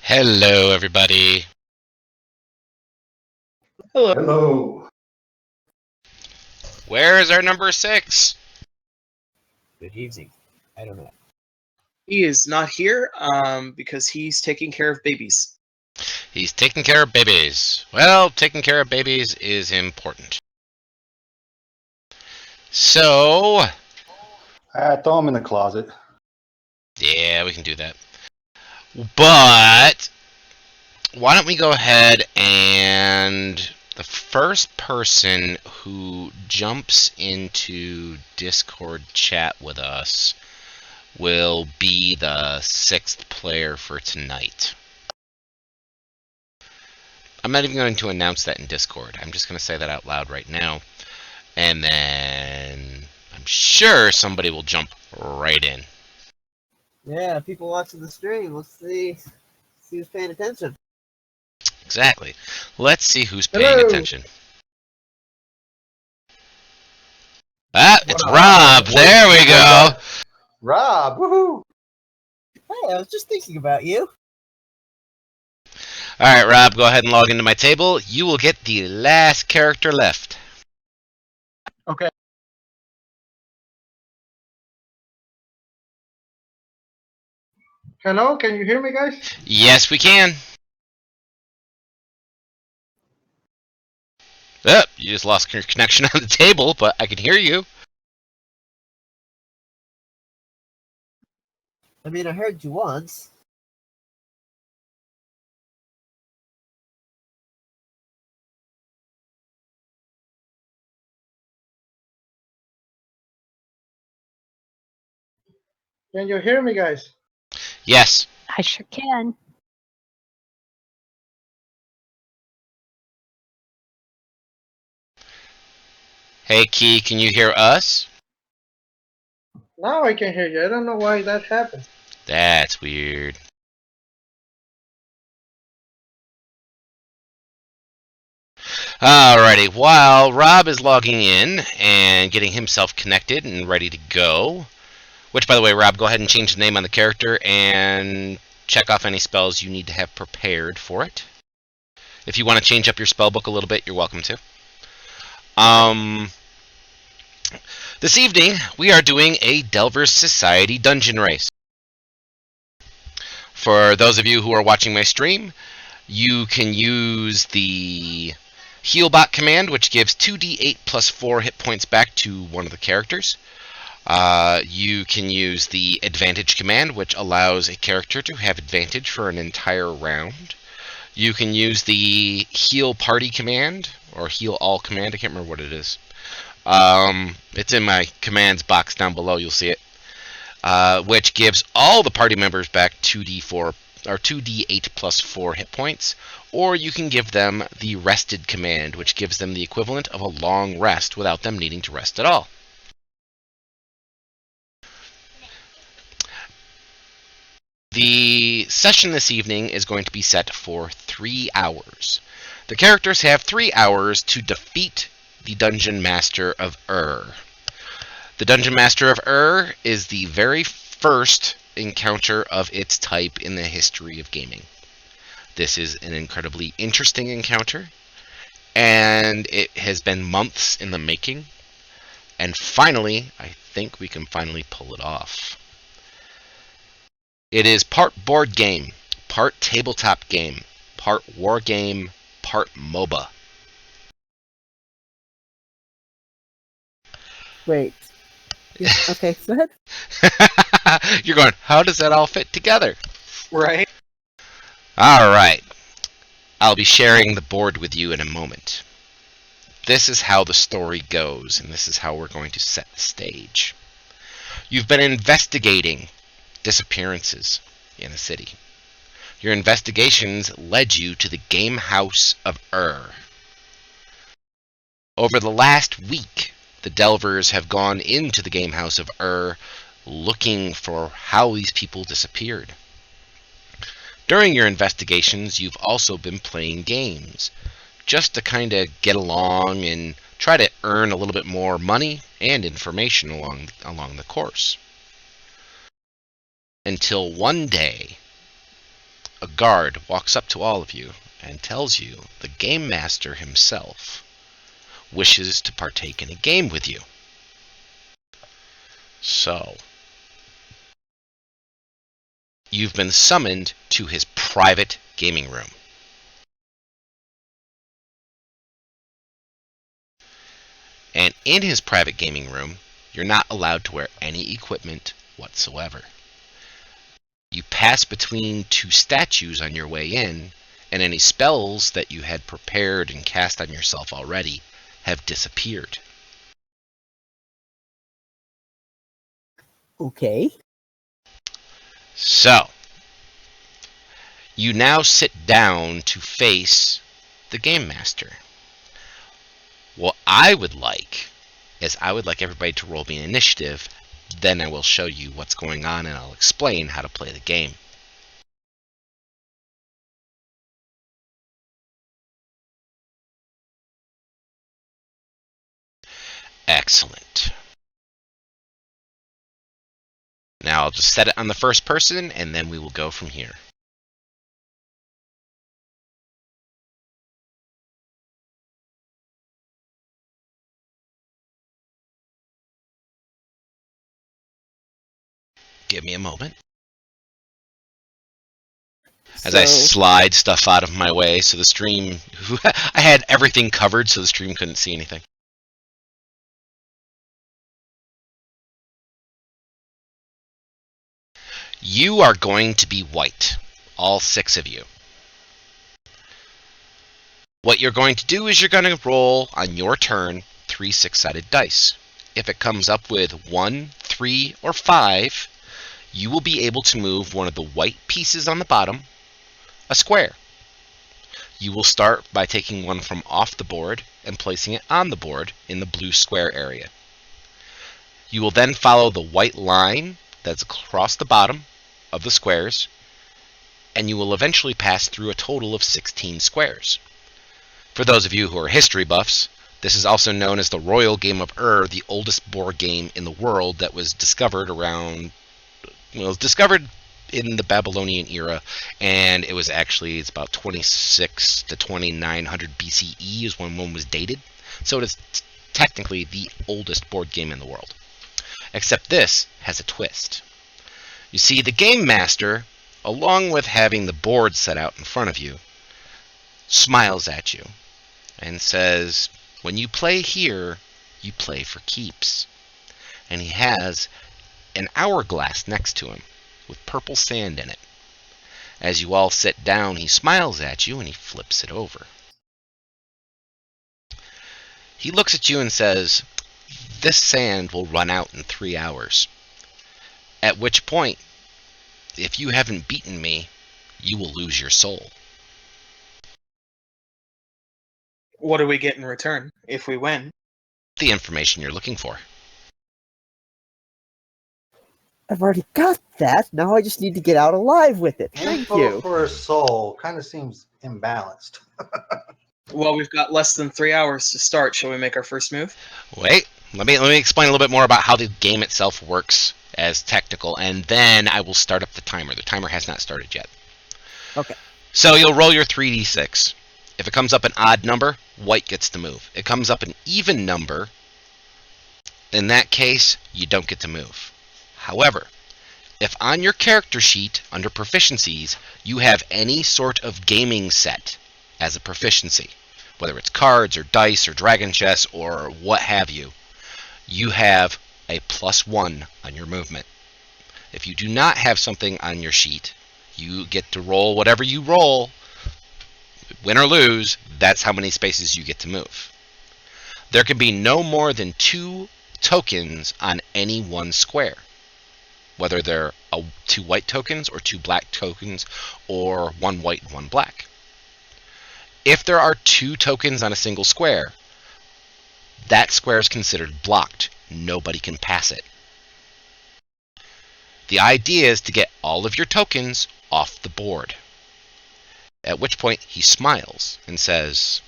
Hello, everybody. Hello. Hello. Where is our number 6? Good evening. I don't know. He is not here because he's taking care of babies. He's taking care of babies. Well, taking care of babies is important. So, Throw him in the closet. yeah, we can do that. But, why don't we go ahead and the first person who jumps into Discord chat with us will be the 6th player for tonight. I'm not even going to announce that in Discord. I'm just going to say that out loud right now. And then I'm sure somebody will jump right in. Yeah, people watching the stream. Let's see who's paying attention. Exactly. Let's see who's paying attention. Ah, it's Rob. There we go. Rob, woohoo! Hey, I was just thinking about you. All right, Rob, go ahead and log into my table. You will get the last character left. Okay. Hello, can you hear me, guys? Yes, we can. Oh, you just lost your connection on the table, but I can hear you. I mean, I heard you once. Can you hear me, guys? Yes. I sure can. Hey, Key, can you hear us? Now I can hear you. I don't know why that happened. That's weird. Alrighty, while Rob is logging in and getting himself connected and ready to go, which, by the way, Rob, go ahead and change the name on the character and check off any spells you need to have prepared for it. If you want to change up your spell book a little bit, you're welcome to. This evening, we are doing a Delver's Society dungeon race. For those of you who are watching my stream, you can use the Healbot command, which gives 2d8 plus 4 hit points back to one of the characters. You can use the Advantage command, which allows a character to have advantage for an entire round. You can use the Heal Party command, or Heal All command, I can't remember what it is. It's in my commands box down below, you'll see it. Which gives all the party members back 2d4 or 2d8 plus 4 hit points, or you can give them the rested command, which gives them the equivalent of a long rest without them needing to rest at all. The session this evening is going to be set for 3 hours. The characters have 3 hours to defeat the Dungeon Master of The Dungeon Master of is the very first encounter of its type in the history of gaming. This is an incredibly interesting encounter, and it has been months in the making, and finally, I think we can finally pull it off. It is part board game, part tabletop game, part war game, part MOBA. Wait. Okay, go ahead. You're going, how does that all fit together? Right. Alright. I'll be sharing the board with you in a moment. This is how the story goes, and this is how we're going to set the stage. You've been investigating disappearances in a city. Your investigations led you to the Game House of Over the last week, the Delvers have gone into the Game House of looking for how these people disappeared. During your investigations, you've also been playing games, just to kind of get along and try to earn a little bit more money and information along the course. Until one day, a guard walks up to all of you and tells you the game master himself wishes to partake in a game with you. So, you've been summoned to his private gaming room. And in his private gaming room, you're not allowed to wear any equipment whatsoever. You pass between two statues on your way in, and any spells that you had prepared and cast on yourself already have disappeared. Okay. So, you now sit down to face the Game Master. What I would like is everybody to roll me initiative, then I will show you what's going on and I'll explain how to play the game. Excellent. Now I'll just set it on the first person and then we will go from here. Give me a moment. As I slide stuff out of my way so the stream... I had everything covered so the stream couldn't see anything. You are going to be white. All 6 of you. What you're going to do is you're going to roll on your turn 3 6-sided dice. If it comes up with 1, 3, or 5, you will be able to move one of the white pieces on the bottom, a square. You will start by taking one from off the board and placing it on the board in the blue square area. You will then follow the white line that's across the bottom of the squares, and you will eventually pass through a total of 16 squares. For those of you who are history buffs, this is also known as the Royal Game of Ur, the oldest board game in the world that was discovered in the Babylonian era, and it's about 26 to 2900 BCE is when one was dated. So it is technically the oldest board game in the world. Except this has a twist. You see, the Game Master, along with having the board set out in front of you, smiles at you and says, when you play here, you play for keeps. And he has an hourglass next to him with purple sand in it. As you all sit down, he smiles at you and he flips it over. He looks at you and says, this sand will run out in 3 hours. At which point, if you haven't beaten me, you will lose your soul. What do we get in return if we win? The information you're looking for. I've already got that. Now I just need to get out alive with it. Thank Info you. for a soul kind of seems imbalanced. Well, we've got less than 3 hours to start. Shall we make our first move? Wait, let me explain a little bit more about how the game itself works as technical, and then I will start up the timer. The timer has not started yet. Okay. So you'll roll your 3d6. If it comes up an odd number, white gets to move. It comes up an even number, in that case, you don't get to move. However, if on your character sheet, under proficiencies, you have any sort of gaming set as a proficiency, whether it's cards or dice or dragon chess or what have you, you have a +1 on your movement. If you do not have something on your sheet, you get to roll whatever you roll. Win or lose, that's how many spaces you get to move. There can be no more than 2 tokens on any one square, whether they're 2 white tokens or 2 black tokens or 1 white and 1 black. If there are 2 tokens on a single square, that square is considered blocked. Nobody can pass it. The idea is to get all of your tokens off the board. At which point he smiles and says,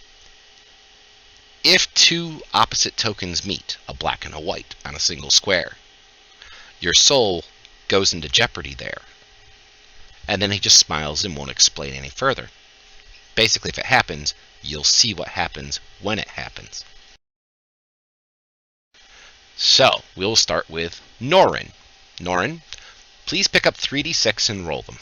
if 2 opposite tokens meet, a black and a white, on a single square, your soul goes into jeopardy there. And then he just smiles and won't explain any further. Basically, if it happens, you'll see what happens when it happens. So, we'll start with Norin. Norin, please pick up 3d6 and roll them.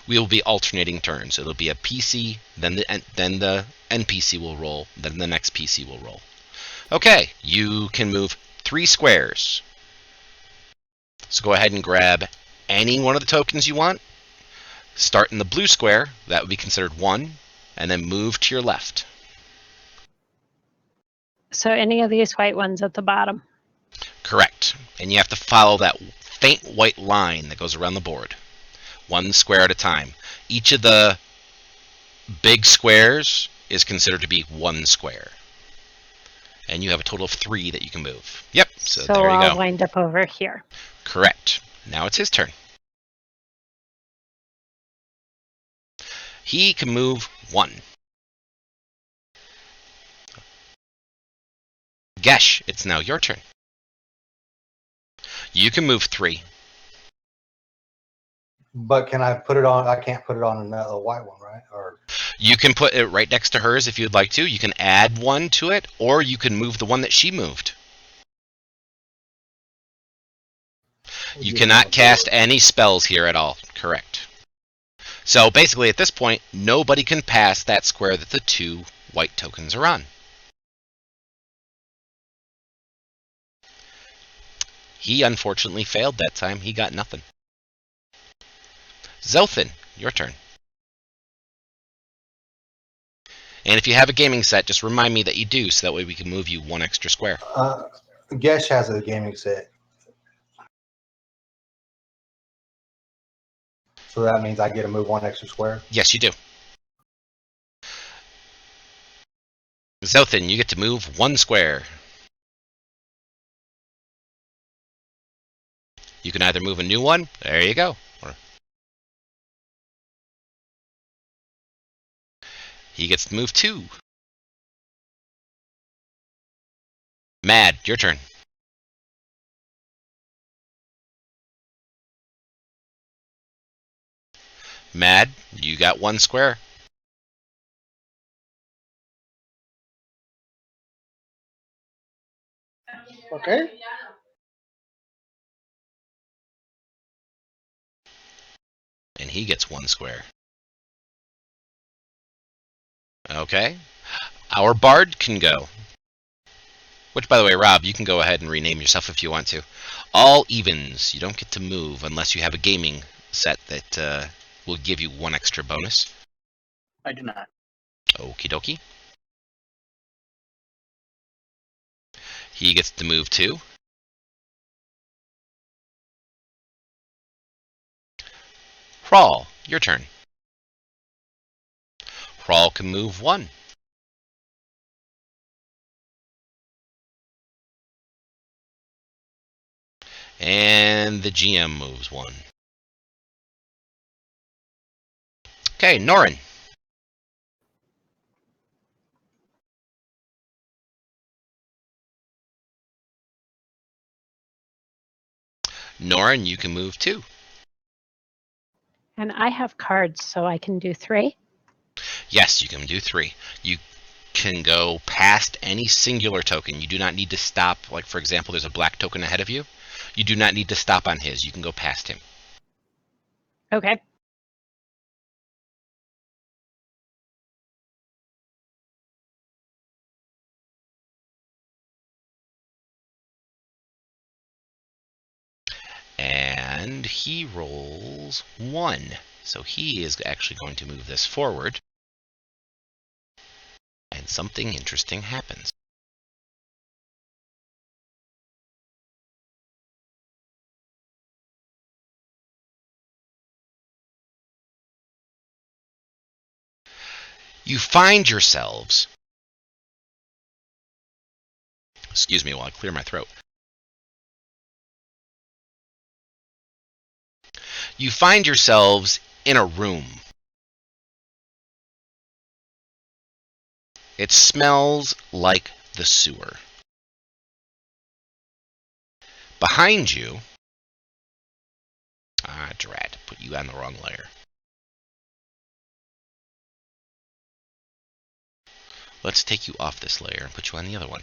We will be alternating turns. It'll be a PC, then the NPC will roll, then the next PC will roll. Okay, you can move 3 squares. So go ahead and grab any one of the tokens you want. Start in the blue square, that would be considered 1, and then move to your left. So any of these white ones at the bottom. Correct. And you have to follow that faint white line that goes around the board. 1 square at a time. Each of the big squares is considered to be 1 square. And you have a total of 3 that you can move. Yep, so there you I'll go. wind up over here. Correct. Now it's his turn. He can move 1. Gesh, it's now your turn. You can move 3. But can I put it on? I can't put it on another white one, right? Or You can put it right next to hers if you'd like to. You can add 1 to it, or you can move the one that she moved. You cannot cast any spells here at all. Correct. So basically, at this point, nobody can pass that square that the 2 white tokens are on. He unfortunately failed that time. He got nothing. Zelthin, your turn. And if you have a gaming set, just remind me that you do, so that way we can move you 1 extra square. Gesh has a gaming set, so that means I get to move 1 extra square. Yes, you do. Zelthin, you get to move 1 square. You can either move a new one, there you go. Or he gets to move 2. Mad, your turn. Mad, you got 1 square. Okay. And he gets 1 square. Okay. Our bard can go. Which, by the way, Rob, you can go ahead and rename yourself if you want to. All evens. You don't get to move unless you have a gaming set that will give you 1 extra bonus. I do not. Okie dokie. He gets to move 2. Hrawl, your turn. Hrawl can move 1. And the GM moves 1. Okay, Norin. Norin, you can move 2. And I have cards, so I can do 3. Yes, you can do 3. You can go past any singular token. You do not need to stop. Like, for example, there's a black token ahead of you. You do not need to stop on his. You can go past him. Okay. And he rolls 1. So he is actually going to move this forward. And something interesting happens. You find yourselves... Excuse me while I clear my throat. You find yourselves in a room. It smells like the sewer. Behind you Ah, drat. Put you on the wrong layer. Let's take you off this layer and put you on the other one.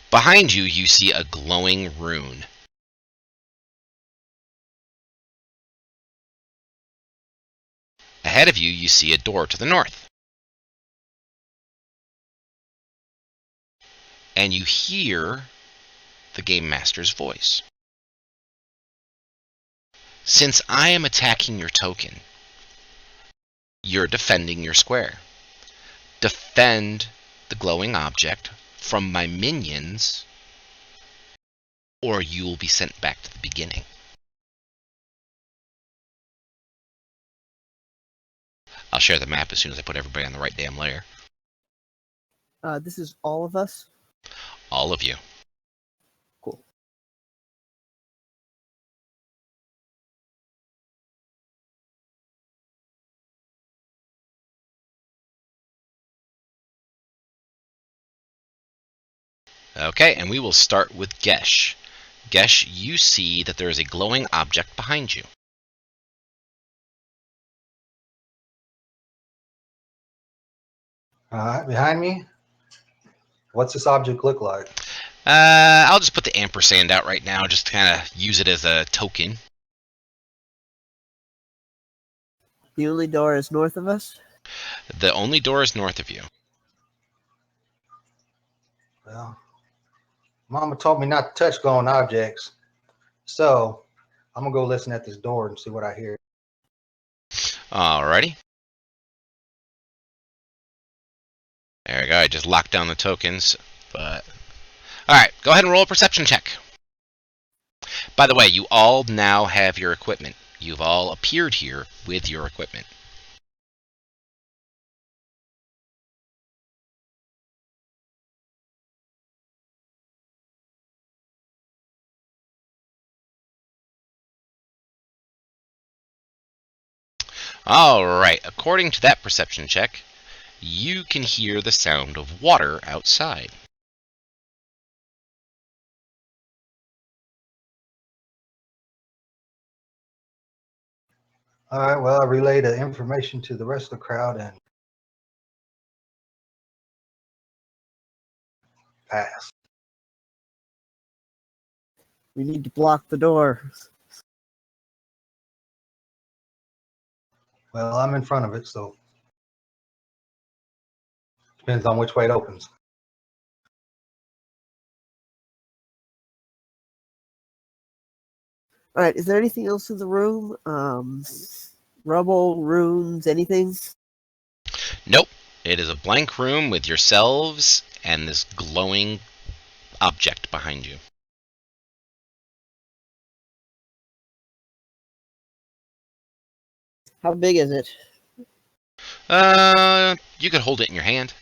Behind you, you see a glowing rune. Ahead of you, you see a door to the north. And you hear the Game Master's voice. Since I am attacking your token, you're defending your square. Defend the glowing object from my minions, or you will be sent back to the beginning. I'll share the map as soon as I put everybody on the right damn layer. This is all of us. All of you. Cool. Okay, and we will start with Gesh. Gesh, you see that there is a glowing object behind you. All right, behind me. What's this object look like? I'll just put the ampersand out right now, just to kind of use it as a token. The only door is north of us. The only door is north of you. Well, Mama told me not to touch glowing objects, so I'm gonna go listen at this door and see what I hear. Alrighty. There we go. I just locked down the tokens, but alright, go ahead and roll a perception check. By the way, you all now have your equipment. You've all appeared here with your equipment. Alright, according to that perception check, you can hear the sound of water outside. All right, well, I relayed the information to the rest of the crowd and pass. We need to block the door. Well, I'm in front of it, so depends on which way it opens. All right. Is there anything else in the room? Rubble, runes, anything? Nope. It is a blank room with yourselves and this glowing object behind you. How big is it? You could hold it in your hand.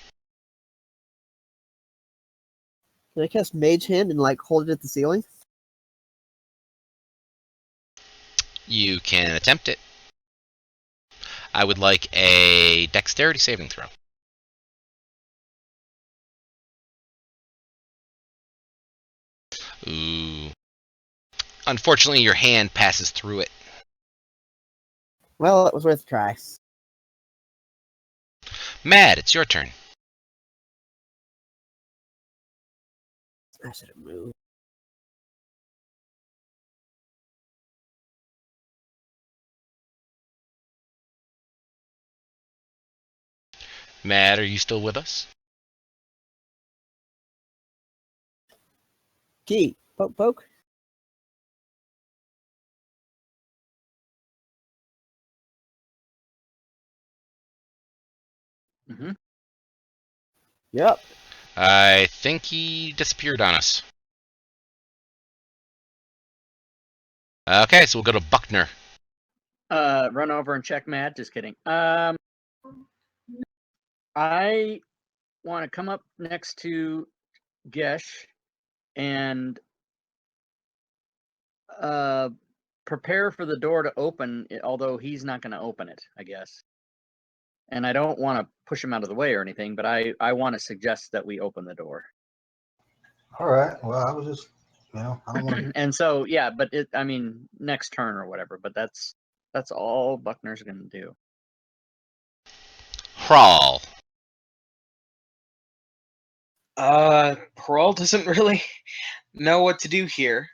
Can I cast Mage Hand and like hold it at the ceiling? You can attempt it. I would like a dexterity saving throw. Ooh. Unfortunately, your hand passes through it. Well, it was worth a try. Mad, it's your turn. I should have moved. Mad, are you still with us? Key. Poke, poke. Mm-hmm. Yep. I think he disappeared on us. Okay, so we'll go to Buckner. Run over and check Matt. Just kidding. I want to come up next to Gesh and prepare for the door to open, although he's not going to open it, I guess. And I don't want to push him out of the way or anything, but I want to suggest that we open the door. All right, well, I was just I don't want to. And so, yeah, but I mean, next turn or whatever. But that's all Buckner's gonna do. Crawl. Pearl doesn't really know what to do here.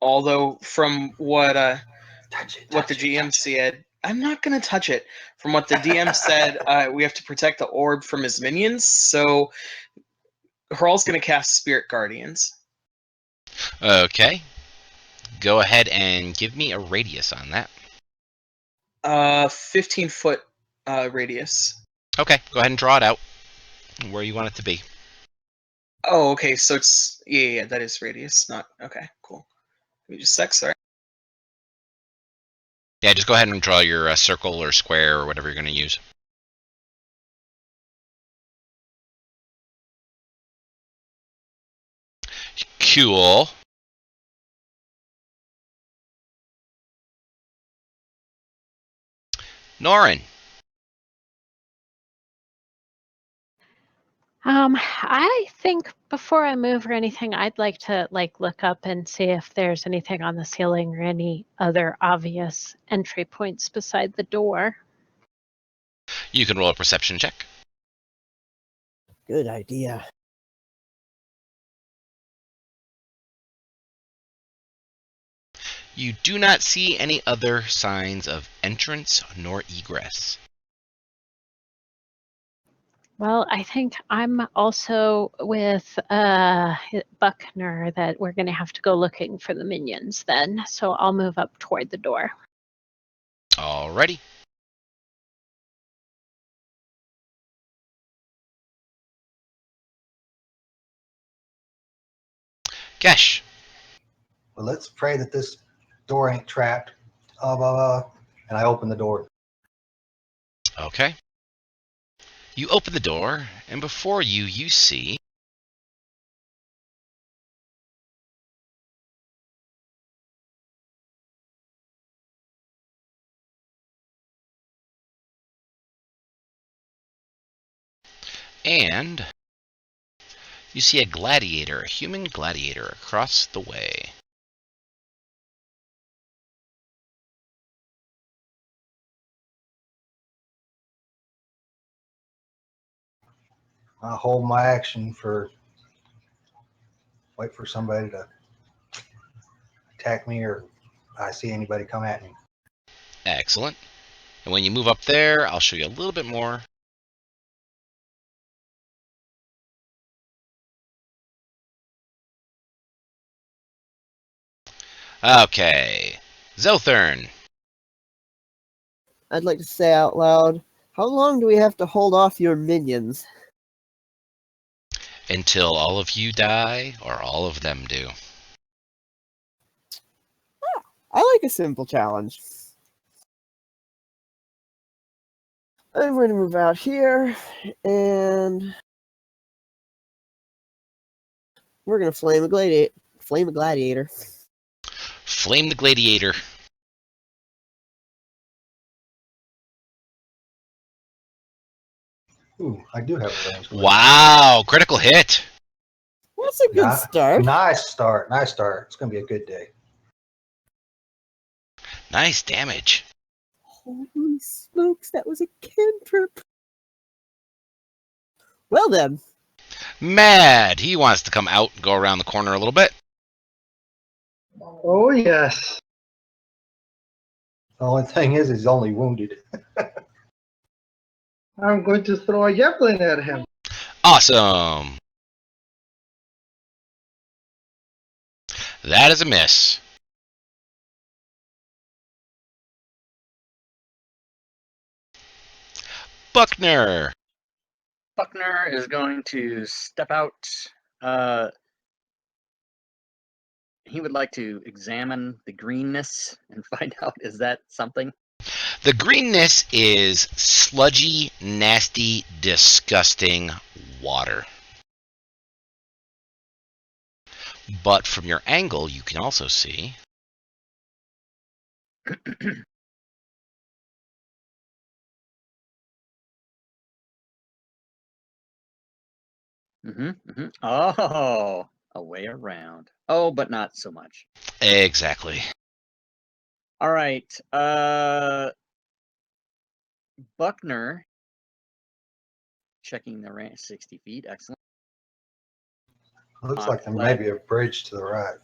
Although from what what the GM said, I'm not gonna touch it. From what the DM said, we have to protect the orb from his minions. So Hrol's gonna cast Spirit Guardians. Okay. Go ahead and give me a radius on that. 15-foot radius. Okay, go ahead and draw it out where you want it to be. Oh, okay. So it's yeah, that is radius. Not okay. Cool. Let me just sec. Sorry. Yeah, just go ahead and draw your circle or square or whatever you're going to use. Cool. Norin. I think before I move or anything, I'd like to look up and see if there's anything on the ceiling or any other obvious entry points beside the door. You can roll a perception check. Good idea. You do not see any other signs of entrance nor egress. Well, I think I'm also with Buckner that we're going to have to go looking for the minions then. So I'll move up toward the door. Alrighty. Gesh. Well, let's pray that this door ain't trapped. Blah, blah. And I open the door. Okay. You open the door, and before you, you see and you see a gladiator, a human gladiator across the way. I hold my action for wait for somebody to attack me or I see anybody come at me. Excellent. And when you move up there, I'll show you a little bit more. Okay. Zelthern. I'd like to say out loud, how long do we have to hold off your minions? Until all of you die, or all of them do. I like a simple challenge. I'm going to move out here, and we're going to flame a gladiator. Flame a gladiator. Flame the gladiator. Ooh, I do have a range. Wow, critical hit. That's a good start. Nice start. Nice start. It's going to be a good day. Nice damage. Holy smokes, that was a cantrip. Well then. Mad. He wants to come out and go around the corner a little bit. Oh, yes. The only thing is he's only wounded. I'm going to throw a javelin at him. Awesome. That is a miss. Buckner. Buckner is going to step out. He would like to examine the greenness and find out, is that something? The greenness is sludgy, nasty, disgusting water. But from your angle, you can also see Oh, a way around. Oh, but not so much. Exactly. All right. Buckner checking the range 60 feet. Excellent. Looks like there may be a bridge to the right.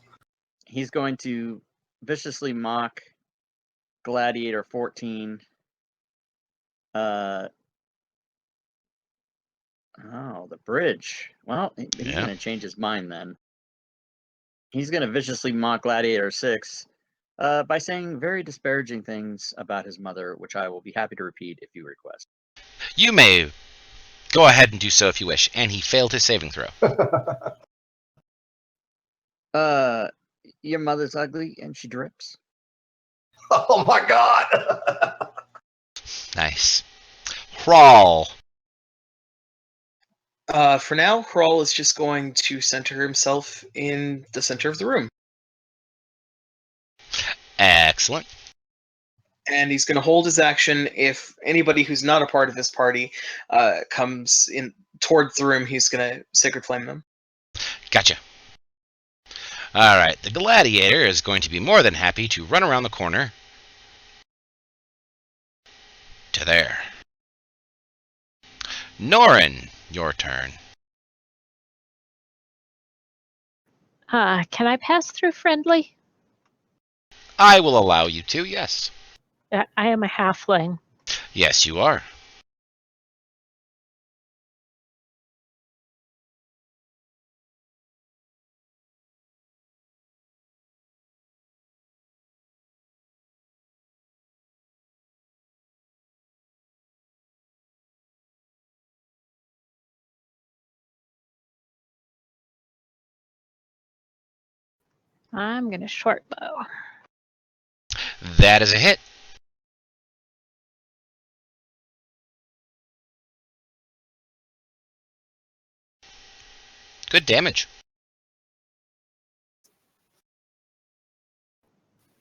He's going to viciously mock Gladiator 14. Oh, the bridge. Well, he's going to change his mind then. He's going to viciously mock Gladiator 6 by saying very disparaging things about his mother, which I will be happy to repeat if you request. You may go ahead and do so if you wish. And he failed his saving throw. Your mother's ugly and she drips. Oh my god! Nice. Crawl. For now, Hrall is just going to center himself in the center of the room. Excellent. And he's going to hold his action. If anybody who's not a part of this party comes in towards the room, he's going to Sacred Flame them. Gotcha. Alright, the Gladiator is going to be more than happy to run around the corner to there. Norin, your turn. Can I pass through friendly? I will allow you to, yes. I am a halfling. Yes, you are. I'm going to short bow. That is a hit. Good damage.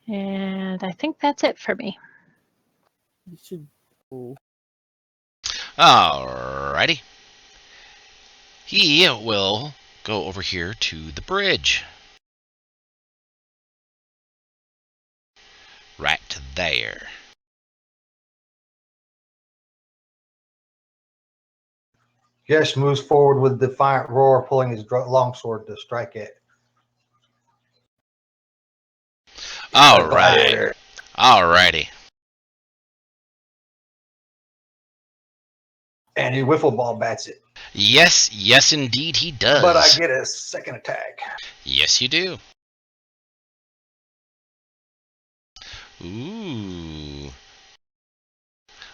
And I think that's it for me. You should. Oh. Alrighty. He will go over here to the bridge. Right to there. Yesh moves forward with defiant roar, pulling his longsword to strike it. Alright. Alrighty. And he wiffle ball bats it. Yes, yes indeed he does. But I get a second attack. Yes, you do. Ooh.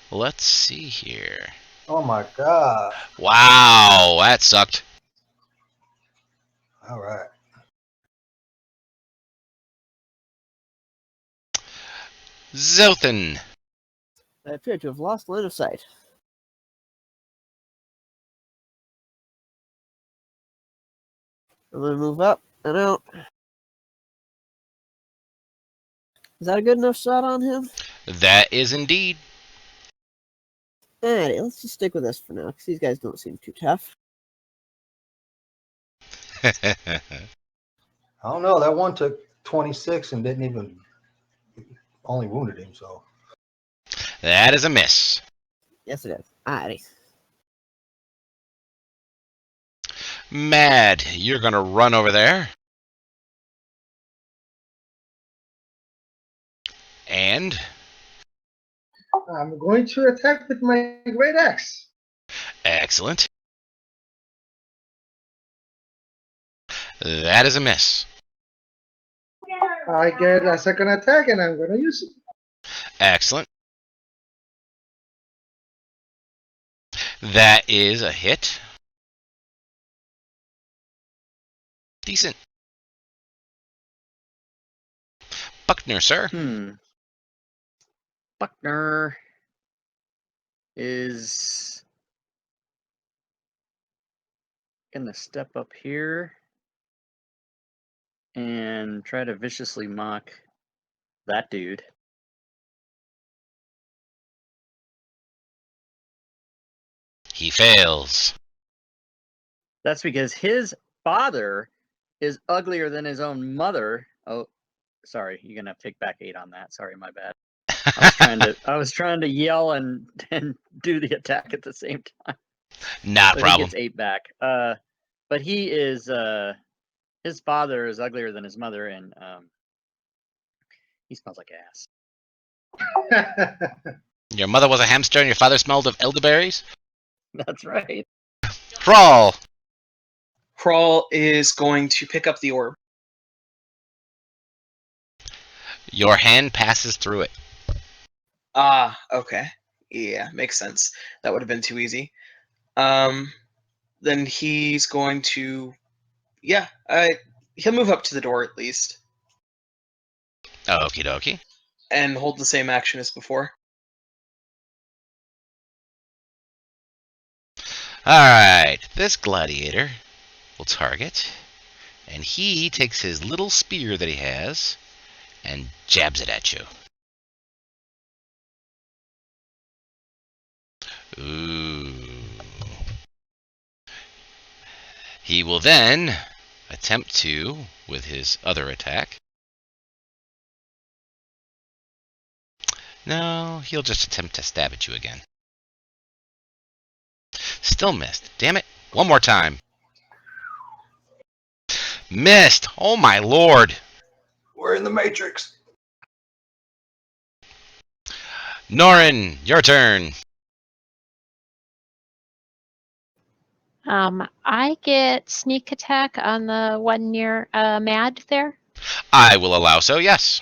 Let's see here. Oh my god. Wow, that sucked. All right. Zothan. I appear to have lost line of sight. I'm gonna move up and out. Is that a good enough shot on him? That is indeed. Alrighty, let's just stick with this for now, because these guys don't seem too tough. I don't know. That one took 26 and didn't even only wounded him. So That is a miss. Yes, it is. Alrighty. Mad, you're gonna run over there. And I'm going to attack with my great axe. excellent. That is a miss. I get a second attack and I'm going to use it. Excellent. That is a hit. Decent. Buckner, sir. Buckner is gonna step up here and try to viciously mock that dude. He fails. That's because his father is uglier than his own mother. Oh, sorry, you're gonna have to take back 8 on that. Sorry, my bad. I was trying to yell and do the attack at the same time. Not a So problem. he gets 8 back. But he is his father is uglier than his mother, and he smells like ass. Your mother was a hamster and your father smelled of elderberries? That's right. Crawl! Crawl is going to pick up the orb. Your hand passes through it. Ah, okay. Yeah, makes sense. That would have been too easy. Then he's going to, yeah, he'll move up to the door at least, Okie dokie. and hold the same action as before. Alright, this gladiator will target, and he takes his little spear that he has and jabs it at you. Ooh. He will then attempt to, with his other attack. No, he'll just attempt to stab at you again. Still missed. Damn it. One more time. Missed. Oh my lord. We're in the Matrix. Norin, your turn. I get sneak attack on the one near Mad there. I will allow so, yes.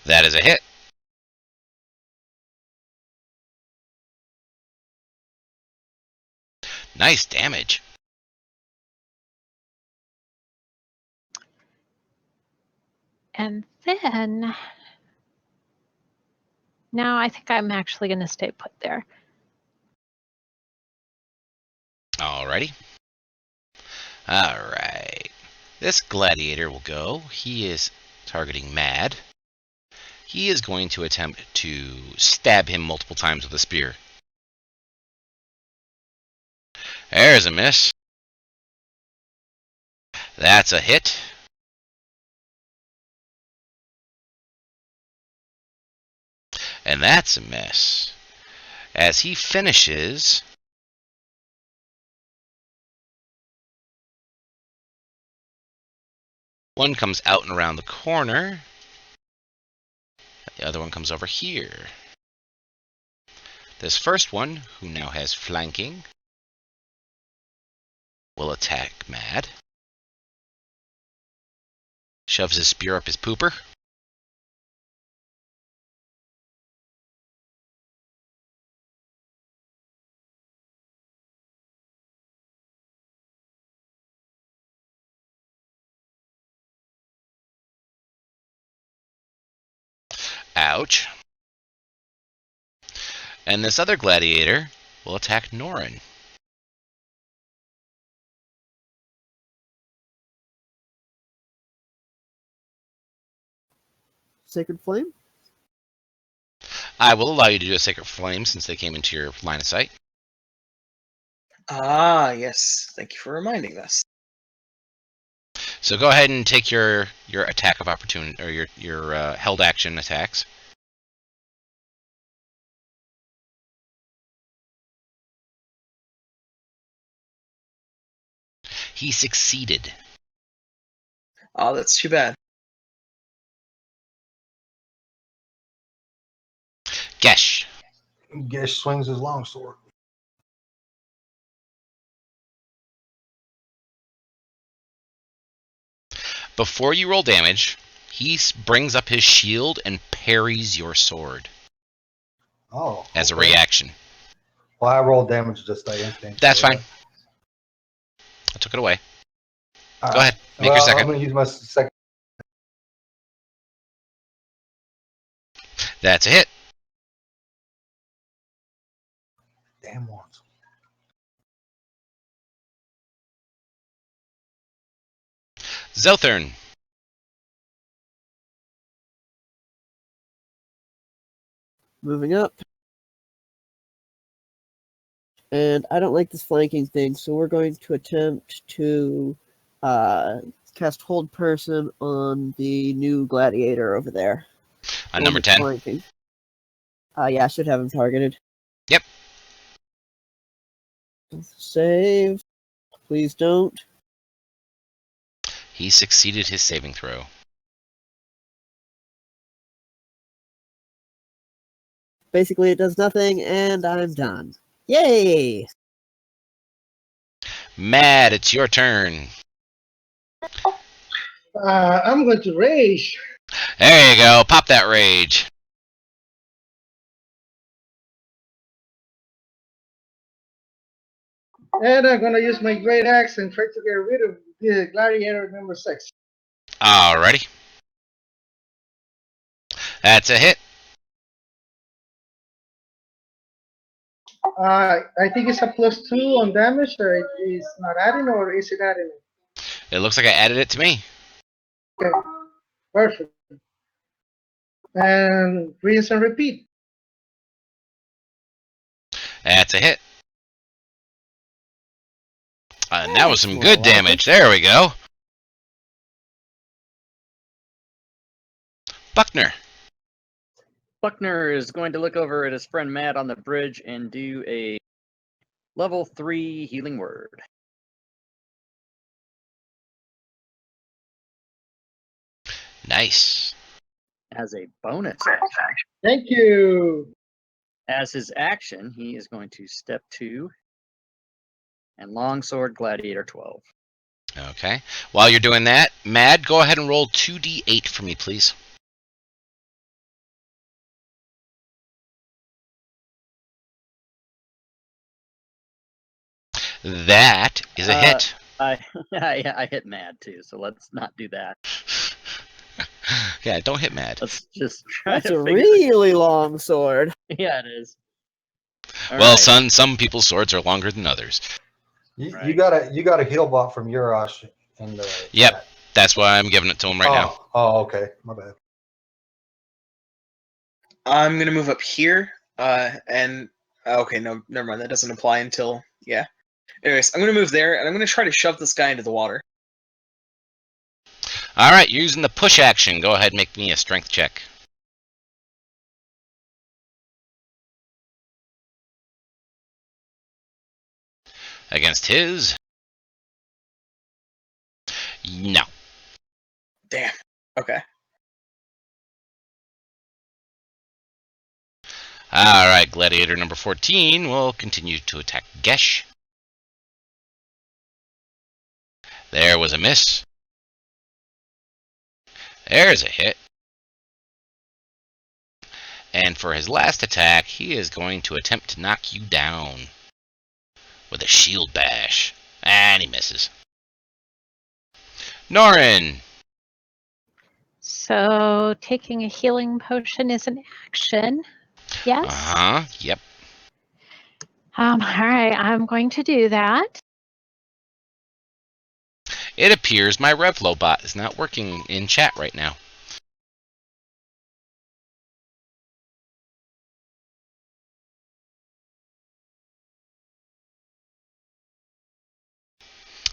That is a hit. Nice damage. And then, now I think I'm actually going to stay put there. Alrighty. Alright. This gladiator will go. He is targeting Mad. He is going to attempt to stab him multiple times with a spear. There's a miss. That's a hit. And that's a miss. As he finishes, one comes out and around the corner. The other one comes over here. This first one, who now has flanking, will attack Mad. Shoves his spear up his pooper. Ouch. And this other gladiator will attack Norin. Sacred Flame? I will allow you to do a Sacred Flame since they came into your line of sight. Ah, yes. Thank you for reminding us. So go ahead and take your attack of opportunity, or your held action attacks. He succeeded. Oh, that's too bad. Gesh. Gesh swings his longsword. Before you roll damage, he brings up his shield and parries your sword. Oh. As a okay. reaction. Well, I rolled damage just by instinct. That's so, fine. I took it away. All Go right. ahead. Make your second. I'm going to use my second. That's a hit. Damn once. Zothern. Moving up. And I don't like this flanking thing, so we're going to attempt to cast Hold Person on the new gladiator over there. On number 10. Flanking. Yeah, I should have him targeted. Yep. Save. Please don't. He succeeded his saving throw. Basically, it does nothing, and I'm done. Yay! Mad, it's your turn. I'm going to rage. There you go. Pop that rage. And I'm going to use my great axe and try to get rid of the gladiator number 6. Alrighty. That's a hit. I think it's a +2 on damage, or it is not adding, or is it adding? It looks like I added it to me. Okay, perfect. And rinse and repeat. That's a hit. And that was some good damage. There we go. Buckner. Buckner is going to look over at his friend Matt on the bridge and do a level 3 healing word. Nice. As a bonus. Thank you. As his action, he is going to step 2 and longsword gladiator 12. Okay. While you're doing that, Mad, go ahead and roll 2d8 for me, please. That is a hit. I hit Mad too, so let's not do that. Yeah, don't hit Mad. Let's just try That's to a figure really long sword. Yeah, it is. All Well, right. son, some people's swords are longer than others. You Right. got a heal bot from Urash in the Yep. chat. That's why I'm giving it to him right now. Oh, okay. My bad. I'm gonna move up here, and okay, no, never mind. That doesn't apply until yeah. Anyways, I'm gonna move there, and I'm gonna try to shove this guy into the water. All right, you're using the push action. Go ahead and make me a strength check. Against his? No. Damn. Okay. All right, Gladiator number 14 will continue to attack Gesh. There was a miss. There's a hit. And for his last attack, he is going to attempt to knock you down with a shield bash. And he misses. Norin. So taking a healing potion is an action. Yes. Uh-huh. Yep. All right, I'm going to do that. It appears my Revlo bot is not working in chat right now.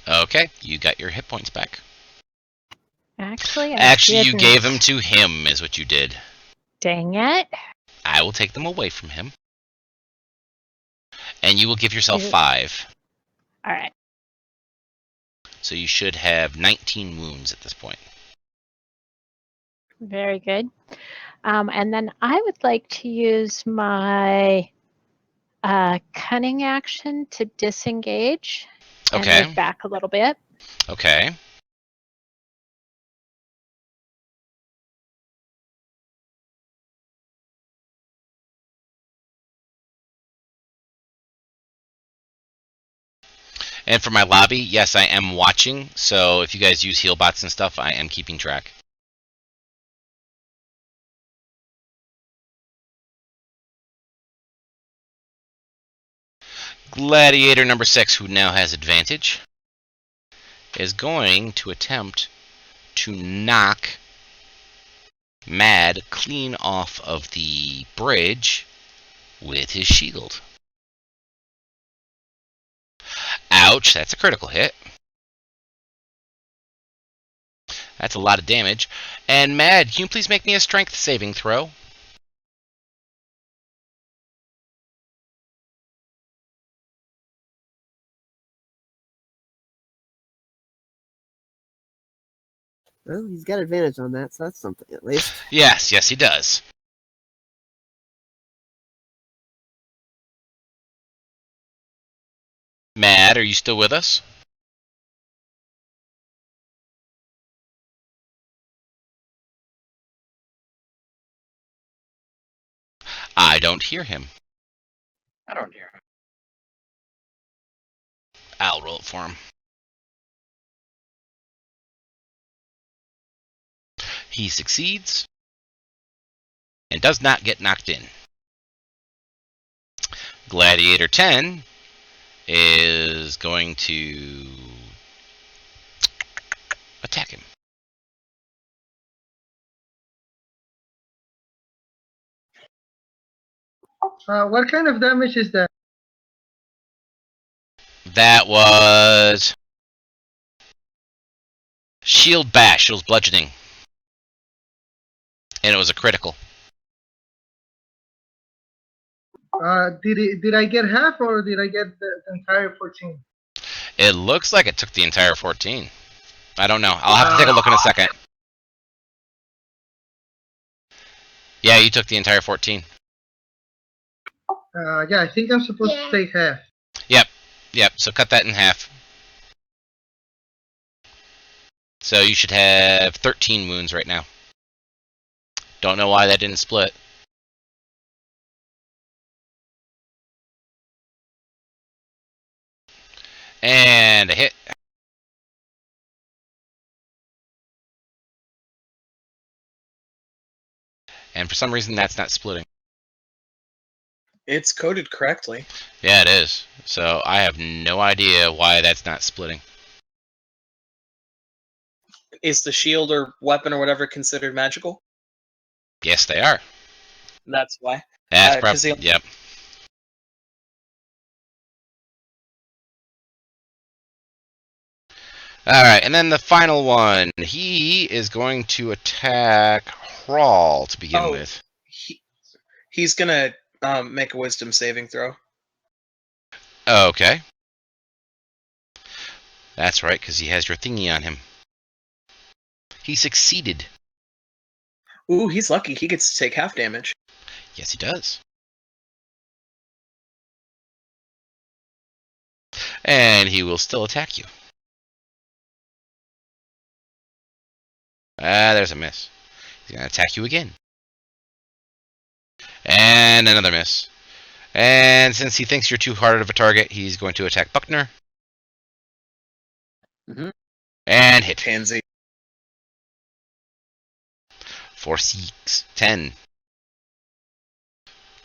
Okay, you got your hit points back. Actually, you gave them to him, is what you did. Dang it. I will take them away from him. And you will give yourself 5. All right. So you should have 19 wounds at this point. Very good. And then I would like to use my cunning action to disengage and Okay. move back a little bit. Okay. And for my lobby, yes, I am watching. So if you guys use heal bots and stuff, I am keeping track. Gladiator number 6, who now has advantage, is going to attempt to knock Mad clean off of the bridge with his shield. Ouch, that's a critical hit. That's a lot of damage. And Mad, can you please make me a strength saving throw? Well, he's got advantage on that, so that's something at least. Yes, he does. Mad, are you still with us? I don't hear him. I don't hear him. I'll roll it for him. He succeeds and does not get knocked in. Gladiator 10 is going to attack him. What kind of damage is that? That was shield bash. It was bludgeoning. And it was a critical. Did I get half or did I get the entire 14? It looks like it took the entire 14. I don't know. I'll have to take a look in a second. Yeah, you took the entire 14. Yeah, I think I'm supposed to take half. Yep, so cut that in half. So you should have 13 wounds right now. Don't know why that didn't split. And a hit. And for some reason, that's not splitting. It's coded correctly. Yeah, it is. So I have no idea why that's not splitting. Is the shield or weapon or whatever considered magical? Yes, they are. That's why. That's 'cause probably, yep. Alright, and then the final one. He is going to attack Hrawl to begin with. He's gonna make a wisdom saving throw. Okay. That's right, because he has your thingy on him. He succeeded. Ooh, he's lucky. He gets to take half damage. Yes, he does. And he will still attack you. There's a miss. He's going to attack you again. And another miss. And since he thinks you're too hard of a target, he's going to attack Buckner. And hit. Pansy. 4, 6, 10.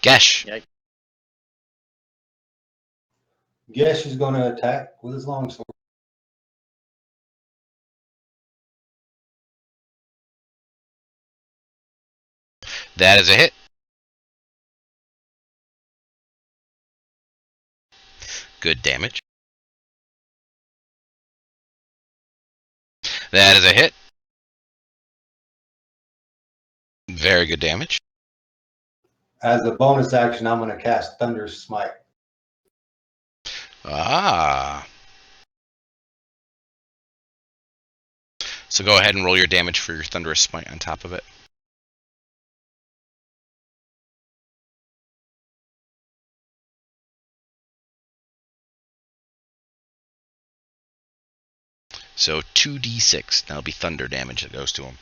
Gesh. Yikes. Gesh is going to attack with his longsword. That is a hit. Good damage. That is a hit. Very good damage. As a bonus action, I'm going to cast Thunder's Smite. Ah. So go ahead and roll your damage for your Thunderous Smite on top of it. So 2d6. That'll be thunder damage that goes to him.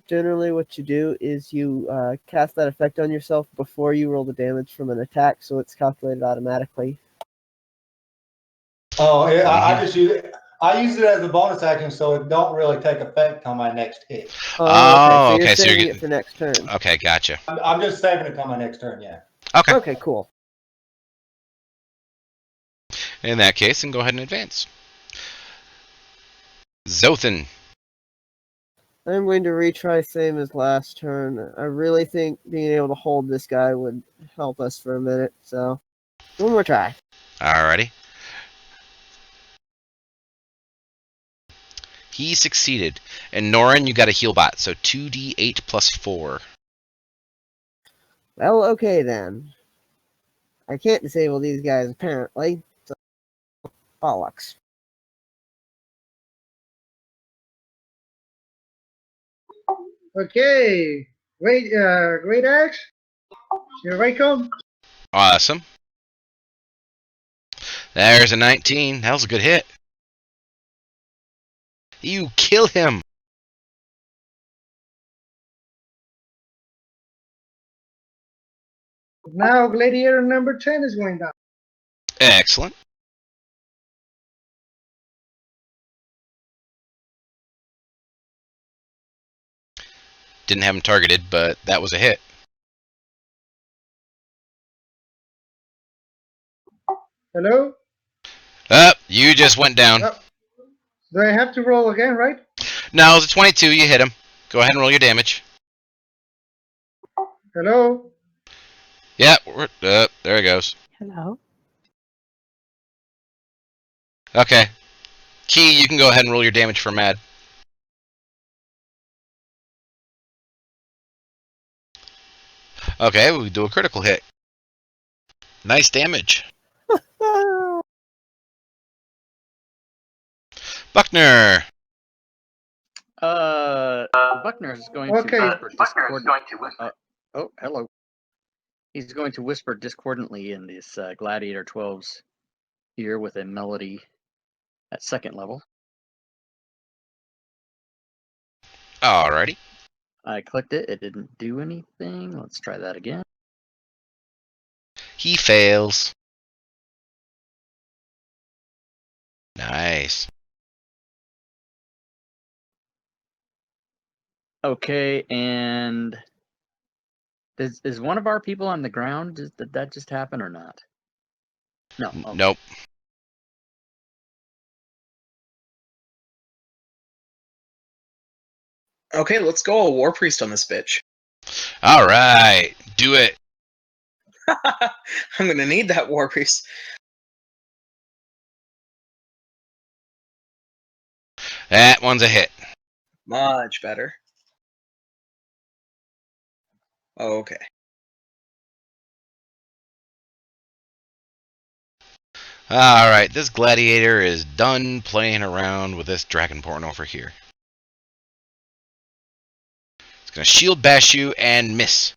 Generally, what you do is you cast that effect on yourself before you roll the damage from an attack, so it's calculated automatically. Oh, I just use it. I use it as a bonus action, so it don't really take effect on my next hit. Oh, okay. okay, So so you're you're saving it for next turn. Okay, gotcha. I'm just saving it on my next turn, yeah. Okay. Okay, cool. In that case, then go ahead and advance. Zothan. I'm going to retry same as last turn. I really think being able to hold this guy would help us for a minute, so one more try. Alrighty. He succeeded. And Norin, you got a heal bot, so 2d8 plus 4. Well, okay then. I can't disable these guys apparently, so bollocks. Okay. Great axe. Here I come. Awesome. There's a 19. That was a good hit. You kill him. Now gladiator number 10 is going down. Excellent. Didn't have him targeted, but that was a hit. Hello? You just went down. Do I have to roll again, right? No, it was a 22. You hit him. Go ahead and roll your damage. Hello? Yep. There it goes. Hello. Okay. Key, you can go ahead and roll your damage for Mad. Okay, we do a critical hit. Nice damage. Buckner. Buckner is going Okay. to whisper discordantly. Oh, hello. He's going to whisper discordantly in this Gladiator 12's ear with a melody at second level. Alrighty. I clicked it. It didn't do anything. Let's try that again. He fails. Nice. Okay, and is one of our people on the ground? Did that just happen or not? No. Okay. Nope. Okay, let's go all War Priest on this bitch. Alright. Do it. I'm gonna need that War Priest. That one's a hit. Much better. Okay. Alright, this gladiator is done playing around with this dragonborn over here. It's gonna shield bash you and miss.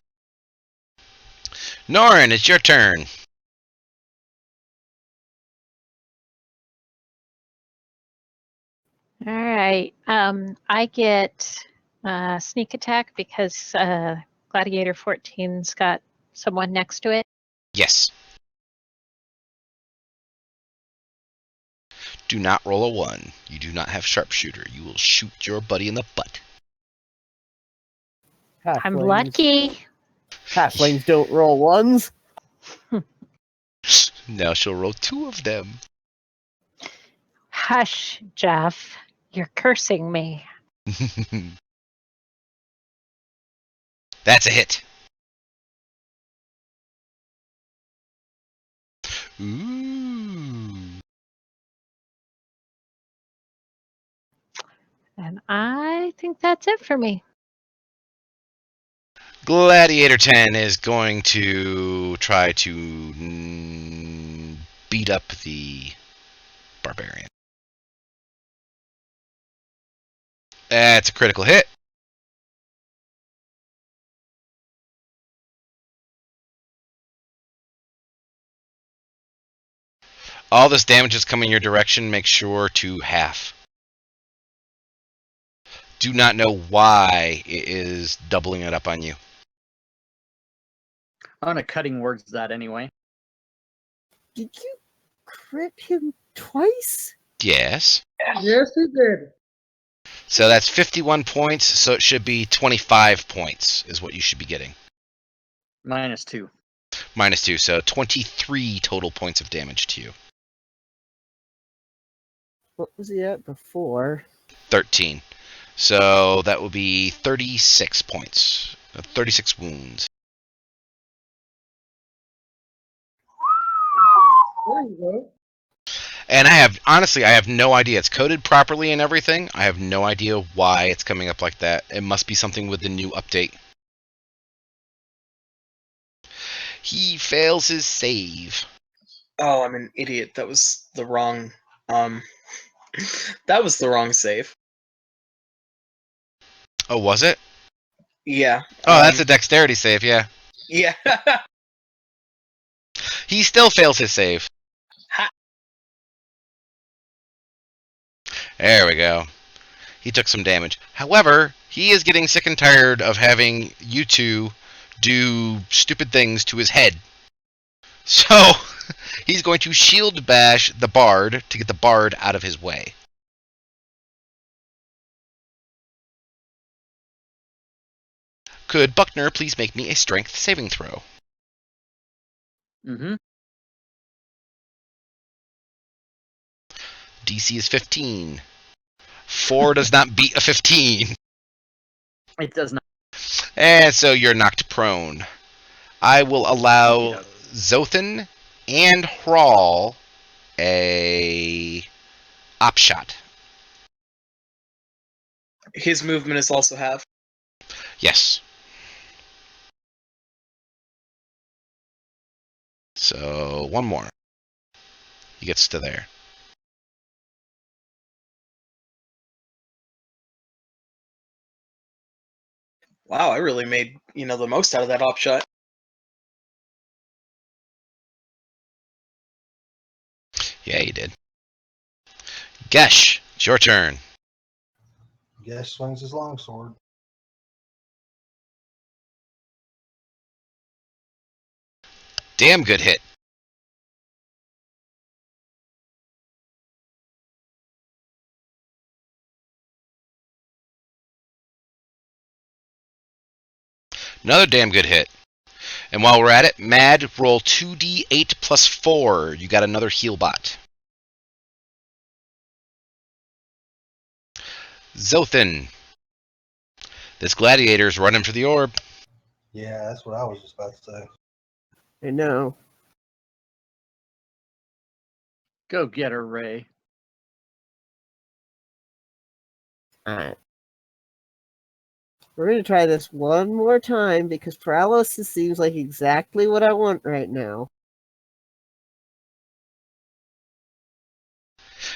Norin, it's your turn. All right. I get sneak attack because Gladiator 14's got someone next to it. Yes. Do not roll a 1. You do not have sharpshooter. You will shoot your buddy in the butt. I'm lucky. Halflings don't roll ones. Now she'll roll 2 of them. Hush, Jeff. You're cursing me. That's a hit. Ooh. And I think that's it for me. Gladiator 10 is going to try to beat up the barbarian. That's a critical hit. All this damage is coming your direction. Make sure to half. Do not know why it is doubling it up on you. I'm gonna cutting words that anyway. Did you crit him twice? Yes. Yes, he did. So that's 51 points, so it should be 25 points is what you should be getting. -2. -2, so 23 total points of damage to you. What was he at before? 13. So that would be 36 points. 36 wounds. There you go. And honestly, I have no idea. It's coded properly and everything. I have no idea why it's coming up like that. It must be something with the new update. He fails his save. Oh, I'm an idiot. That was the wrong. That was the wrong save. Oh, was it? Yeah. Oh, that's a dexterity save, yeah. Yeah. He still fails his save. Ha. There we go. He took some damage. However, he is getting sick and tired of having you two do stupid things to his head. So, he's going to shield bash the bard to get the bard out of his way. Could Buckner please make me a strength saving throw? Mm-hmm. DC is 15. 4 does not beat a 15. It does not. And so you're knocked prone. I will allow Zothan and Hrawl a op shot. His movement is also half. Yes. So one more. He gets to there. Wow, I really made the most out of that op shot. Yeah, you did. Gesh, it's your turn. Guess swings his longsword. Damn good hit. Another damn good hit. And while we're at it, Mad, roll 2d8 plus 4. You got another heal bot. Zothan. This gladiator's running for the orb. Yeah, that's what I was just about to say. I know. Go get her, Ray. Alright. We're going to try this one more time because paralysis seems like exactly what I want right now.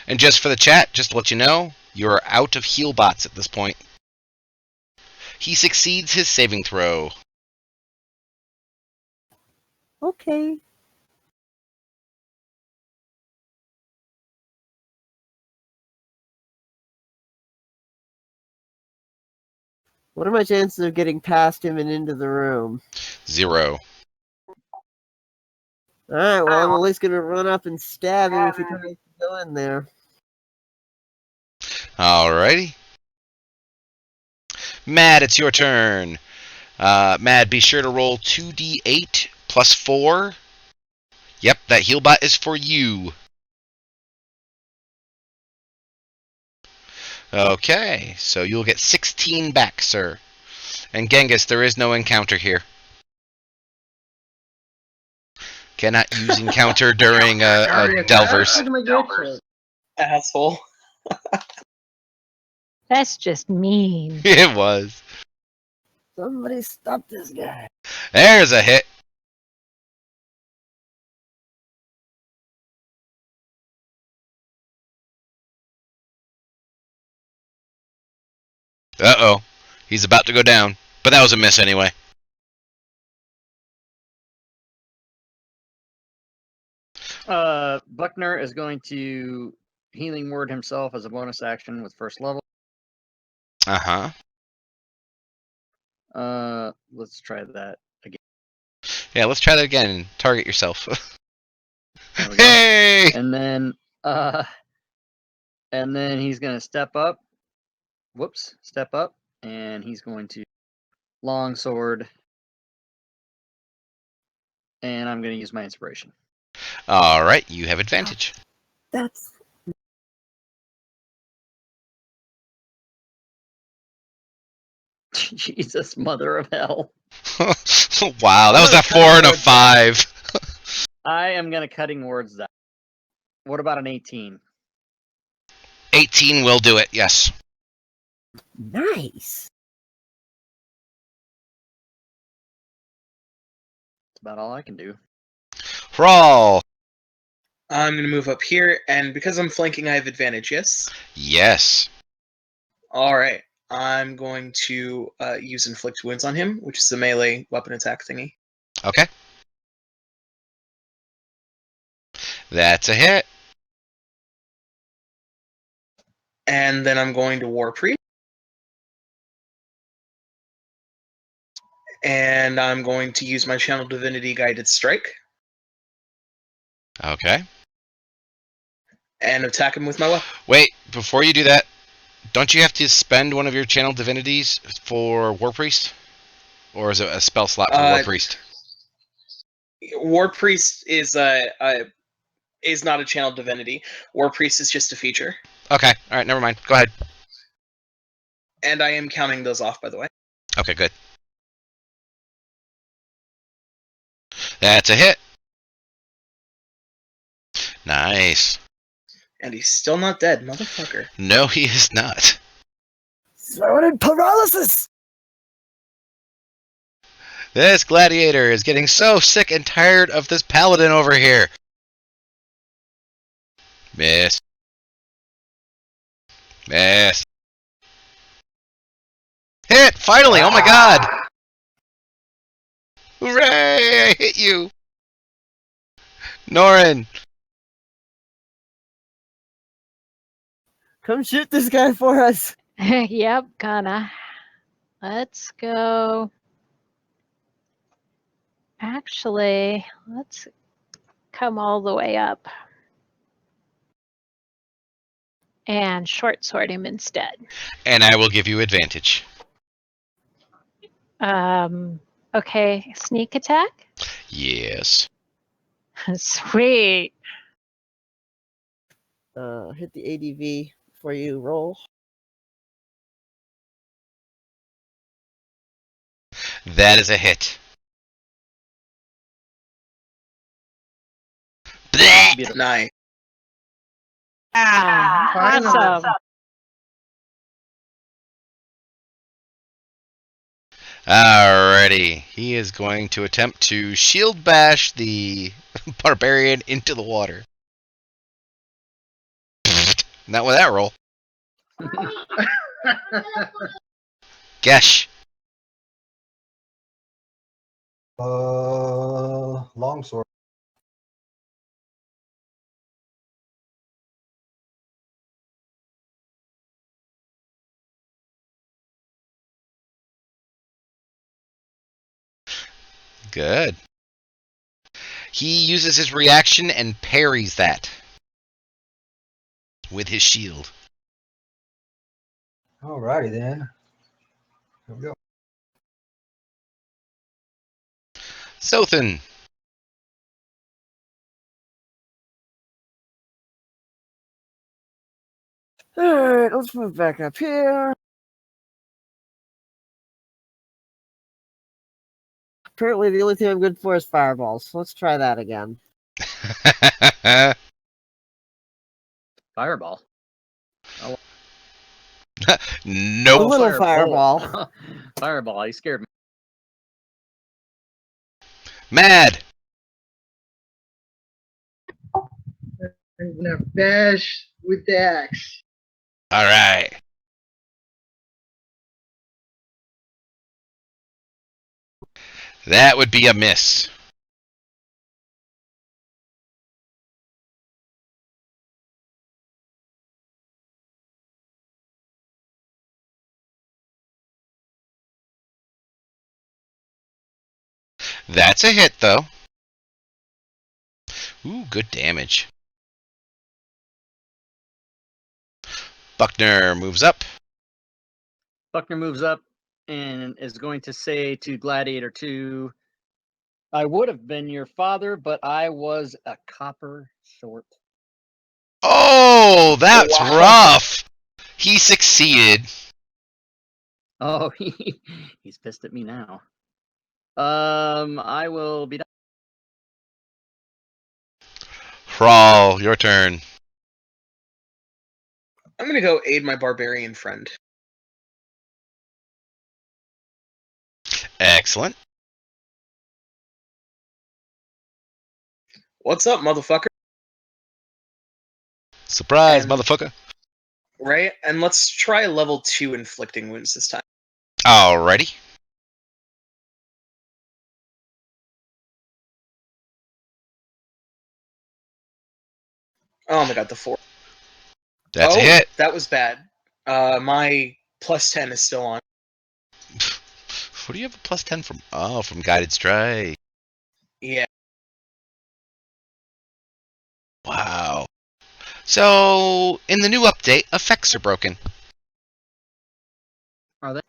And just for the chat, just to let you know, you are out of heal bots at this point. He succeeds his saving throw. Okay. What are my chances of getting past him and into the room? 0. Alright, well, I'm at least going to run up and stab him if he tries to go in there. Alrighty. Mad, it's your turn. Mad, be sure to roll 2d8 plus 4. Yep, that heal bot is for you. Okay, so you'll get 16 back, sir. And Genghis, there is no encounter here. Cannot use encounter during a Delvers. That's my great sword. Asshole. That's just mean. It was. Somebody stop this guy. There's a hit. Uh-oh. He's about to go down. But that was a miss anyway. Buckner is going to healing word himself as a bonus action with first level. Uh-huh. Let's try that again. Yeah, let's try that again. Target yourself. There we go. Hey! And then he's gonna step up. Whoops, step up, and he's going to long sword. And I'm gonna use my inspiration. Alright, you have advantage. That's Jesus, mother of hell. Wow, that was a 4 and a 5. I am going to cutting words that. What about an 18? 18 will do it, yes. Nice. That's about all I can do. Brawl. I'm going to move up here, and because I'm flanking, I have advantage, yes? Yes. Alright. I'm going to use Inflict Wounds on him, which is a melee weapon attack thingy. Okay. That's a hit. And then I'm going to War Priest. And I'm going to use my Channel Divinity Guided Strike. Okay. And attack him with my weapon. Wait, before you do that, don't you have to spend one of your channel divinities for War Priest? Or is it a spell slot for War Priest? War Priest is not a Channel Divinity. War Priest is just a feature. Okay, alright, never mind. Go ahead. And I am counting those off, by the way. Okay, good. That's a hit. Nice. And he's still not dead, motherfucker. No, he is not. Throw it in paralysis! This gladiator is getting so sick and tired of this paladin over here. Miss. Miss. Hit! Finally! Oh my god! Hooray! I hit you! Norin! Come shoot this guy for us. Yep, gonna. Let's go. Actually, let's come all the way up. And short sword him instead. And I will give you advantage. Okay, sneak attack? Yes. Sweet. Hit the ADV before you roll. That is a hit. Blech! Nice. Finally. Awesome. Alrighty. He is going to attempt to shield bash the barbarian into the water. Not with that roll. Gesh. Longsword. Good. He uses his reaction and parries that with his shield. Alrighty then. Here we go. Sothan. Alright, let's move back up here. Apparently the only thing I'm good for is fireballs, so let's try that again. Fireball. A Nope. little fireball. Fireball, you scared me. Mad. I'm gonna bash with the axe. Alright. That would be a miss. That's a hit, though. Ooh, good damage. Buckner moves up. Buckner moves up and is going to say to Gladiator 2, I would have been your father, but I was a copper short. Oh, that's Wow. rough. He succeeded. Oh, he's pissed at me now. I will be done. Hrawl, your turn. I'm gonna go aid my barbarian friend. Excellent. What's up, motherfucker? Surprise, And- motherfucker. Right? And let's try level 2 inflicting wounds this time. Alrighty. Oh my god, the 4. That's a hit. That was bad. My plus 10 is still on. What do you have a plus 10 from? Oh, from Guided Strike. Yeah. Wow. So, in the new update, effects are broken. Are they?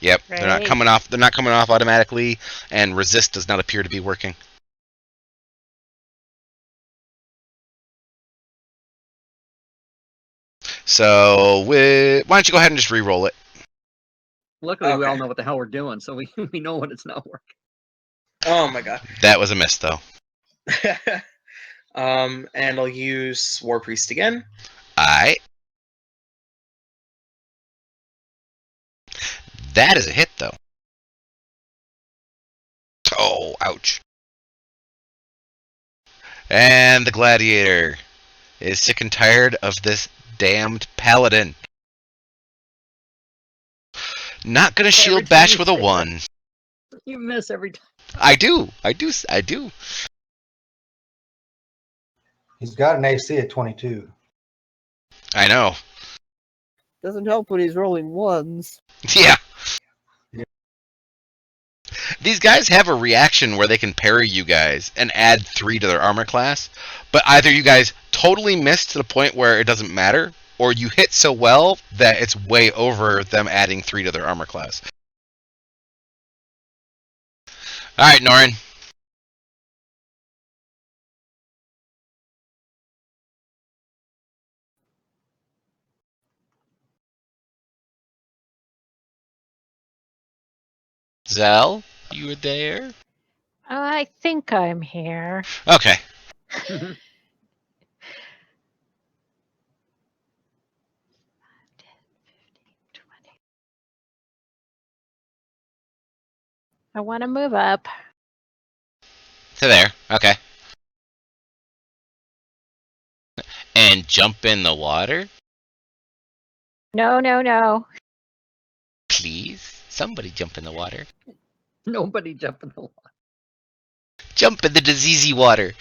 Yep, they're not Right. coming off. They're not coming off automatically, and resist does not appear to be working. So, why don't you go ahead and just re-roll it? Luckily, we all Okay. know what the hell we're doing, so we know when it's not working. Oh my god. That was a miss, though. And I'll use War Priest again. Alright. That is a hit, though. Oh, ouch. And the gladiator is sick and tired of this damned paladin. Not gonna shield time bash you with a say that. 1. You miss every time. I do. He's got an AC at 22. I know. Doesn't help when he's rolling ones. Yeah. Yeah. These guys have a reaction where they can parry you guys and add 3 to their armor class, but either you guys totally miss to the point where it doesn't matter, or you hit so well that it's way over them adding 3 to their armor class. Alright, Norin. Zell, you were there? Oh, I think I'm here. Okay. I want to move up. To there. Okay. And jump in the water? No, no, no. Please? Somebody jump in the water. Nobody jump in the water. Jump in the diseasey water.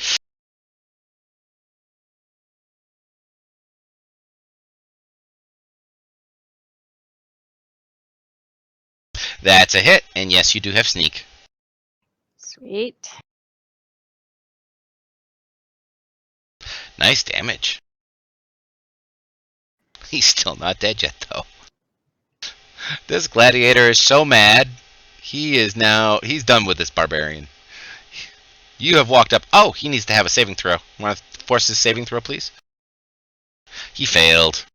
That's a hit, and yes, you do have sneak. Sweet. Nice damage. He's still not dead yet, though. This gladiator is so mad. He's done with this barbarian. You have walked up. Oh, he needs to have a saving throw. Want to force his saving throw, please? He failed.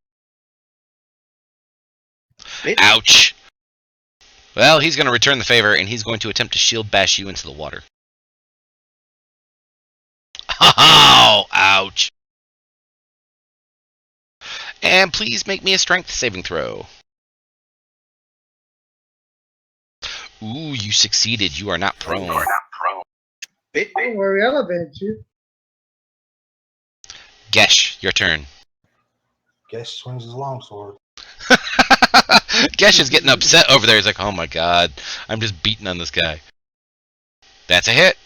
Ouch. Well, he's going to return the favor, and he's going to attempt to shield bash you into the water. Oh, ouch. And please make me a strength saving throw. Ooh, you succeeded. You are not prone. Don't worry, I'll avenge you. Gesh, your turn. Guess swings his longsword. Gesh is getting upset over there. He's like, oh my god, I'm just beating on this guy. That's a hit.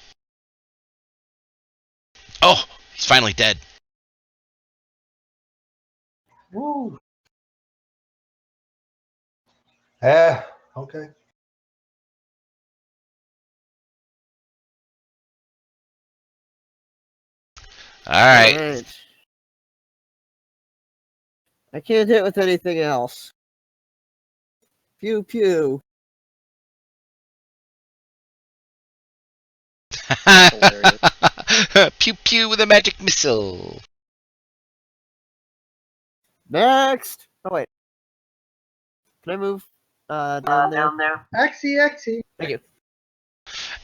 Oh, he's finally dead. Woo. Yeah, okay. Alright. Alright. I can't hit with anything else. Pew pew. Pew pew with a magic missile. Next! Oh wait. Can I move? down there. Axie. Thank you.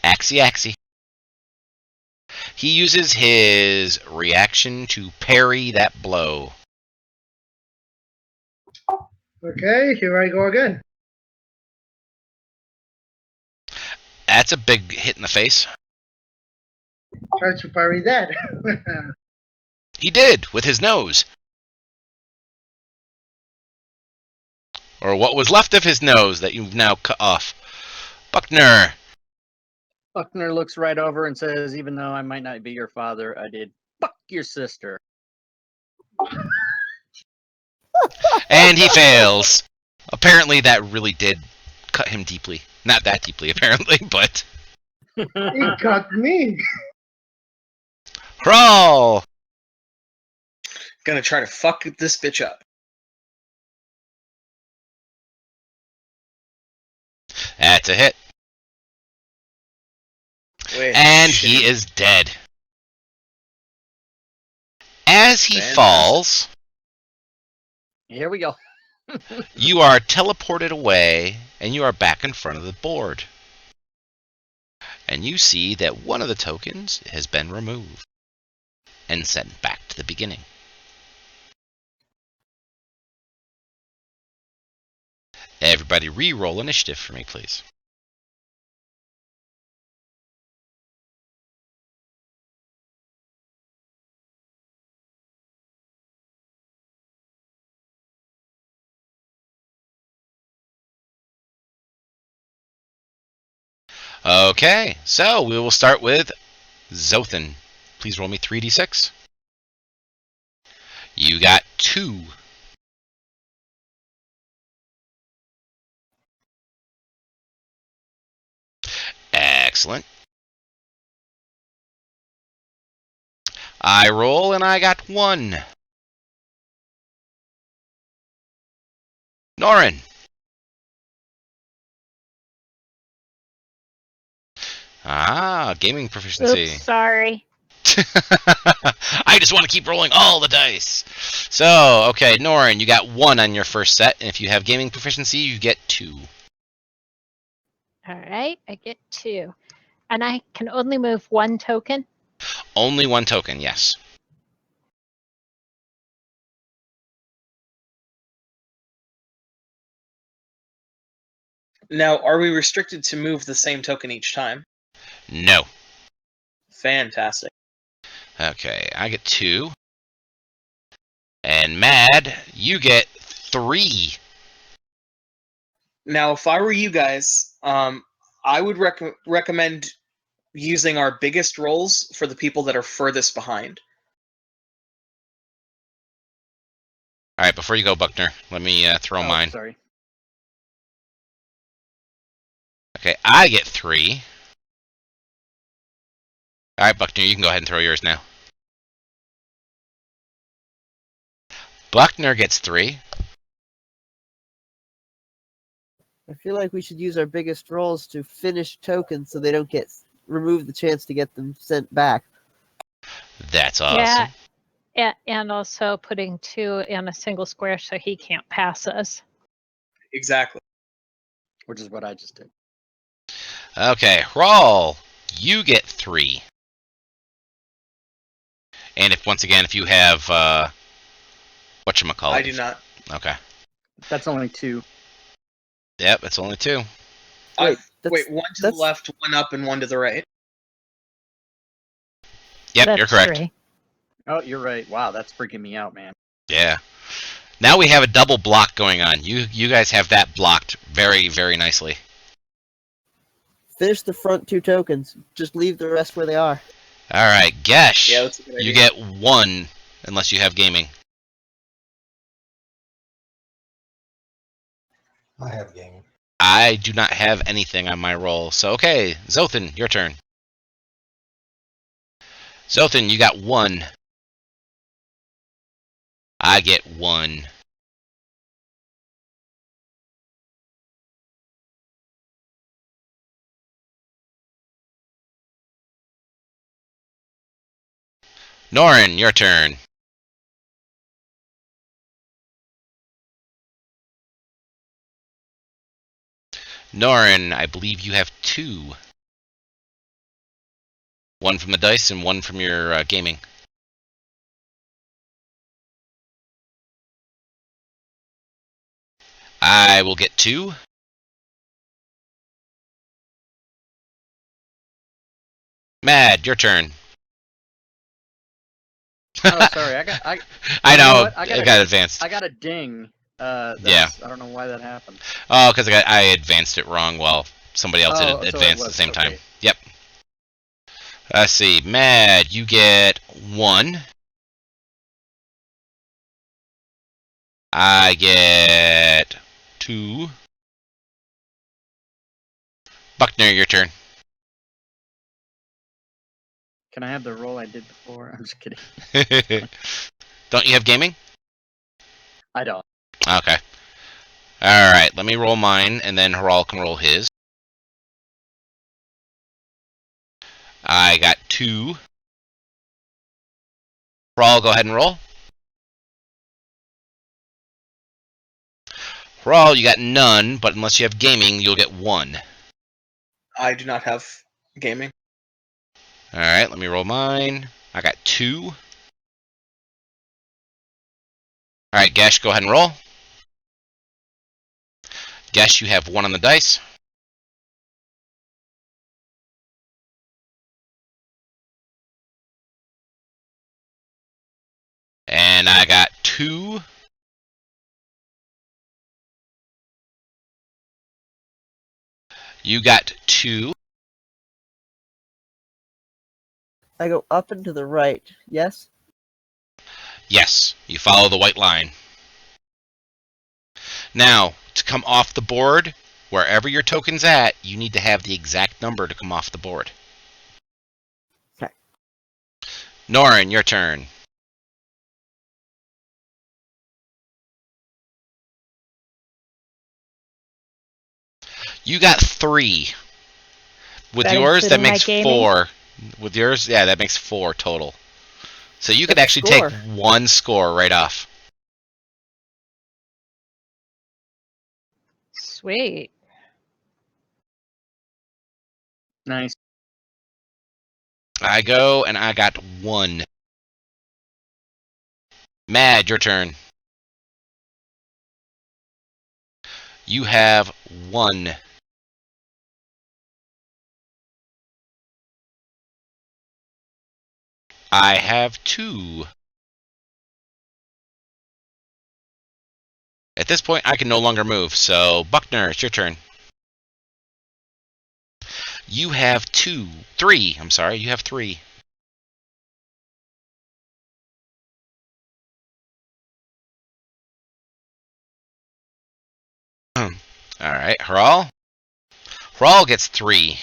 Axie. He uses his reaction to parry that blow. Okay, here I go again. That's a big hit in the face. Try to parry that. He did, with his nose. Or what was left of his nose that you've now cut off. Buckner. Buckner looks right over and says, even though I might not be your father, I did fuck your sister. And he fails. Apparently that really did cut him deeply. Not that deeply, apparently, but... It got me. Crawl! Gonna try to fuck this bitch up. That's a hit. Wait, And shit. he is dead. As he Fantastic. falls, Here we go. you are teleported away, and you are back in front of the board. And you see that one of the tokens has been removed and sent back to the beginning. Everybody re-roll initiative for me, please. Okay, so we will start with Zothan. Please roll me 3d6. You got 2. Excellent. I roll and I got 1. Norin. Gaming proficiency. Oops, sorry. I just want to keep rolling all the dice. So, okay, Norin, you got 1 on your first set, and if you have gaming proficiency, you get 2. All right, I get 2. And I can only move 1 token? Only 1 token, yes. Now, are we restricted to move the same token each time? No. Fantastic. Okay, I get 2. And Mad, you get 3. Now, if I were you guys, I would recommend using our biggest rolls for the people that are furthest behind. All right, before you go, Buckner, let me throw mine. Sorry. Okay, I get 3. All right, Buckner, you can go ahead and throw yours now. Buckner gets 3. I feel like we should use our biggest rolls to finish tokens so they don't remove the chance to get them sent back. That's awesome. Yeah, and also putting 2 in a single square so he can't pass us. Exactly. Which is what I just did. Okay, Rawl, you get 3. And if you have whatchamacallit. I do not. Okay. That's only 2. Yep, it's only 2. Wait, That's- 1 to the left, 1 up, and 1 to the right. Yep, That's you're correct. 3. Oh, you're right. Wow, that's freaking me out, man. Yeah. Now we have a double block going on. You guys have that blocked very, very nicely. Finish the front 2 tokens. Just leave the rest where they are. All right, Gesh. Yeah, that's a good idea. You get 1 unless you have gaming. I have gaming. I do not have anything on my roll. So, okay, Zothan, your turn. Zothan, you got 1. I get 1. Norin, your turn. Norin, I believe you have 2. One from the dice and one from your gaming. I will get 2. Mad, your turn. Oh, sorry. I I you know know. what? I got advanced. I got a ding. Yeah. I don't know why that happened. Oh, because I advanced it wrong while somebody else Oh, did so advance it at the was, same time. okay. Yep. Let's see. Mad, you get 1. I get 2. Buckner, your turn. Can I have the roll I did before? I'm just kidding. Don't you have gaming? I don't. Okay. Alright, let me roll mine, and then Haral can roll his. I got 2. Haral, go ahead and roll. Haral, you got none, but unless you have gaming, you'll get 1. I do not have gaming. Alright, let me roll mine. I got 2. Alright, Gesh, go ahead and roll. Gesh, you have 1 on the dice. And I got 2. You got 2. I go up and to the right. Yes? Yes, you follow the white line. Now, to come off the board, wherever your token's at, you need to have the exact number to come off the board. Okay. Norin, your turn. You got 3. With That yours, that including my makes gaming? 4. With yours, yeah, that makes 4 total. So you could That's actually score. take 1 score right off. Sweet. Nice. I go, and I got 1. Mad, your turn. You have 1. I have 2. At this point, I can no longer move, so Buckner, it's your turn. You have 3. I'm sorry, you have 3. Alright, Haral. Haral gets 3.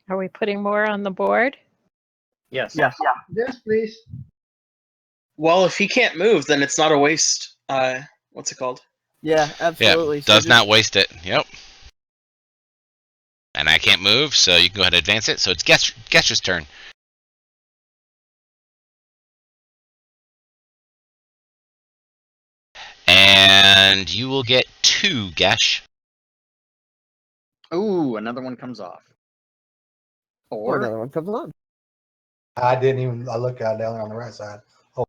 Are we putting more on the board? Yes. Yes, please. Well, if he can't move, then it's not a waste. What's it called? Yeah, absolutely. Yeah, So does just- not waste it. Yep. And I can't move, so you can go ahead and advance it. So it's Gesh's turn. And you will get 2, Gesh. Ooh, another one comes off. Or Or another one comes along. I didn't even. I looked out down on the right side. Oh,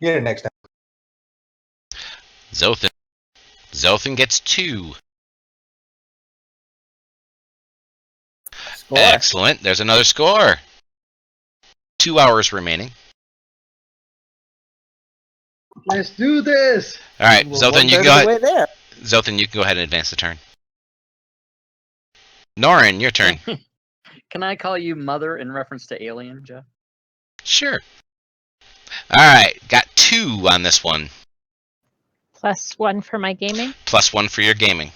get it next time. Zothan. Zothan gets 2. Score. Excellent. There's another score. 2 hours remaining. Let's do this. All right, We're Zothan, you can one-third go of the ahead. way there. Zothan, you can go ahead and advance the turn. Norin, your turn. can I call you mother in reference to Alien, Jeff? Sure. All right, got 2 on this one. Plus 1 for my gaming? Plus 1 for your gaming.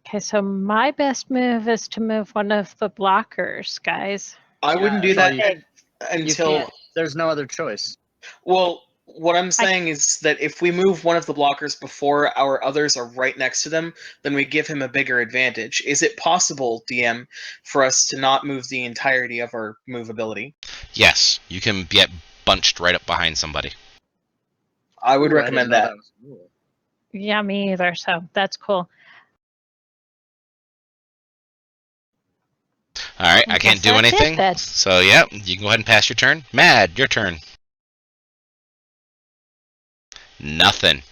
Okay, so my best move is to move one of the blockers, guys. I wouldn't do that's all that you- until. can't. There's no other choice. Well, what I'm saying is that if we move one of the blockers before our others are right next to them, then we give him a bigger advantage. Is it possible, DM, for us to not move the entirety of our movability? Yes, you can get bunched right up behind somebody. I would Ooh, I recommend didn't know that. was a rule. Yeah, me either. So that's cool. All right, I I can't guess do that's it anything. then. So, yeah, you can go ahead and pass your turn. Mad, your turn. Nothing.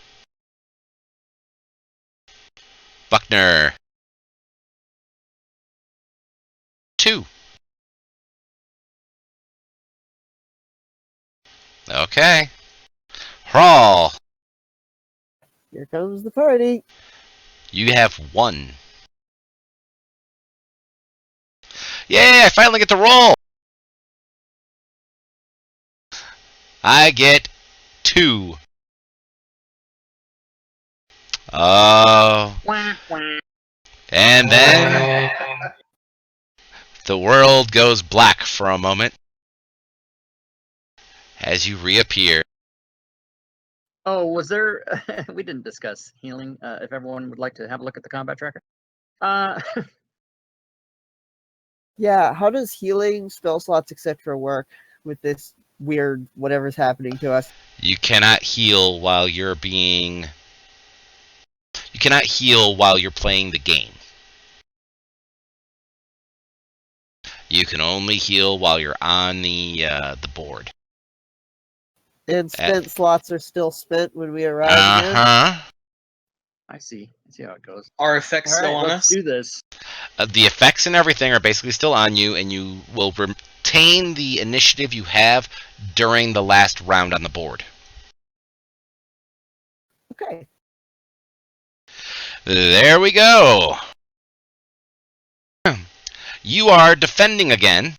Buckner. 2. Okay. Hrawl. Here comes the party. You have 1. Yay, I finally get to roll. I get 2. Oh. And then the world goes black for a moment as you reappear. Oh, was there? We didn't discuss healing. If everyone would like to have a look at the combat tracker. Yeah, how does healing, spell slots, etc. work with this weird whatever's happening to us? You cannot heal while you're being. You cannot heal while you're playing the game. You can only heal while you're on the board. And spent slots are still spent when we arrive again? Uh-huh. I see how it goes. Are effects All still right, on let's us? do this. The effects and everything are basically still on you, and you will retain the initiative you have during the last round on the board. Okay. There we go. You are defending again.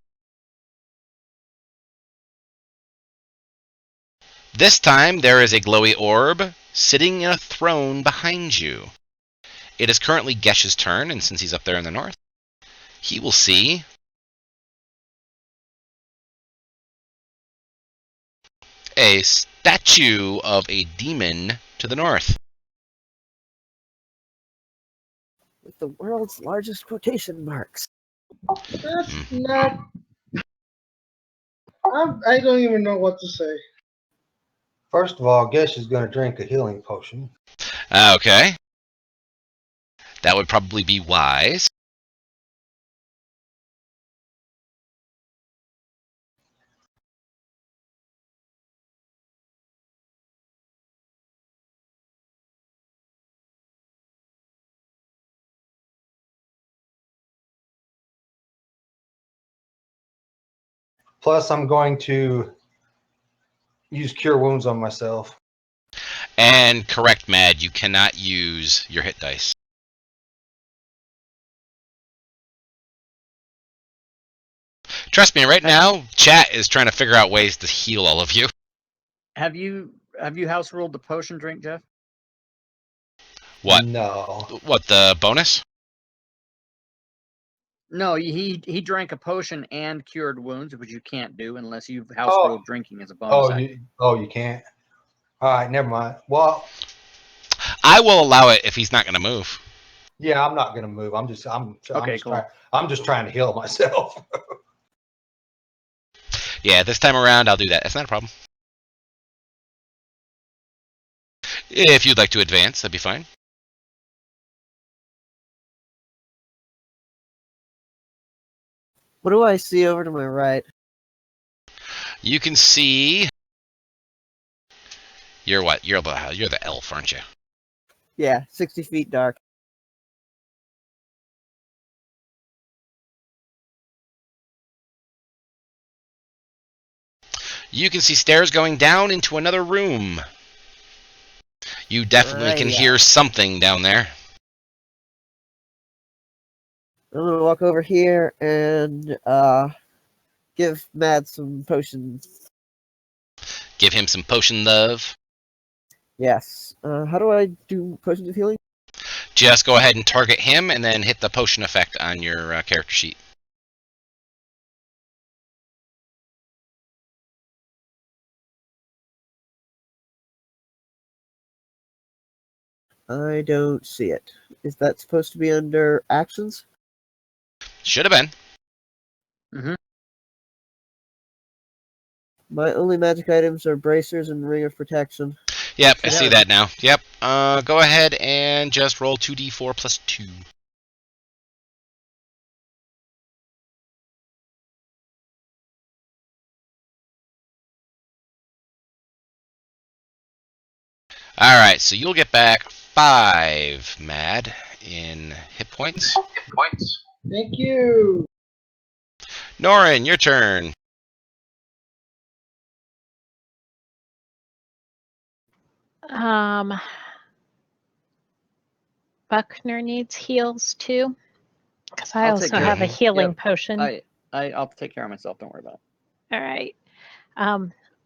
This time there is a glowy orb sitting in a throne behind you. It is currently Gesh's turn, and since he's up there in the north, he will see a statue of a demon to the north. With the world's largest quotation marks. That's not. I don't even know what to say. First of all, Gesh is going to drink a healing potion. Okay. That would probably be wise. Plus, I'm going to use Cure Wounds on myself. And correct, Mad, you cannot use your hit dice. Trust me, right now, chat is trying to figure out ways to heal all of you. Have you house ruled the potion drink, Jeff? What? No. What, the bonus? No, he drank a potion and cured wounds, which you can't do unless you've house ruled drinking as a bonus action. You can't. All right, never mind. Well, I will allow it if he's not going to move. yeah, I'm not going to move. I'm just trying to heal myself. Yeah, this time around, I'll do that. That's not a problem. If you'd like to advance, that'd be fine. What do I see over to my right? You can see. You're what? You're the elf, aren't you? Yeah, 60 feet dark. You can see stairs going down into another room. You definitely can hear something down there. I'm gonna walk over here and give Mad some potions. Give him some potion love. Yes. How do I do potions of healing? Just go ahead and target him and then hit the potion effect on your character sheet. I don't see it. Is that supposed to be under actions? Should have been. My only magic items are bracers and ring of protection. Yep, I Should see have that now. Yep. Go ahead and just roll 2d4 plus 2. Alright, so you'll get back 5, Mad, in hit points. Thank you. Norin, your turn. Buckner needs heals too, because I I'll take also care have of a him. healing Yep. potion. I'll take care of myself. Don't worry about it. All right.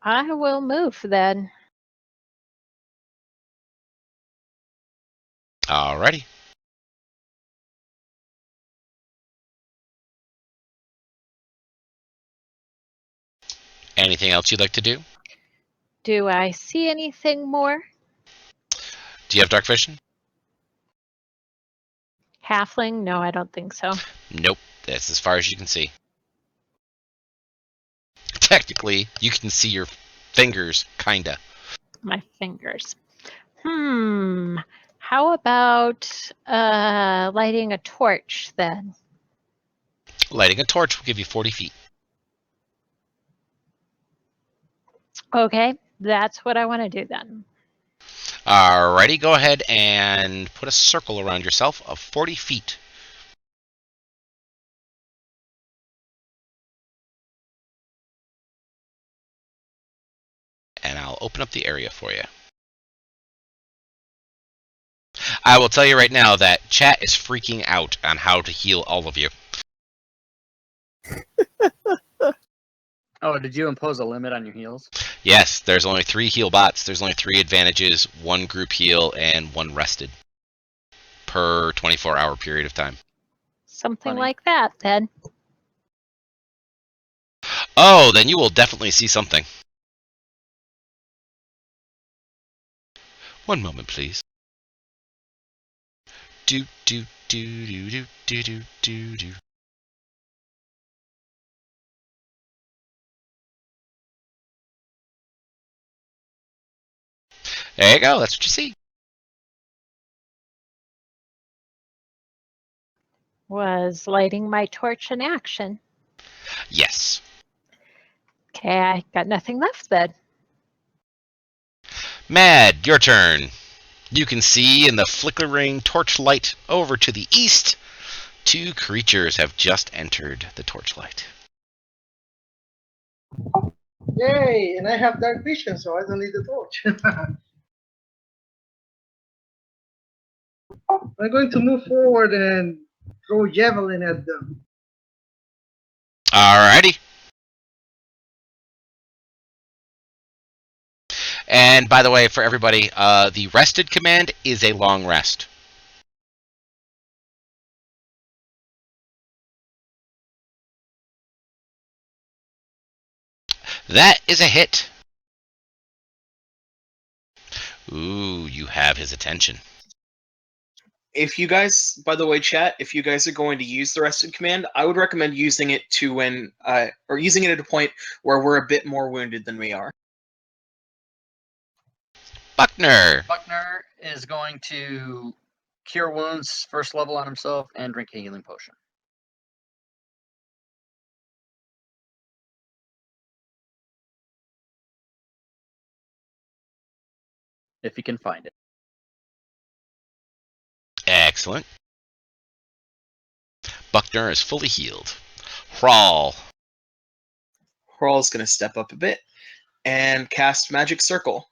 I will move then. Alrighty. Anything else you'd like to do? Do I see anything more? Do you have dark vision? Halfling? No, I don't think so. Nope. That's as far as you can see. Technically, you can see your fingers, kinda. My fingers. How about lighting a torch then? Lighting a torch will give you 40 feet. Okay, that's what I want to do then. Alrighty, go ahead and put a circle around yourself of 40 feet. And I'll open up the area for you. I will tell you right now that chat is freaking out on how to heal all of you. Oh, did you impose a limit on your heals? Yes, there's only 3 heal bots. There's only 3 advantages, 1 group heal, and 1 rested per 24-hour period of time. Something Funny. like that then. Oh, then you will definitely see something. One moment, please. Do do do do do do do do do. There you go. That's what you see. Was lighting my torch an action? Yes. Okay, I got nothing left then. Mad, your turn. You can see in the flickering torchlight over to the east, 2 creatures have just entered the torchlight. Yay! And I have dark vision, so I don't need the torch. I'm going to move forward and throw javelin at them. Alrighty. And by the way, for everybody, the rested command is a long rest. That is a hit. Ooh, you have his attention. If you guys, by the way, chat, if you guys are going to use the rested command, I would recommend using it to when, or using it at a point where we're a bit more wounded than we are. Buckner. Buckner is going to cure wounds first level on himself and drink a healing potion. If he can find it. Excellent. Buckner is fully healed. Crawl. Hrol's going to step up a bit and cast Magic Circle,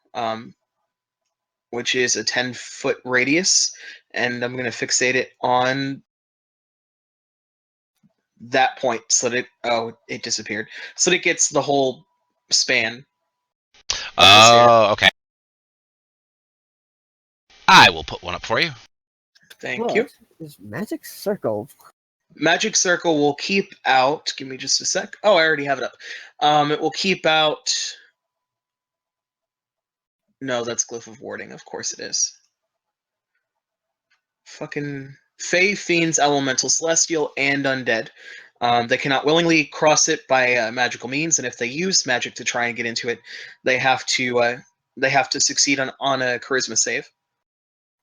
which is a 10-foot radius, and I'm going to fixate it on that point so that it disappeared. So that it gets the whole span. Oh, okay. I will put one up for you. Thank you. Is magic circle? Magic Circle will keep out. Give me just a sec. Oh, I already have it up. It will keep out. No, that's Glyph of Warding. Of course it is. Fucking Fey, Fiends, Elemental, Celestial, and Undead. They cannot willingly cross it by magical means, and if they use magic to try and get into it, they have to They have to succeed on a charisma save.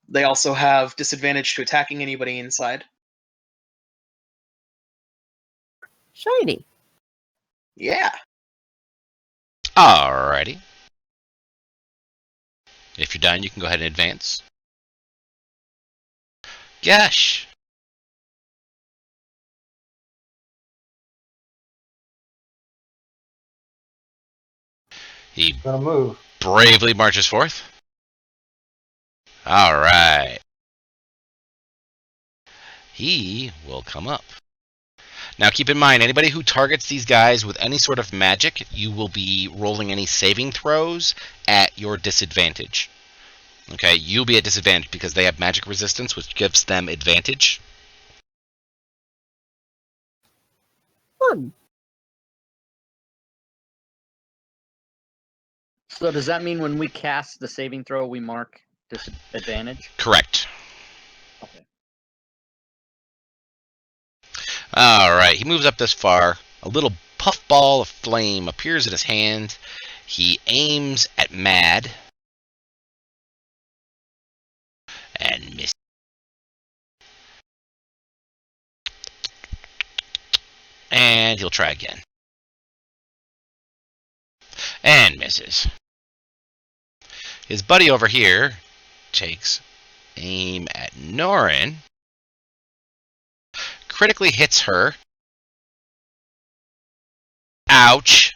They also have disadvantage to attacking anybody inside. Shiny. Yeah. Alrighty. If you're done, you can go ahead and advance. Gosh. He Gonna move. bravely marches forth. Alright. He will come up. Now keep in mind, anybody who targets these guys with any sort of magic, you will be rolling any saving throws at your disadvantage. Okay, you'll be at disadvantage because they have magic resistance, which gives them advantage. Fun. So does that mean when we cast the saving throw, we mark disadvantage? Correct. Okay. Alright, he moves up this far. A little puffball of flame appears in his hand. He aims at Mad. And misses. And he'll try again. And misses. His buddy over here takes aim at Norin. Critically hits her. Ouch.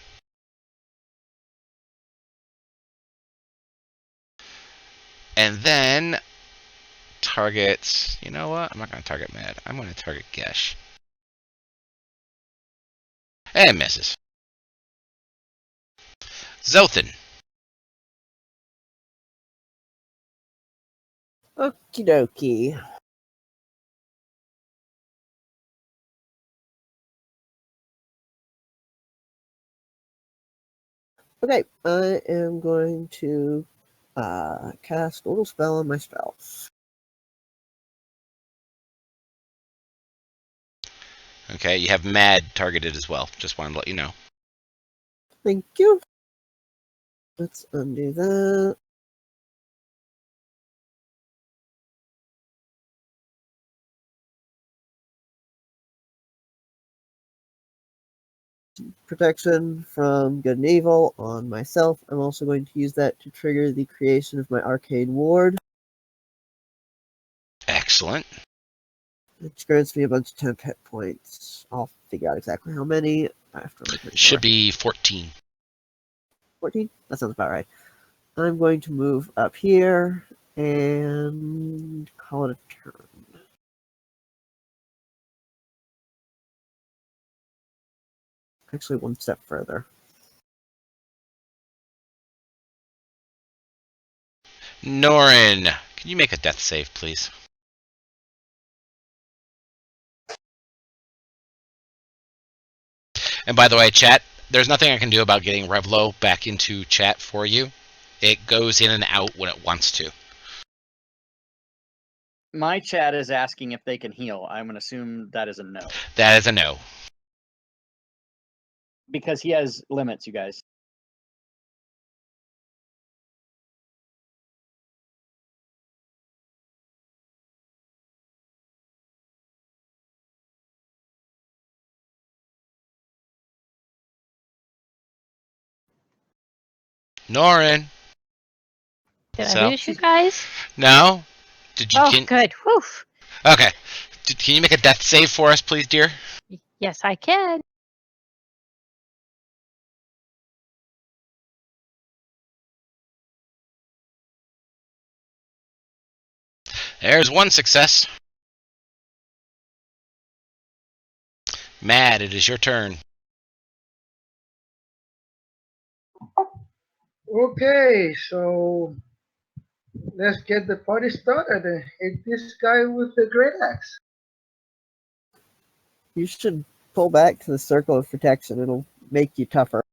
And then targets... You know what? I'm not going to target Mad. I'm going to target Gesh. And misses. Zothan. Okie dokie. Okay, I am going to cast a little spell on my spells. Okay, you have Mad targeted as well. Just wanted to let you know. Thank you. Let's undo that. Protection from good and evil on myself. I'm also going to use that to trigger the creation of my arcane ward. Excellent. Which grants me a bunch of temp hit points. I'll figure out exactly how many after my turn. Should be 14. 14? That sounds about right. I'm going to move up here and call it a turn. Actually, one step further. Norin, can you make a death save, please? And by the way, chat, there's nothing I can do about getting Revlo back into chat for you. It goes in and out when it wants to. My chat is asking if they can heal. I'm going to assume that is a no. That is a no. Because he has limits, you guys. Norin. Did So? I lose you guys? No? Did you? Oh, good. Whew. Okay. Can you make a death save for us, please, dear? Yes, I can. There's one success. Mad, it is your turn. Okay, so let's get the party started and hit this guy with the great axe. You should pull back to the circle of protection. It'll make you tougher.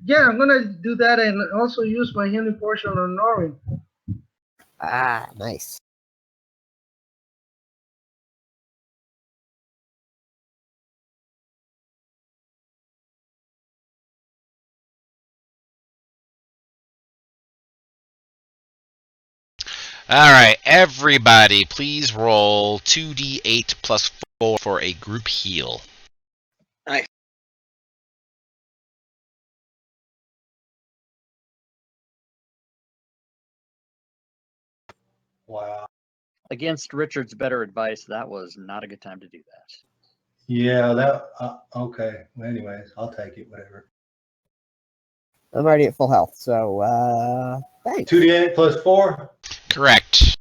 Yeah, I'm gonna do that and also use my healing portion on Norin. Ah, nice. All right, everybody, please roll 2d8 plus 4 for a group heal. Nice. Wow. Against Richard's better advice, that was not a good time to do that. Yeah, that okay. Well, anyways, I'll take it. Whatever. I'm already at full health, so thanks. 2d8 plus 4. Correct.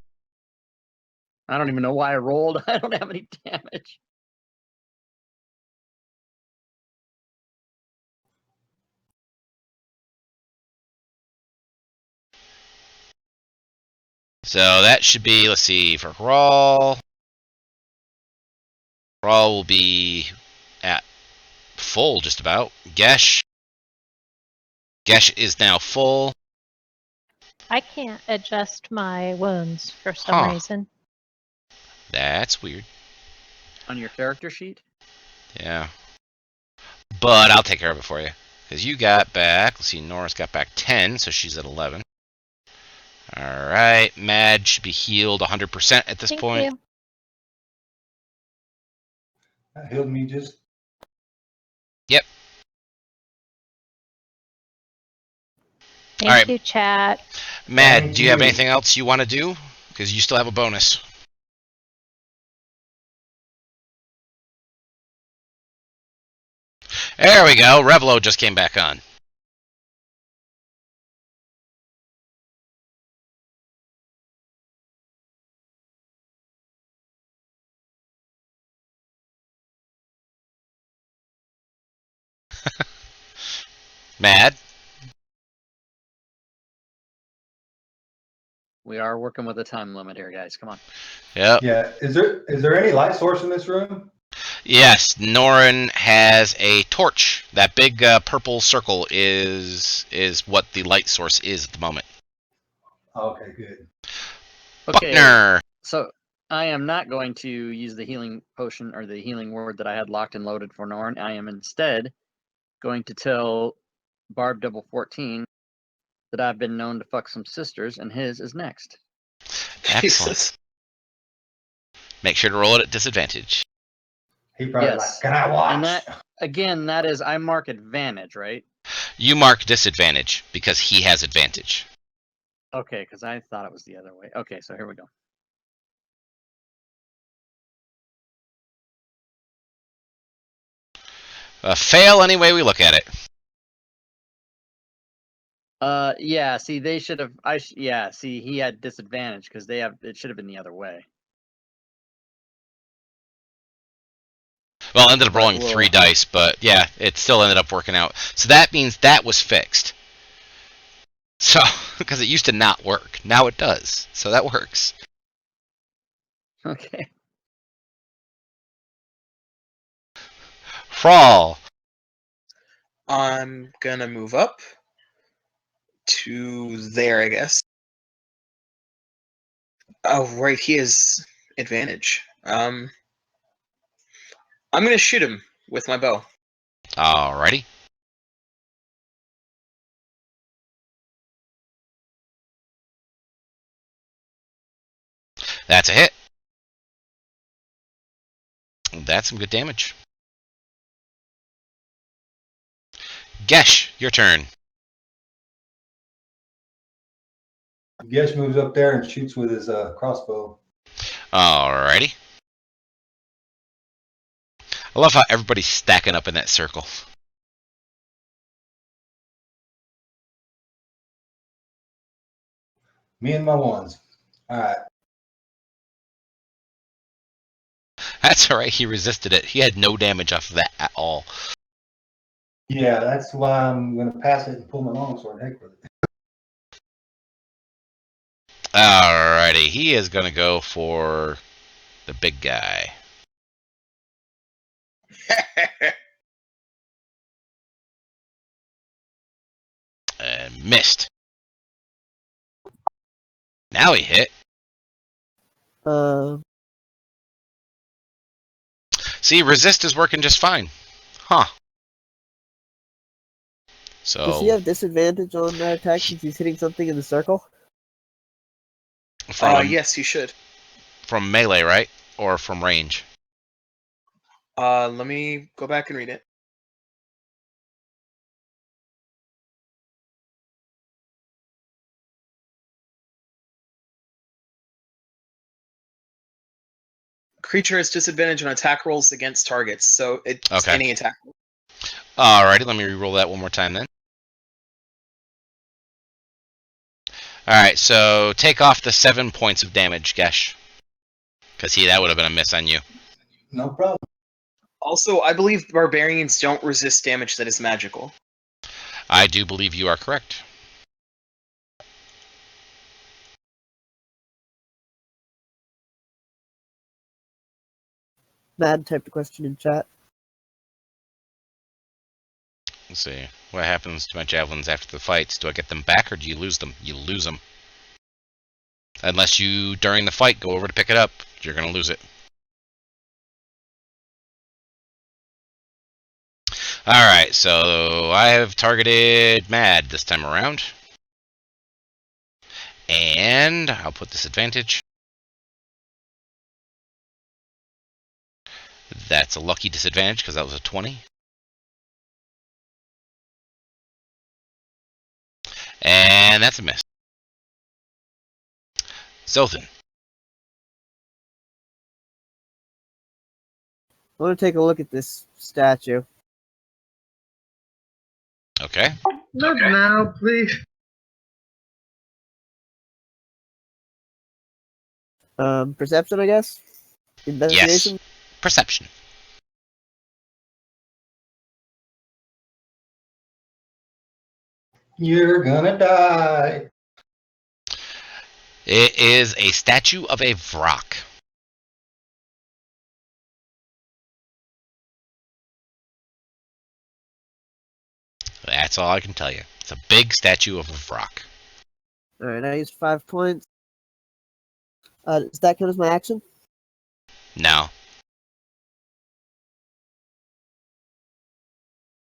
I don't even know why I rolled. I don't have any damage. So that should be, let's see, for Rawl. Rawl will be at full, just about. Gesh is now full. I can't adjust my wounds for some reason. That's weird. On your character sheet? Yeah. But I'll take care of it for you. Because you got back, let's see, Nora's got back 10, so she's at 11. Alright, Mad should be healed 100% at this Thank point. you. That healed me just. Yep. Thank Alright. you, chat. Mad, Thank do you have you. anything else you want to do? Because you still have a bonus. There we go. Revlo just came back on. Mad? We are working with a time limit here, guys. Come on. Yep. Yeah. Is there any light source in this room? Yes, Norin has a torch. That big purple circle is what the light source is at the moment. Okay, good. Okay. Buckner. So I am not going to use the healing potion or the healing word that I had locked and loaded for Norn. I am instead going to tell Barb 14 that I've been known to fuck some sisters, and his is next. Excellent. Jesus. Make sure to roll it at disadvantage. He probably Yes. like, can I watch? And that, again, that is, I mark advantage, right? You mark disadvantage because he has advantage. Okay, because I thought it was the other way. Okay, so here we go. Fail any way we look at it. Yeah. See, they should have. Yeah. See, he had disadvantage because they have. It should have been the other way. Well, I ended up rolling Well- 3 dice, but yeah, it still ended up working out. So that means that was fixed. So, because it used to not work. Now it does. So that works. Okay. Frawl. I'm gonna move up to there, I guess. Oh, right, he has advantage. I'm gonna shoot him with my bow. Alrighty. That's a hit. That's some good damage. Gesh, your turn. Gesh moves up there and shoots with his crossbow. Alrighty. I love how everybody's stacking up in that circle. Me and my ones. All right. That's alright, he resisted it. He had no damage off of that at all. Yeah, that's why I'm gonna pass it and pull my longsword. Heck with it. Alrighty, he is gonna go for the big guy. And missed. Now he hit. See, resist is working just fine. Huh. So Does he have disadvantage on that attack since he's hitting something in the circle? From Yes, you should. from melee, right? Or from range? Let me go back and read it. Creature has disadvantage on attack rolls against targets, so it's Okay. any attack. Alrighty, let me re-roll that one more time then. Alright, so take off the 7 points of damage, Gesh. Because that would have been a miss on you. No problem. Also, I believe barbarians don't resist damage that is magical. I do believe you are correct. Mad typed a question in chat. Let's see. What happens to my javelins after the fights? Do I get them back or do you lose them? You lose them. Unless you, during the fight, go over to pick it up. You're going to lose it. Alright, so I have targeted Mad this time around. And I'll put disadvantage. That's a lucky disadvantage because that was a 20. And that's a miss. Zoltan. I want to take a look at this statue. Okay. Not now, please. Perception, I guess? Investigation? Yes. Perception. You're gonna die. It is a statue of a Vrock. That's all I can tell you. It's a big statue of a Vrock. Alright, I used 5 points. Does that count as my action? No.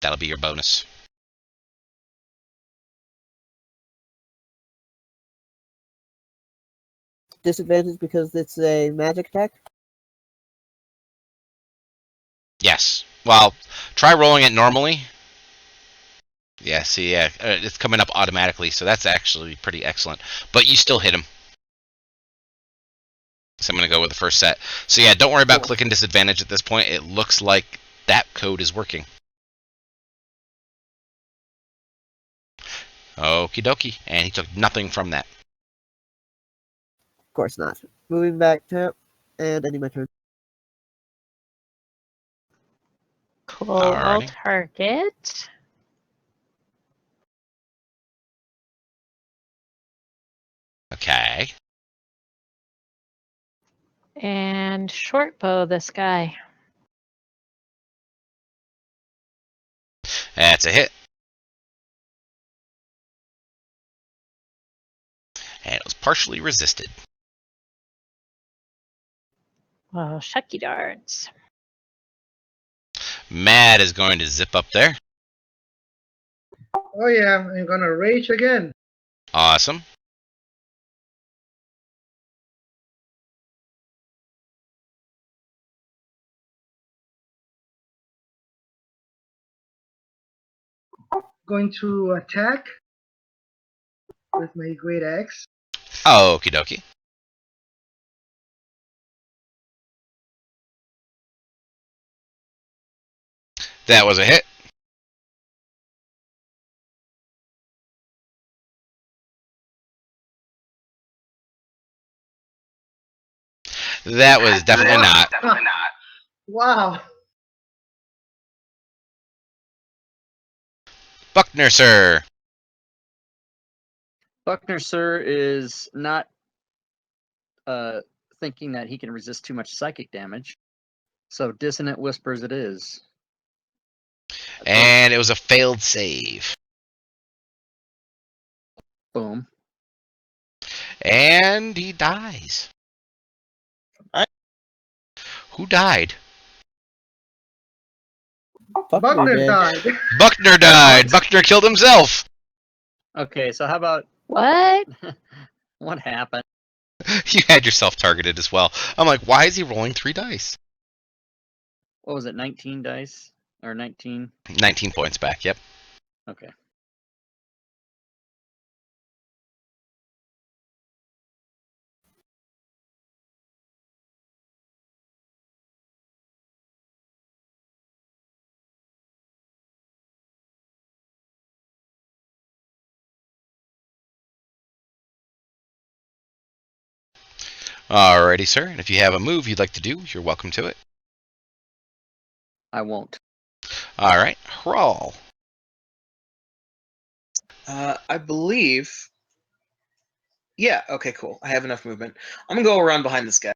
That'll be your bonus. Disadvantage because it's a magic attack? Yes. Well, try rolling it normally. Yeah, see, yeah, it's coming up automatically, so that's actually pretty excellent. But you still hit him. So I'm going to go with the first set. So yeah, don't worry about clicking disadvantage at this point. It looks like that code is working. Okie dokie. And he took nothing from that. Of course not. Moving back to and ending my turn. Cool. I'll Alrighty. target. Okay. And short bow this guy. That's a hit. And it was partially resisted. Well, shucky darts. Mad is going to zip up there. Oh yeah, I'm gonna rage again. Awesome. Going to attack with my great axe. Okie dokie. That was a hit. That was definitely not. Wow. Buckner, sir. Buckner, sir, is not thinking that he can resist too much psychic damage. So dissonant whispers it is. And it was a failed save. Boom. And he dies. Who died? Buckner did. died. Buckner died. Buckner killed himself. Okay, so how about What? what happened? You had yourself targeted as well. I'm like, why is he rolling 3 dice? What was it? 19 dice or 19? 19 points back. Yep. Okay. Alrighty, sir. And if you have a move you'd like to do, you're welcome to it. I won't. All right, Hrawl. I believe. Yeah. Okay. Cool. I have enough movement. I'm gonna go around behind this guy.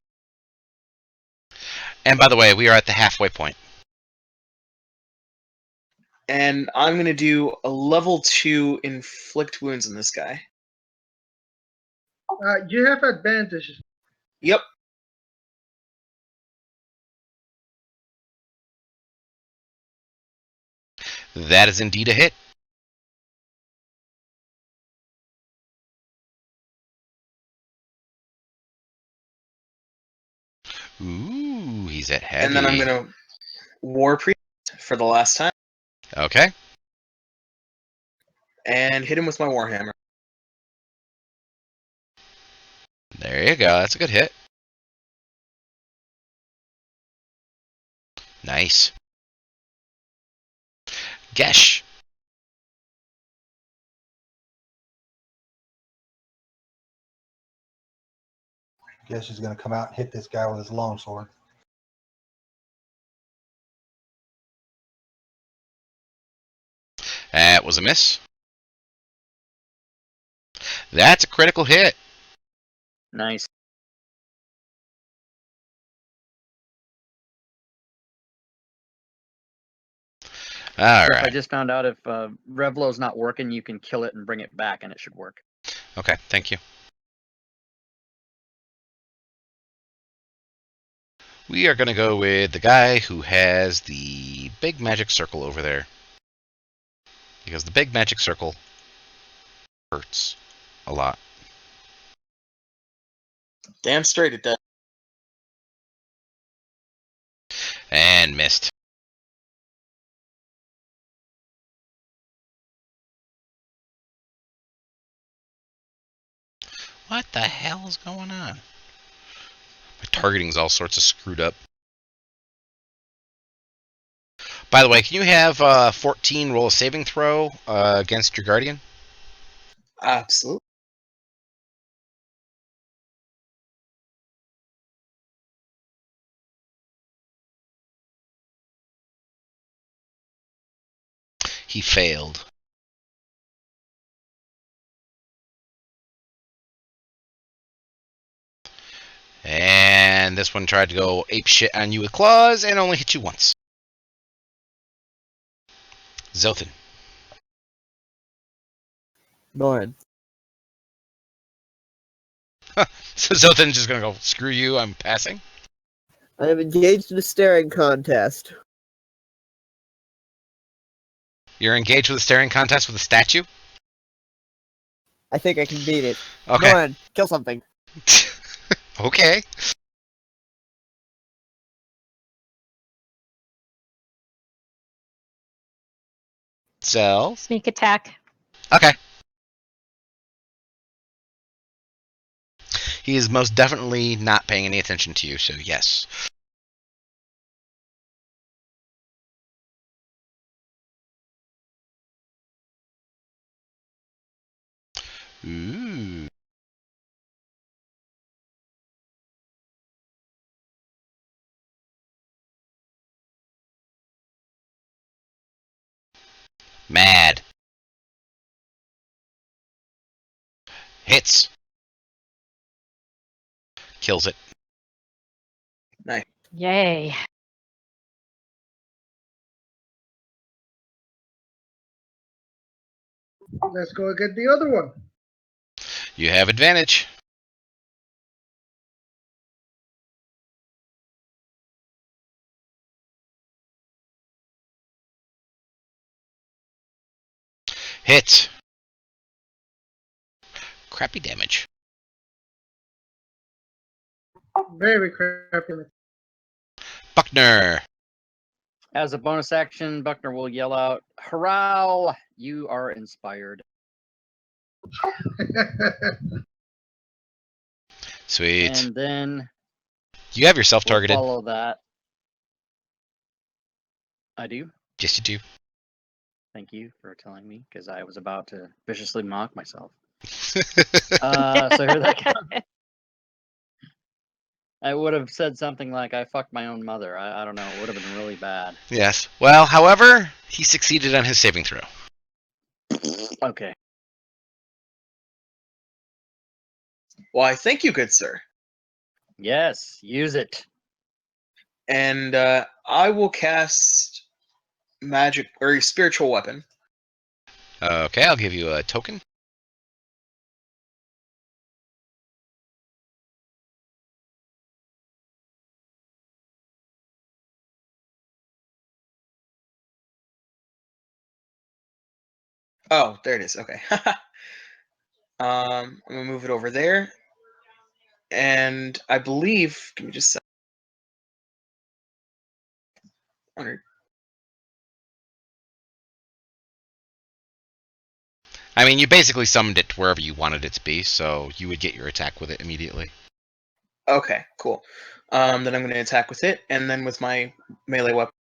And by the way, we are at the halfway point. And I'm gonna do a level 2 inflict wounds on this guy. You have advantages. Yep. That is indeed a hit. Ooh, he's at heavy. And then I'm gonna war priest for the last time Okay. and hit him with my warhammer. There you go. That's a good hit. Nice. Gesh. Guess he's gonna come out and hit this guy with his longsword. That was a miss. That's a critical hit. Nice. All Jeff, I right. just found out if Revlo's not working, you can kill it and bring it back, and it should work. Okay, thank you. We are going to go with the guy who has the big magic circle over there. Because the big magic circle hurts a lot. Damn straight it does. And missed. What the hell is going on? My targeting's all sorts of screwed up. By the way, can you have 14 roll a saving throw against your guardian? Absolutely. He failed. And this one tried to go ape shit on you with claws and only hit you once. Zothan. Norin. So Zothan's just gonna go, screw you, I'm passing? I am engaged in a staring contest. You're engaged with a staring contest with a statue? I think I can beat it. Okay. Norin, kill something. Okay. So. Sneak attack. Okay. He is most definitely not paying any attention to you, so yes. Ooh. Mad. Hits. Kills it. Nice. Yay. Let's go get the other one. You have advantage. Hit. Crappy damage. Very crappy. Buckner. As a bonus action, Buckner will yell out, "Hurrah! You are inspired." Sweet. And then You have yourself we'll targeted. follow that. I do. Yes, you do. Thank you for telling me, because I was about to viciously mock myself. So here that comes. I would have said something like, "I fucked my own mother." I don't know. It would have been really bad. Yes. Well, however, he succeeded on his saving throw. Okay. Why, thank you, good sir. Yes, use it. And I will cast magic or spiritual weapon. Okay, I'll give you a token. Oh, there it is. Okay. I'm gonna move it over there, and I believe. Give me just a second. I mean, you basically summoned it to wherever you wanted it to be, so you would get your attack with it immediately. Okay, cool. Then I'm gonna attack with it, and then with my melee weapon.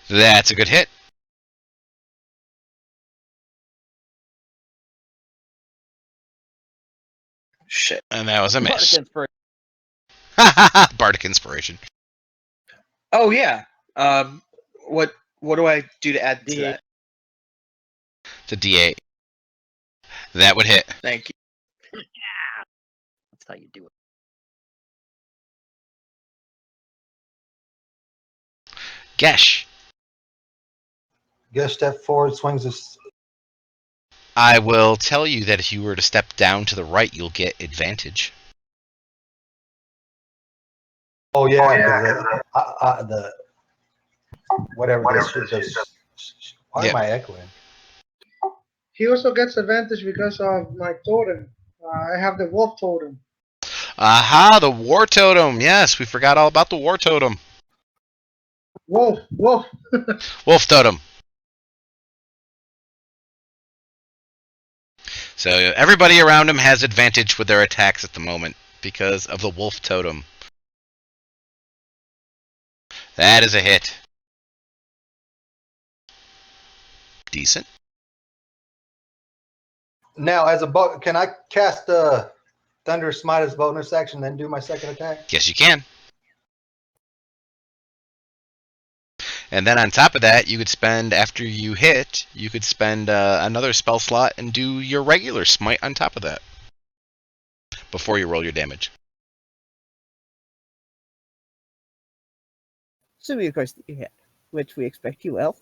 That's a good hit. Shit. And that was a miss. Bardic inspiration. Oh yeah. What do I do to add to D8. that? The D8. That would hit. Thank you. That's how you do it. Gesh. Guess step forward, swings his. I will tell you that if you were to step down to the right, you'll get advantage. Oh yeah, the whatever this shit does. Why Yep. am I echoing? He also gets advantage because of my totem. I have the wolf totem. Aha, the war totem. Yes, we forgot all about the war totem. Wolf. Wolf totem. So everybody around him has advantage with their attacks at the moment because of the wolf totem. That is a hit. Decent. Now, as a can I cast Thunder Smite as bonus action, then do my second attack? Yes, you can. And then on top of that, you could spend, after you hit, you could spend another spell slot and do your regular smite on top of that. Before you roll your damage. Assuming, of course, that you hit, which we expect you will.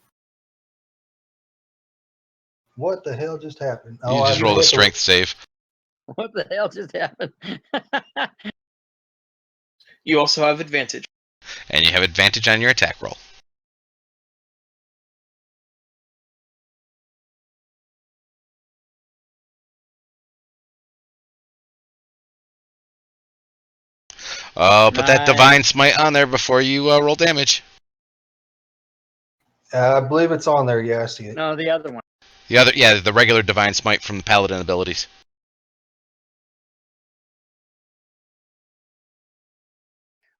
What the hell just happened? You just roll a strength save. What the hell just happened? You also have advantage. And you have advantage on your attack roll. Oh, put that Nice. divine smite on there before you roll damage. I believe it's on there. Yeah, I see it. No, the other one. The regular divine smite from the paladin abilities.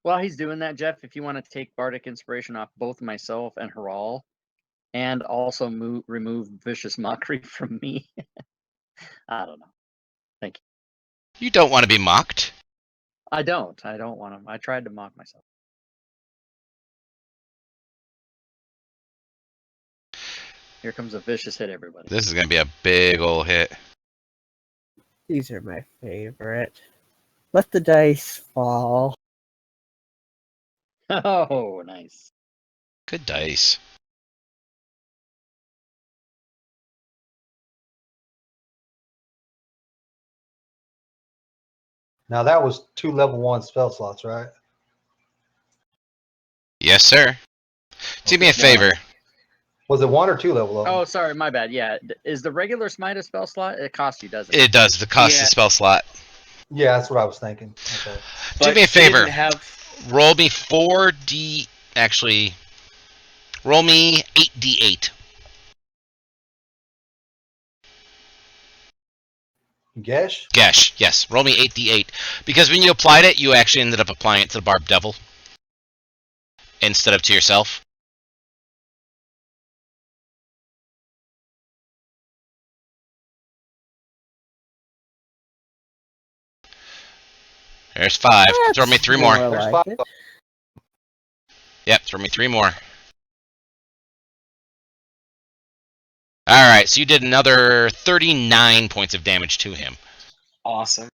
While he's doing that, Jeff, if you want to take Bardic Inspiration off both myself and Haral, and also remove Vicious Mockery from me, I don't know. Thank you. You don't want to be mocked. I don't want to. I tried to mock myself. Here comes a vicious hit, everybody. This is going to be a big ol' hit. These are my favorite. Let the dice fall. Oh, nice. Good dice. Now that was 2 level 1 spell slots, right? Yes, sir. Do me a favor. Was it 1 or 2 level up? Oh, sorry, my bad. Yeah, is the regular smite a spell slot? It costs you, doesn't it? It does. The cost Yeah. of spell slot. Yeah, that's what I was thinking. Okay. Do me a she didn't favor. Have... Roll me 4d. Actually, roll me 8d8. Gesh? Gesh, yes. Roll me 8d8. Because when you applied it, you actually ended up applying it to the Barbed Devil instead of to yourself. There's 5. Throw me 3 more. more There's like 5. it. Yep, throw me 3 more. Alright, so you did another 39 points of damage to him. Awesome.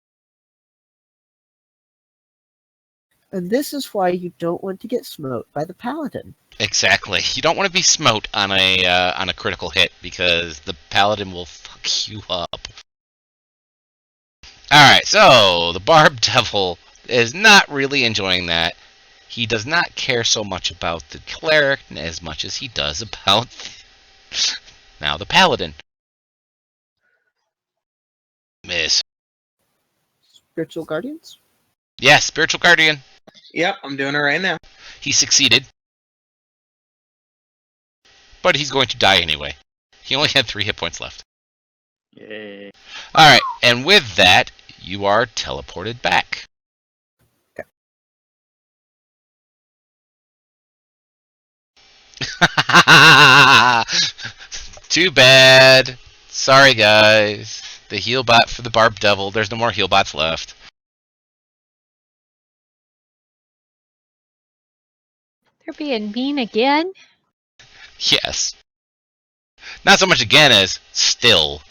And this is why you don't want to get smote by the paladin. Exactly. You don't want to be smote on a critical hit because the paladin will fuck you up. Alright, so the Barbed Devil is not really enjoying that. He does not care so much about the cleric as much as he does about now the paladin. Miss. Spiritual guardians? Yes, Spiritual Guardian. Yep, I'm doing it right now. He succeeded. But he's going to die anyway. He only had 3 hit points left. Yay. Alright, and with that, you are teleported back. Okay. Too bad. Sorry, guys. The heal bot for the Barbed Devil. There's no more heal bots left. They're being mean again. Yes. Not so much again as still.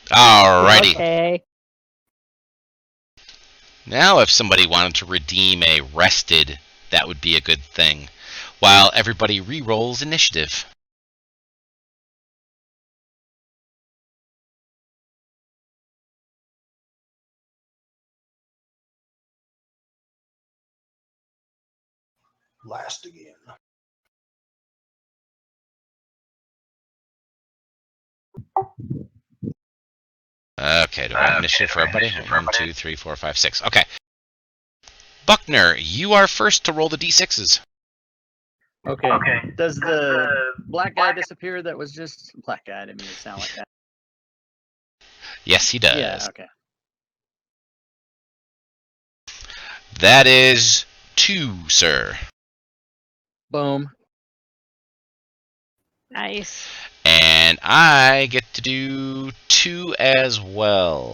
Alrighty. Okay. Now if somebody wanted to redeem a rested, that would be a good thing. While everybody re-rolls initiative. Last again. Okay, do I have initiative for everybody? 1, 2, 3, 4, 5, 6. Okay. Buckner, you are first to roll the d6s. Okay. Does the black guy disappear that was just... Black guy, I didn't mean to sound like that. Yes, he does. Yeah, okay. That is 2, sir. Boom. Nice. And I get to do 2 as well.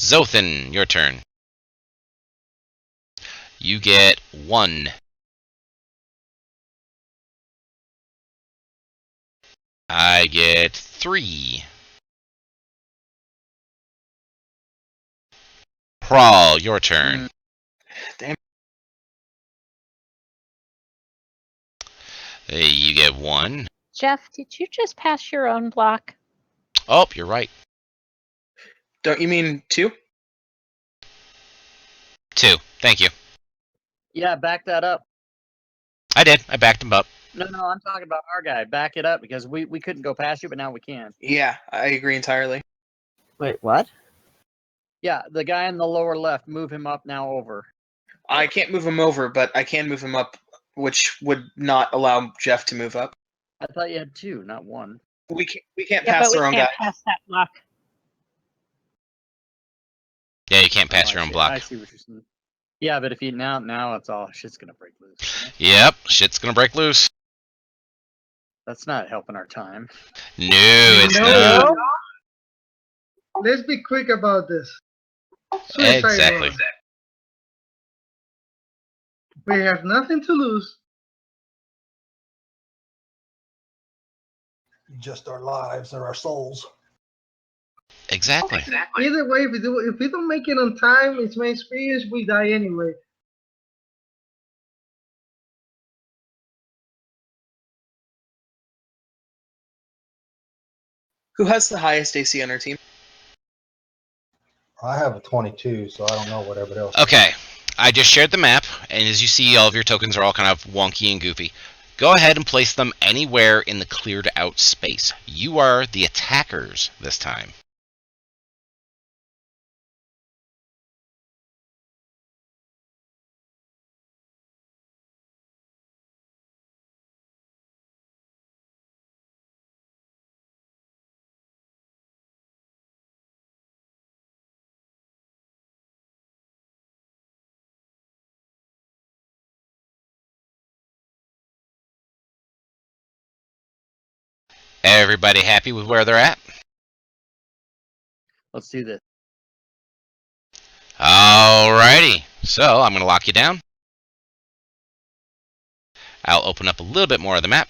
Zothan, your turn. You get 1. I get 3. Prawl, your turn. Damn. You get 1. Jeff, did you just pass your own block? Oh, you're right. Don't you mean 2? 2. Thank you. Yeah, back that up. I did. I backed him up. No, I'm talking about our guy. Back it up because we couldn't go past you, but now we can. Yeah, I agree entirely. Wait, what? Yeah, the guy in the lower left, move him up now over. I can't move him over, but I can move him up, which would not allow Jeff to move up. I thought you had 2, not 1. We can't Yeah, pass but our we own can't guy. pass that block. Yeah, you can't pass Oh, your I own see- block. I see what you're saying. Yeah, but if you now it's all shit's gonna break loose. isn't it? Yep, shit's gonna break loose. That's not helping our time. No, it's No. not. Let's be quick about this. Suicide Exactly. run. We have nothing to lose. Just our lives or our souls. Exactly. Either way, if we don't make it on time, it's my experience, we die anyway. Who has the highest AC on our team? I have a 22, so I don't know what everybody else. Okay, I just shared the map, And as you see, all of your tokens are all kind of wonky and goofy. Go ahead and place them anywhere in the cleared out space. You are the attackers this time. Everybody happy with where they're at? Let's do this. Alrighty. So I'm going to lock you down. I'll open up a little bit more of the map.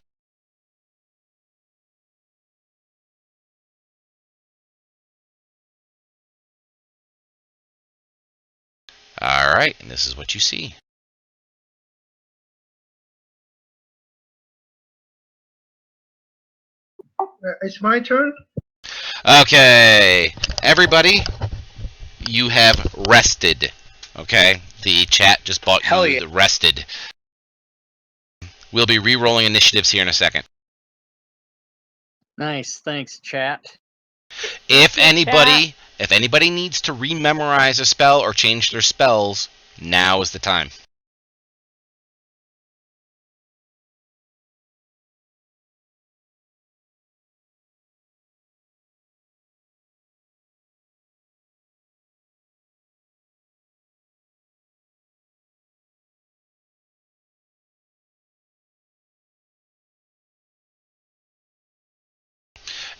Alright, and this is what you see. It's my turn. Okay, everybody, you have rested. Okay, the chat just bought Hell you yeah. the rested. We'll be re-rolling initiatives here in a second. Nice, thanks, chat. If anybody needs to rememorize a spell or change their spells, now is the time.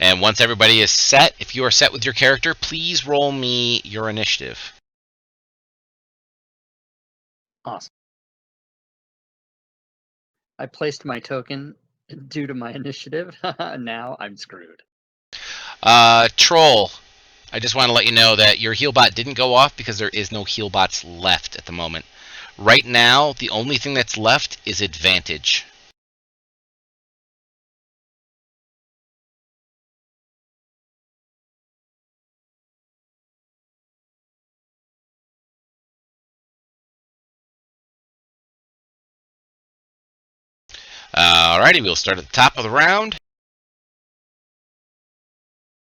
And once everybody is set, if you are set with your character, please roll me your initiative. Awesome. I placed my token due to my initiative. Now I'm screwed. Troll, I just want to let you know that your heal bot didn't go off because there is no heal bots left at the moment. Right now, the only thing that's left is advantage. Alrighty, we'll start at the top of the round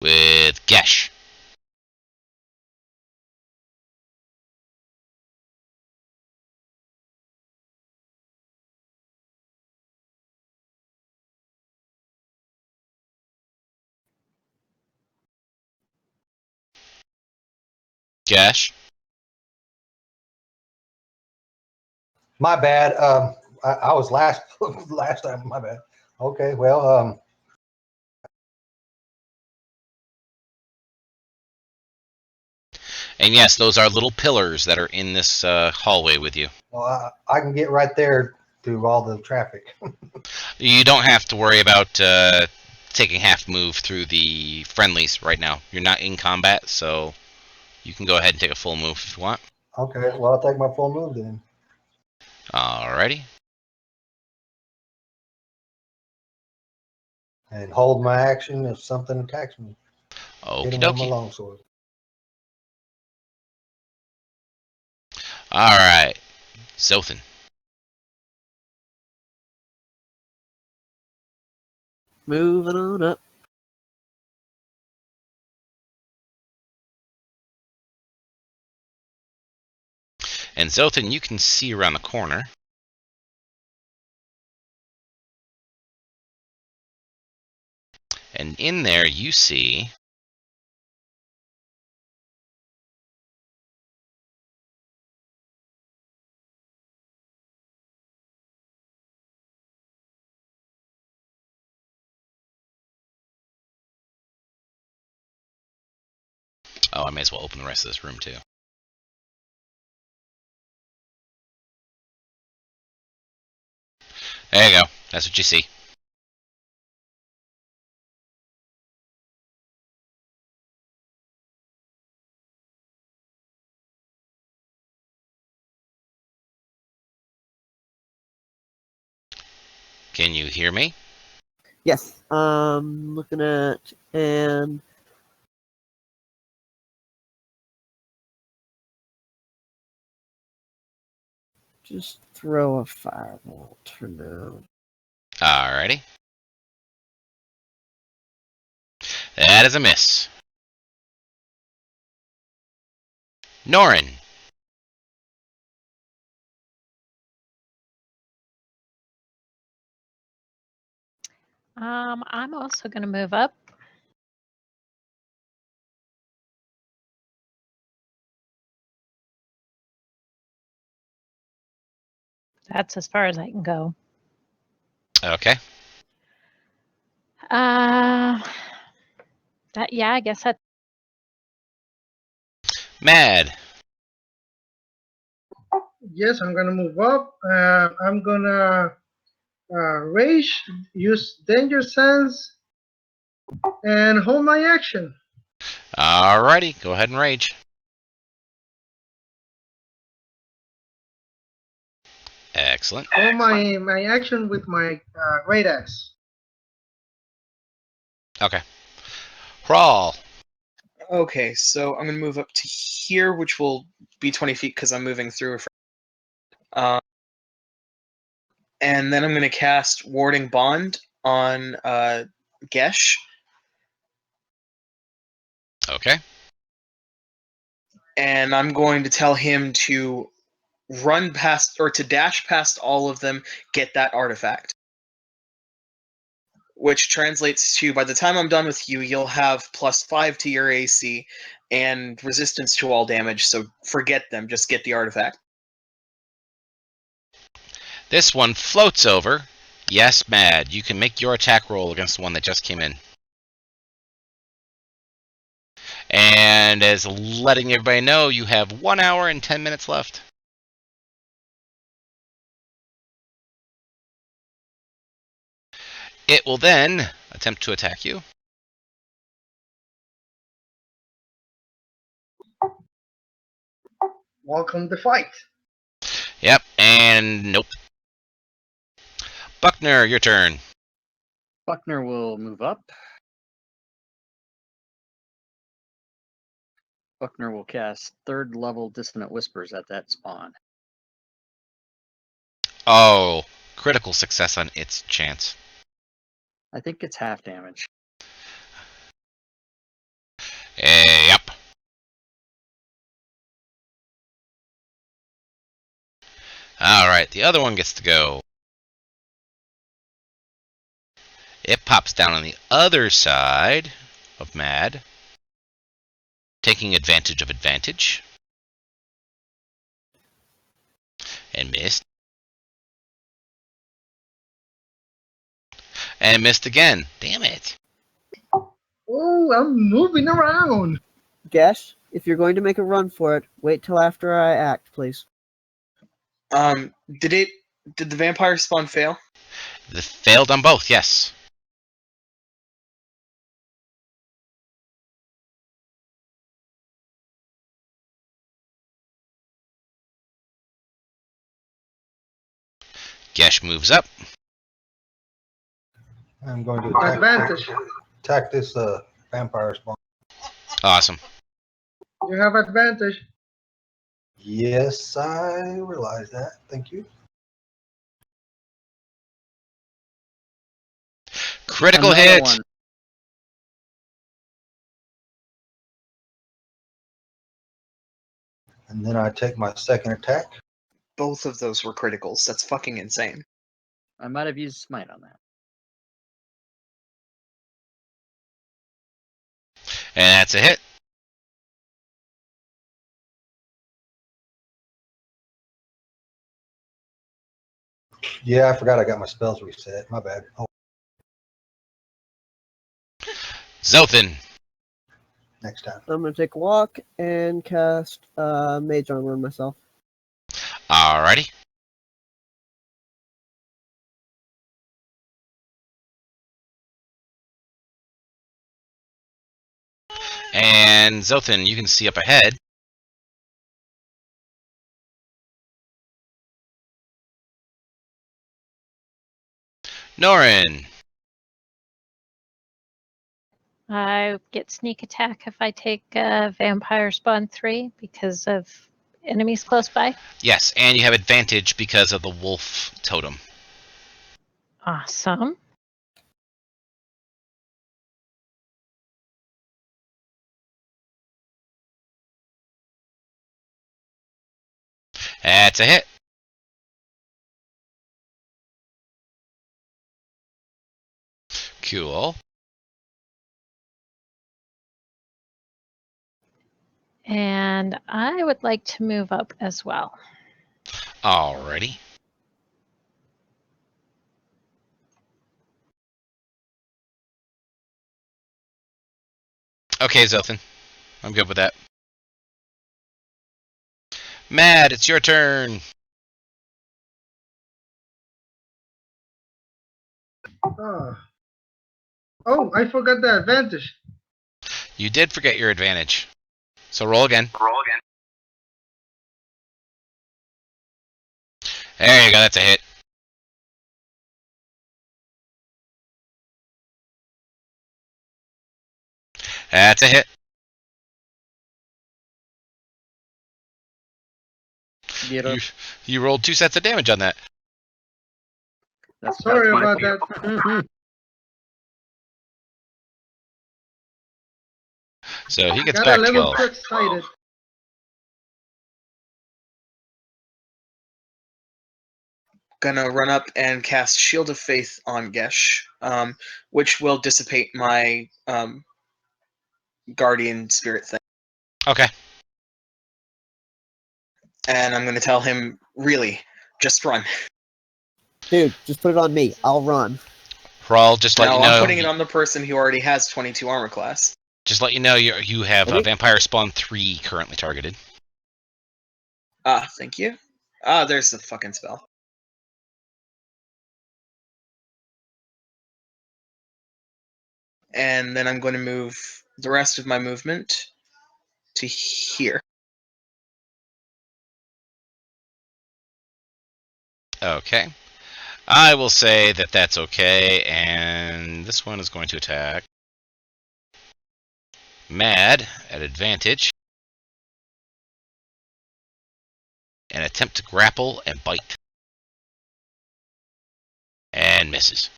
with Gesh. Gesh. My bad. I was last last time. My bad. Okay. Well, And yes, those are little pillars that are in this hallway with you. well, I can get right there through all the traffic. You don't have to worry about taking half move through the friendlies right now. You're not in combat, so you can go ahead and take a full move if you want. Okay. Well, I'll take my full move then. Alrighty. And hold my action if something attacks me. Hit Okie him with my dokie. longsword. Alright. Zothan. Moving on up. And Zothan, you can see around the corner. And in there you see I may as well open the rest of this room too. There you go. That's what you see. Can you hear me? Yes. Looking at and just throw a firebolt for now. Alrighty. That is a miss. Norin. I'm also going to move up. That's as far as I can go. Okay. I guess that. Mad. Yes, I'm gonna move up. I'm gonna rage, use danger sense, and hold my action. Alrighty, go ahead and rage. Excellent. Hold my action with my great axe. Okay. Crawl. Okay, so I'm gonna move up to here, which will be 20 feet because I'm moving through. And then I'm gonna cast Warding Bond on Gesh. Okay. And I'm going to tell him to run past or to dash past all of them, get that artifact. Which translates to, by the time I'm done with you, you'll have +5 to your AC and resistance to all damage, so forget them, just get the artifact. This one floats over. Yes, Mad. You can make your attack roll against the one that just came in. And as letting everybody know, you have 1 hour and 10 minutes left. It will then attempt to attack you. Welcome the fight. Yep, and nope. Buckner, your turn. Buckner will move up. Buckner will cast 3rd level Dissonant Whispers at that spawn. Oh, critical success on its chance. I think it's half damage. Yep. Alright, the other one gets to go. It pops down on the other side of Mad, taking advantage of advantage. And missed. And missed again. Damn it. Oh, I'm moving around. Gesh, if you're going to make a run for it, wait till after I act, please. Did the vampire spawn fail? The failed on both, yes. Gesh moves up. I'm going to attack this vampire spawn. Awesome. You have advantage. Yes, I realize that. Thank you. Critical Another hit. one. And then I take my second attack. Both of those were criticals. That's fucking insane. I might have used Smite on that. And that's a hit. Yeah, I forgot I got my spells reset. My bad. Oh, Zothan. next time. I'm going to take a walk and cast Mage Armor on myself. Alrighty. And Zothan, you can see up ahead. Norin. I get sneak attack if I take Vampire Spawn 3 because of enemies close by? Yes, and you have advantage because of the wolf totem. Awesome. That's a hit. Cool. And I would like to move up as well. Alrighty. Okay, Zothan. I'm good with that. Mad, it's your turn. Oh, I forgot the advantage. You did forget your advantage. So roll again. There you go, that's a hit. That's a hit. Get up. You rolled 2 sets of damage on that. That's Sorry about about that. So he gets Got a back level 12. 2 excited. Gonna run up and cast Shield of Faith on Gesh, which will dissipate my guardian spirit thing. Okay. And I'm gonna tell him, really, just run. Dude, just put it on me. I'll run. Rawl, just let No, you know. I'm putting it on the person who already has 22 armor class. Just let you know you have Ready? Vampire Spawn 3 currently targeted. Thank you. There's the fucking spell. And then I'm going to move the rest of my movement to here. Okay. I will say that that's okay, and this one is going to attack Mad at advantage and attempt to grapple and bite. And misses.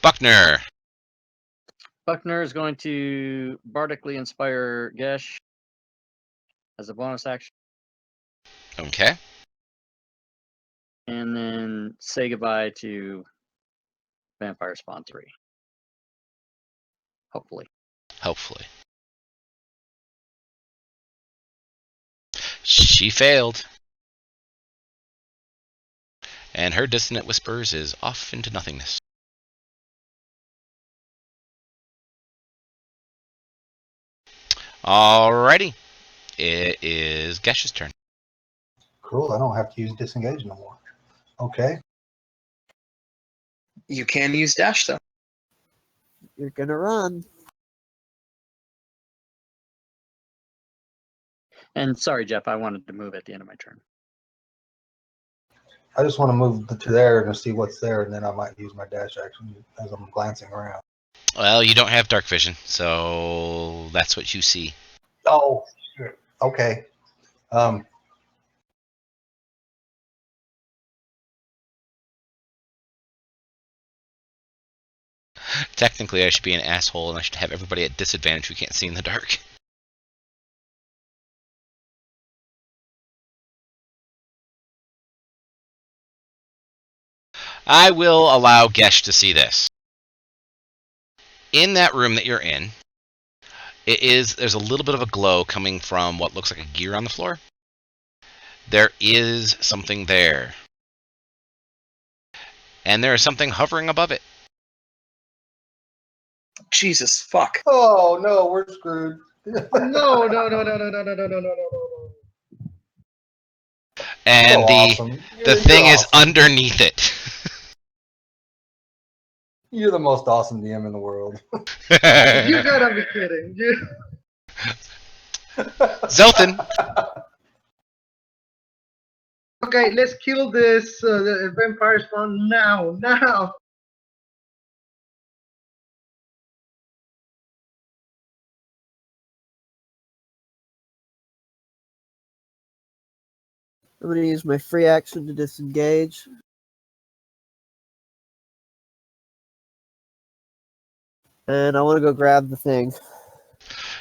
Buckner. Buckner is going to bardically inspire Gesh as a bonus action, Okay. and then say goodbye to Vampire Spawn 3. Hopefully. Hopefully. She failed. And her dissonant whispers is off into nothingness. Alrighty. It is Gesh's turn. Cool. I don't have to use disengage no more. Okay. You can use dash though. You're gonna run. And sorry, Jeff, I wanted to move at the end of my turn. I just want to move to there and see what's there, and then I might use my dash action as I'm glancing around. Well, you don't have dark vision, so that's what you see. Oh, shit. Okay. Technically, I should be an asshole and I should have everybody at disadvantage who can't see in the dark. I will allow Gesh to see this. In that room that you're in, there's a little bit of a glow coming from what looks like a gear on the floor. There is something there. And there is something hovering above it. Jesus fuck. Oh no, we're screwed. No. And So awesome. the thing is underneath it. You're the most awesome DM in the world. You gotta be kidding. Zelthan. Okay, let's kill this the vampire spawn now. I'm going to use my free action to disengage. And I want to go grab the thing.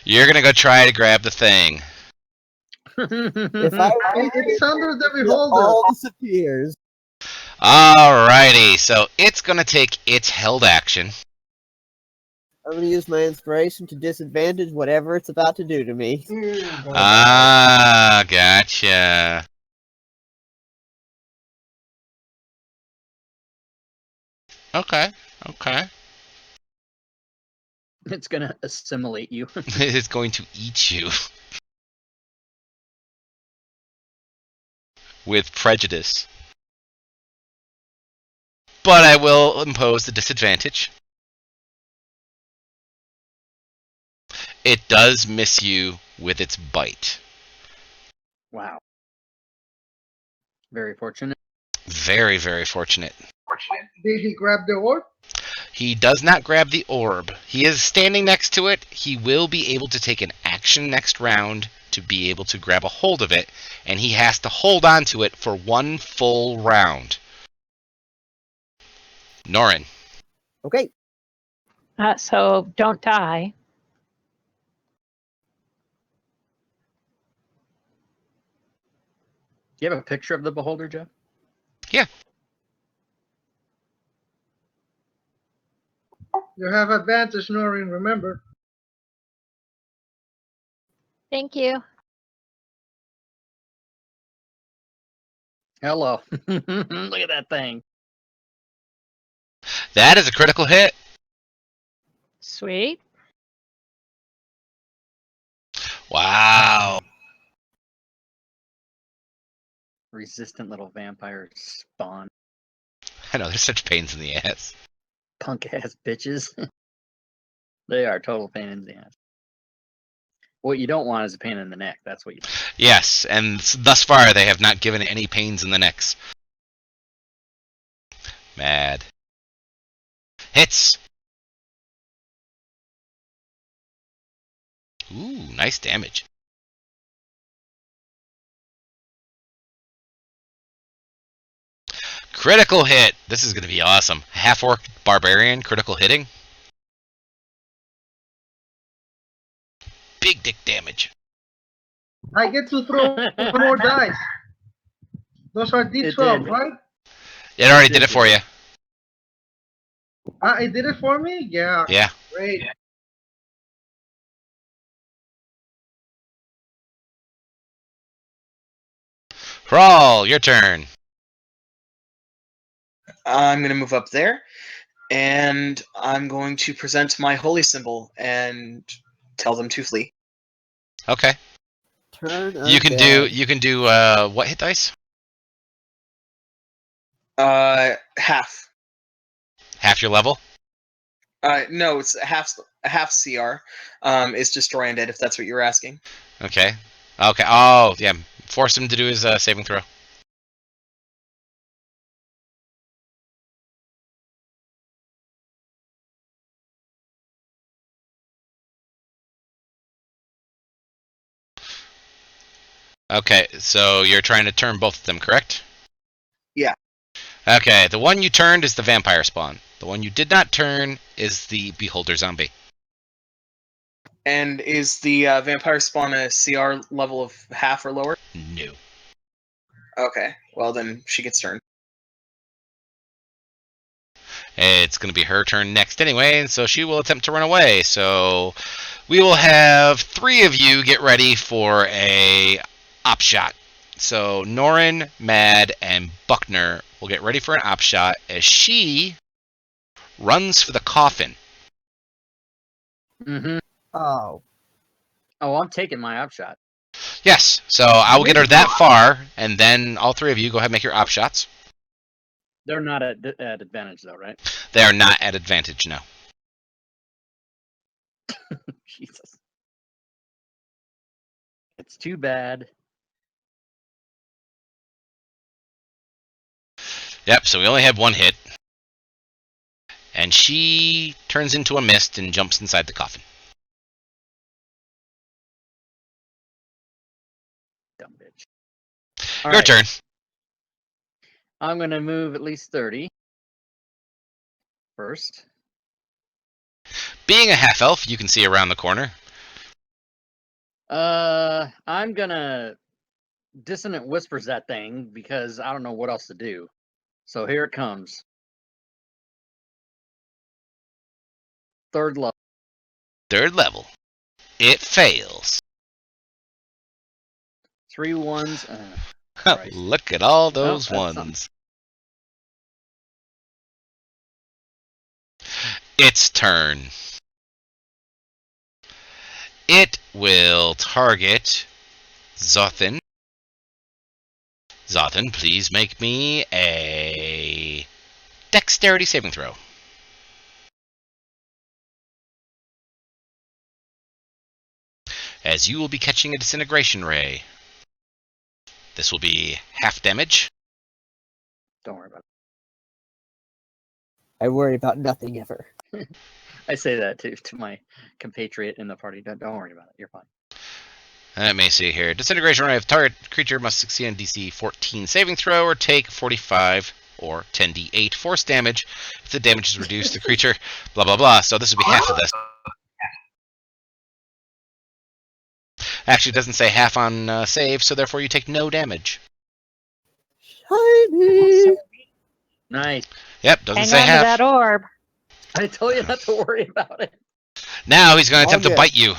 You're gonna go try to grab the thing. If I It's under the it beholder. all disappears. Alrighty, so it's gonna take its held action. I'm going to use my inspiration to disadvantage whatever it's about to do to me. Ah, gotcha. Okay. It's gonna assimilate you. It's going to eat you. With prejudice. But I will impose the disadvantage. It does miss you with its bite. Wow. Very fortunate. Very, very fortunate. Did he grab the orb? He does not grab the orb. He is standing next to it. He will be able to take an action next round to be able to grab a hold of it, and he has to hold on to it for one full round. Norin. Okay. So don't die. Do you have a picture of the beholder, Jeff? Yeah. You have advantage, Noreen, remember. Thank you. Hello. Look at that thing. That is a critical hit. Sweet. Wow. Resistant little vampire spawn. I know, they're such pains in the ass. Punk ass bitches. They are total pain in the ass. What you don't want is a pain in the neck. That's what you want. Yes, and thus far they have not given any pains in the necks. Mad. Hits. Ooh, nice damage. Critical hit. This is going to be awesome. Half-orc barbarian critical hitting. Big dick damage. I get to throw more dice. Those are D12, did. right? It already did it for you. It did it for me? Yeah. Yeah. Great. Crawl, your turn. I'm going to move up there, and I'm going to present my holy symbol and tell them to flee. Okay. Turn You can undead. do what hit dice? Half. Half your level? No, it's half CR. Is destroy undead, if that's what you're asking. Okay. Okay. Oh, yeah. Force him to do his saving throw. Okay, so you're trying to turn both of them, correct? Yeah. Okay, the one you turned is the vampire spawn. The one you did not turn is the beholder zombie. And is the vampire spawn a CR level of half or lower? No. Okay, well then she gets turned. It's going to be her turn next anyway, and so she will attempt to run away. So we will have 3 of you get ready for a op shot. So Norin, Mad, and Buckner will get ready for an op shot as she runs for the coffin. Mm-hmm. Oh. Oh, I'm taking my op shot. Yes, so I will get her that far, and then all 3 of you go ahead and make your op shots. They're not at advantage, though, right? They are not at advantage, no. Jesus. It's too bad. Yep, so we only had 1 hit. And she turns into a mist and jumps inside the coffin. Dumb bitch. All Your right. turn. I'm going to move at least 30 first. Being a half elf, you can see around the corner. I'm going to dissonant whispers that thing because I don't know what else to do. So here it comes. Third level. Third level. It fails. 3 ones. Christ. Look at all Well, those that's something. ones. Its turn. It will target Zothin. Zothin, please make me a dexterity saving throw. As you will be catching a disintegration ray. This will be half damage. Don't worry about I worry about nothing ever. it. I say that to my compatriot in the party. Don't worry about it. You're fine. Let me see here. Disintegration ray of target creature must succeed on DC 14 saving throw or take 45 or 10d8 force damage. If the damage is reduced, the creature, blah, blah, blah. So this would be half of this. Actually, it doesn't say half on save, so therefore you take no damage. Shiny! Nice. Yep, doesn't Hang say on to half. that orb. I told you not to worry about it. Now he's going to attempt to Okay. bite you.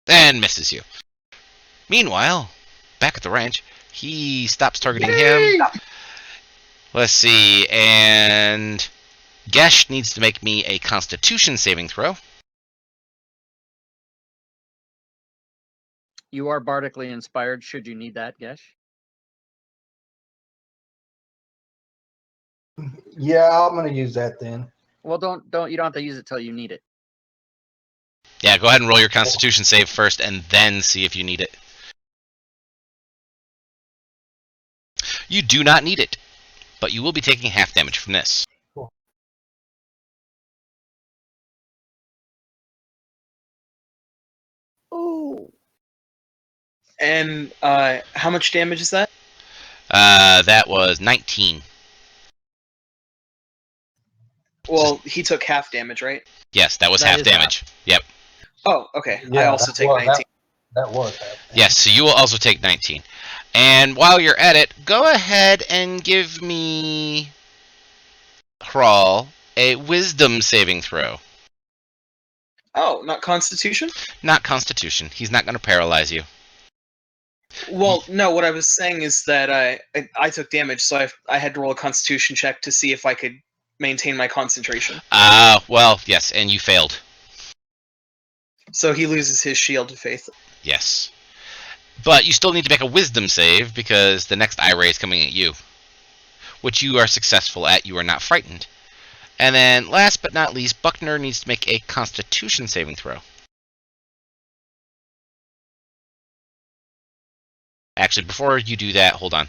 And misses you. Meanwhile, back at the ranch, he stops targeting him. Let's see, and Gesh needs to make me a Constitution saving throw. You are bardically inspired. Should you need that, Gesh? Yeah, I'm gonna use that then. Well, don't. You don't have to use it till you need it. Yeah, go ahead and roll your Constitution save first, and then see if you need it. You do not need it, but you will be taking half damage from this. Oh, And how much damage is that? That was 19. Well, he took half damage, right? Yes, that was That half is damage. Yep. Oh, okay. I Yeah, also that take was- 19. That was half. Yes, so you will also take 19. And while you're at it, go ahead and give me, Crawl, a Wisdom saving throw. Oh, not Constitution? Not Constitution. He's not going to paralyze you. Well, no. What I was saying is that I took damage, so I had to roll a Constitution check to see if I could maintain my concentration. Well, yes, and you failed. So he loses his shield to faith. Yes. But you still need to make a Wisdom save because the next eye ray is coming at you. Which you are successful at. You are not frightened. And then, last but not least, Buckner needs to make a Constitution saving throw. Actually, before you do that, hold on.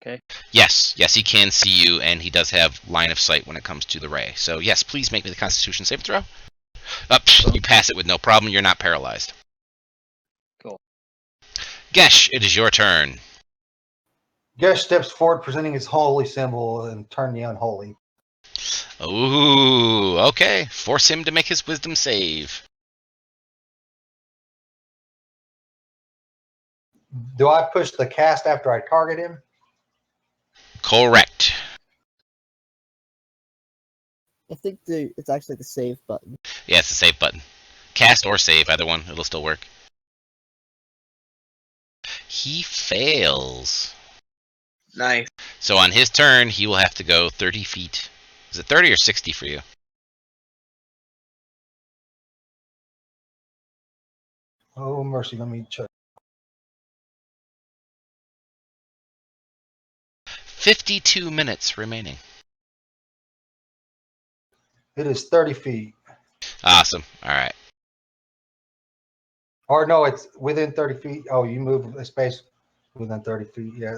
Okay. Yes, he can see you, and he does have line of sight when it comes to the ray. So, yes, please make me the Constitution saving throw. You pass it with no problem. You're not paralyzed. Cool. Gesh, it is your turn. Gesh steps forward, presenting his holy symbol, and turn the unholy. Ooh, okay. Force him to make his Wisdom save. Do I push the cast after I target him? Correct. I think it's actually the save button. Yeah, it's the save button. Cast or save, either one. It'll still work. He fails. Nice. So on his turn, he will have to go 30 feet. Is it 30 or 60 for you? Oh, mercy. Let me check. 52 minutes remaining. It is 30 feet. Awesome. All right. Or no, it's within 30 feet. Oh, you move a space within 30 feet. Yeah.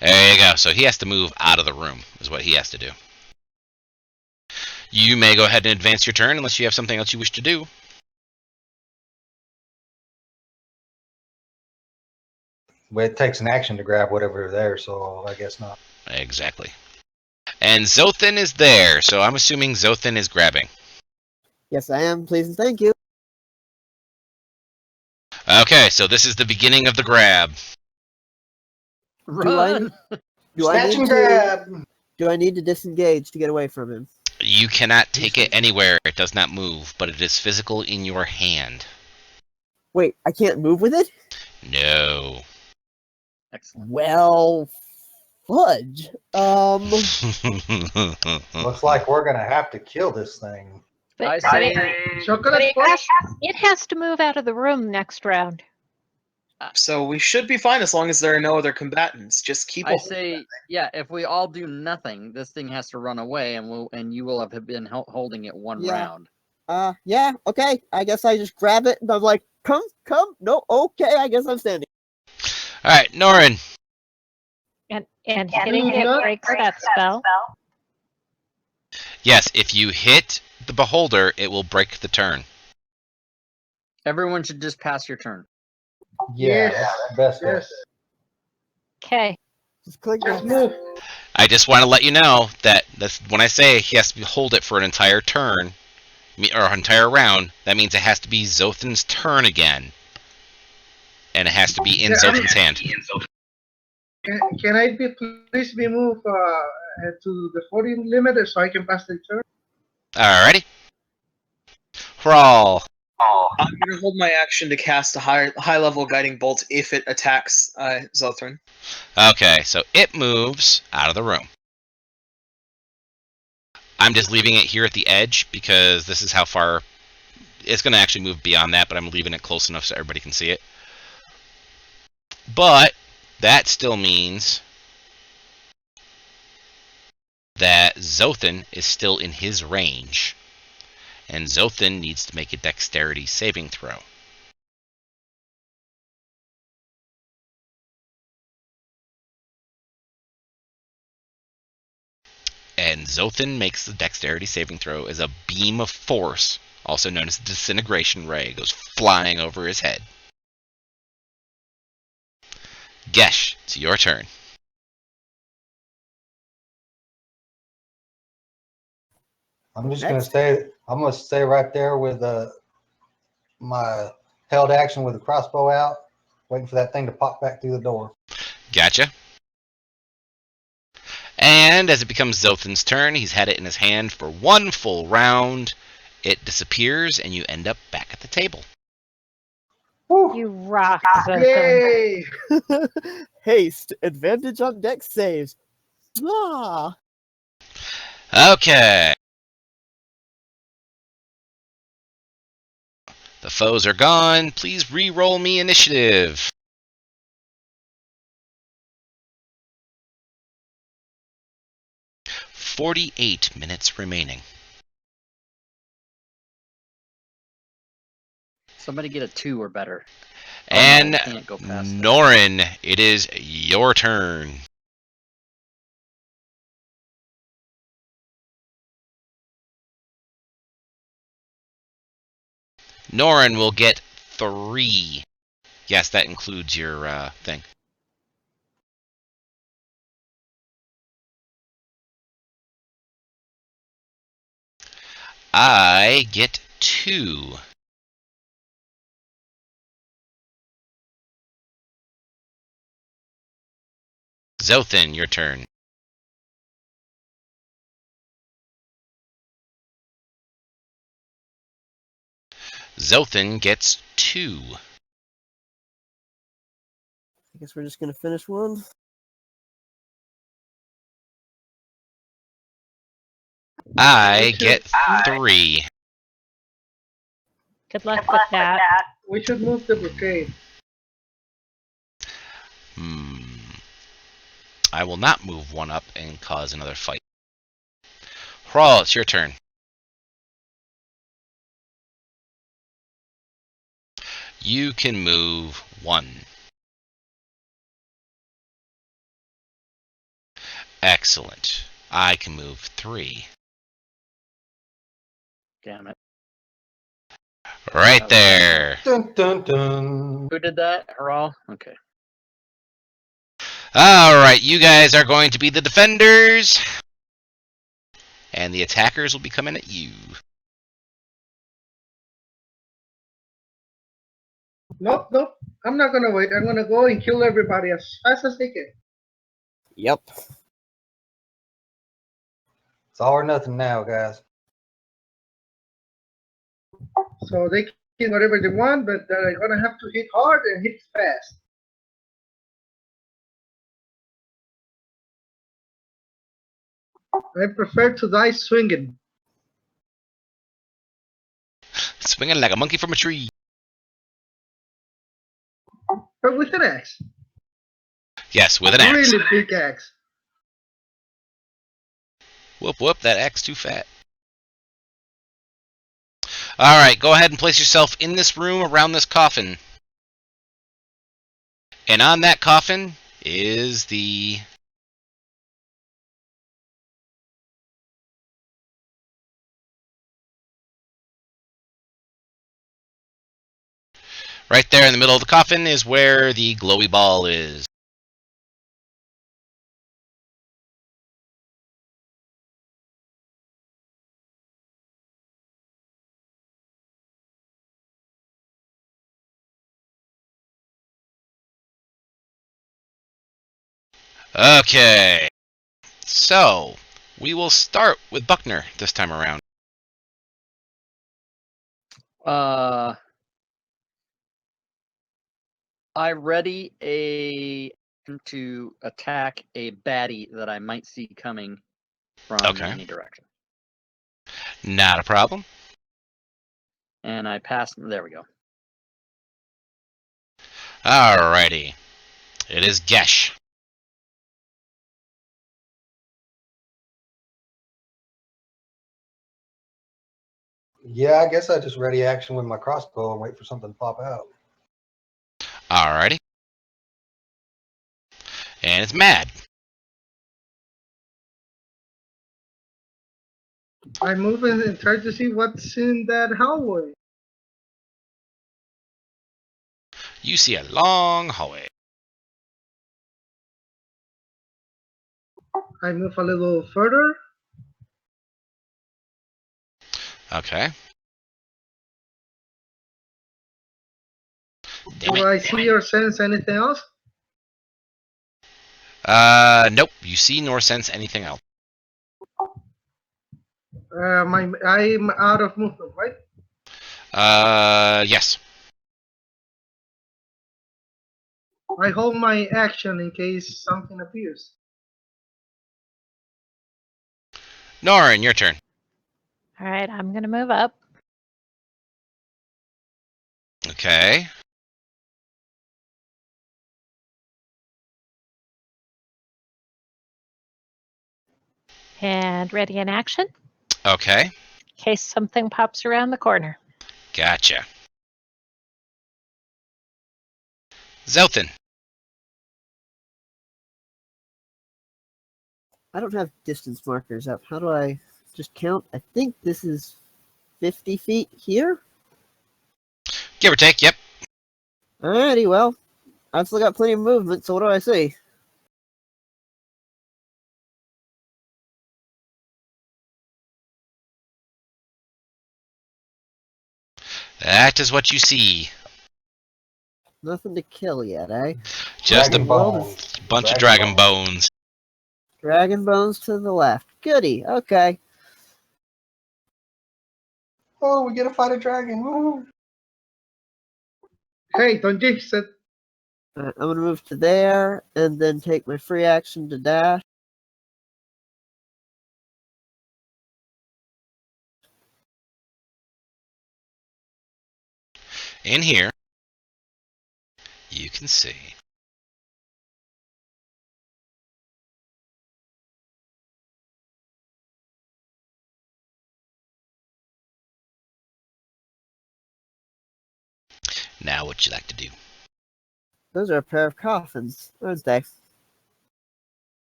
There you go. So he has to move out of the room, is what he has to do. You may go ahead and advance your turn unless you have something else you wish to do. But it takes an action to grab whatever there, so I guess not. Exactly. And Zothan is there, so I'm assuming Zothan is grabbing. Yes, I am. Please and thank you. Okay, so this is the beginning of the grab. Run! Do I Snatch need and to? grab. Do I need to disengage to get away from him? You cannot take it anywhere. It does not move, but it is physical in your hand. Wait, I can't move with it? No. Excellent. Well, fudge. Looks like we're gonna have to kill this thing. I But say, Chocolate it has to move out of the room next round. So we should be fine as long as there are no other combatants. Just keep. I say, yeah. If we all do nothing, this thing has to run away, and you will have been holding it one Yeah. round. Yeah, okay. I guess I just grab it and I'm like, come. No, okay. I guess I'm standing. All right, Norin. And hitting it breaks that spell. Yes, if you hit the beholder, it will break the turn. Everyone should just pass your turn. Yeah, Yes. that's the best. Yes. Okay. Just click Just this. move. I just want to let you know that when I say he has to hold it for an entire turn, or an entire round, that means it has to be Zothan's turn again. And it has to be in Zothan's hand. Can I please be moved to the 40 limit so I can pass the turn? Alrighty. Crawl. I'm gonna hold my action to cast a high level guiding bolt if it attacks Zothran. Okay, so it moves out of the room. I'm just leaving it here at the edge because this is how far it's going to actually move beyond that, but I'm leaving it close enough so everybody can see it. But that still means that Zothan is still in his range, and Zothan needs to make a dexterity saving throw. And Zothan makes the dexterity saving throw as a beam of force, also known as a disintegration ray, goes flying over his head. Gesh, it's your turn. I'm just gonna stay. I'm gonna stay right there with my held action with the crossbow out, waiting for that thing to pop back through the door. Gotcha. And as it becomes Zothan's turn, he's had it in his hand for one full round. It disappears, and you end up back at the table. Woo. You rock, Zothan. Yay! Haste. Advantage on dex saves. Ah. Okay. The foes are gone. Please re-roll me initiative. "48 minutes remaining." Somebody get a 2 or better. And no, can't go past that. Norin, it is your turn. Norin will get 3. Yes, that includes your thing. I get 2. Zothan, your turn. Zothan gets 2. I guess we're just gonna finish one. I get 3. Good luck with that. We should move the brigade. I will not move one up and cause another fight. Hrawl, it's your turn. You can move 1. Excellent. I can move 3. Damn it. Right there. Dun dun dun. Who did that? Haral? Okay. Alright, you guys are going to be the defenders. And the attackers will be coming at you. Nope, nope. I'm not gonna wait. I'm gonna go and kill everybody as fast as they can. Yep. It's all or nothing now, guys. So they can whatever they want, but they're gonna have to hit hard and hit fast. I prefer to die swinging. Swinging like a monkey from a tree. But with an axe. Yes, with an axe. Really big axe. Whoop, whoop, that axe too fat. Alright, go ahead and place yourself in this room around this coffin. And on that coffin is the... Right there in the middle of the coffin is where the glowy ball is. Okay. So, we will start with Buckner this time around. I ready to attack a baddie that I might see coming from any direction. Not a problem. And I pass. There we go. Alrighty. It is Gesh. Yeah, I guess I just ready action with my crossbow and wait for something to pop out. Alrighty. And it's Mad. I move and try to see what's in that hallway. You see a long hallway. I move a little further. Okay. Do I see or sense anything else? Nope. You see nor sense anything else. I'm out of movement, right? Yes. I hold my action in case something appears. Norin, your turn. All right, I'm going to move up. Okay. And ready in action Okay. in case something pops around the corner. Gotcha. Zelthan. I don't have distance markers up. How do I just count? I think this is 50 feet here. Give or take, yep. Alrighty, well, I've still got plenty of movement, so what do I see? That is what you see. Nothing to kill yet, eh? Just Dragon a bones. bunch of dragon bones. Dragon bones to the left. Goody, okay. Oh, we get to fight a dragon. Woo! Hey, don't jinx it. I'm going to move to there, and then take my free action to dash. In here, you can see. Now, what you like to do? Those are a pair of coffins, aren't they?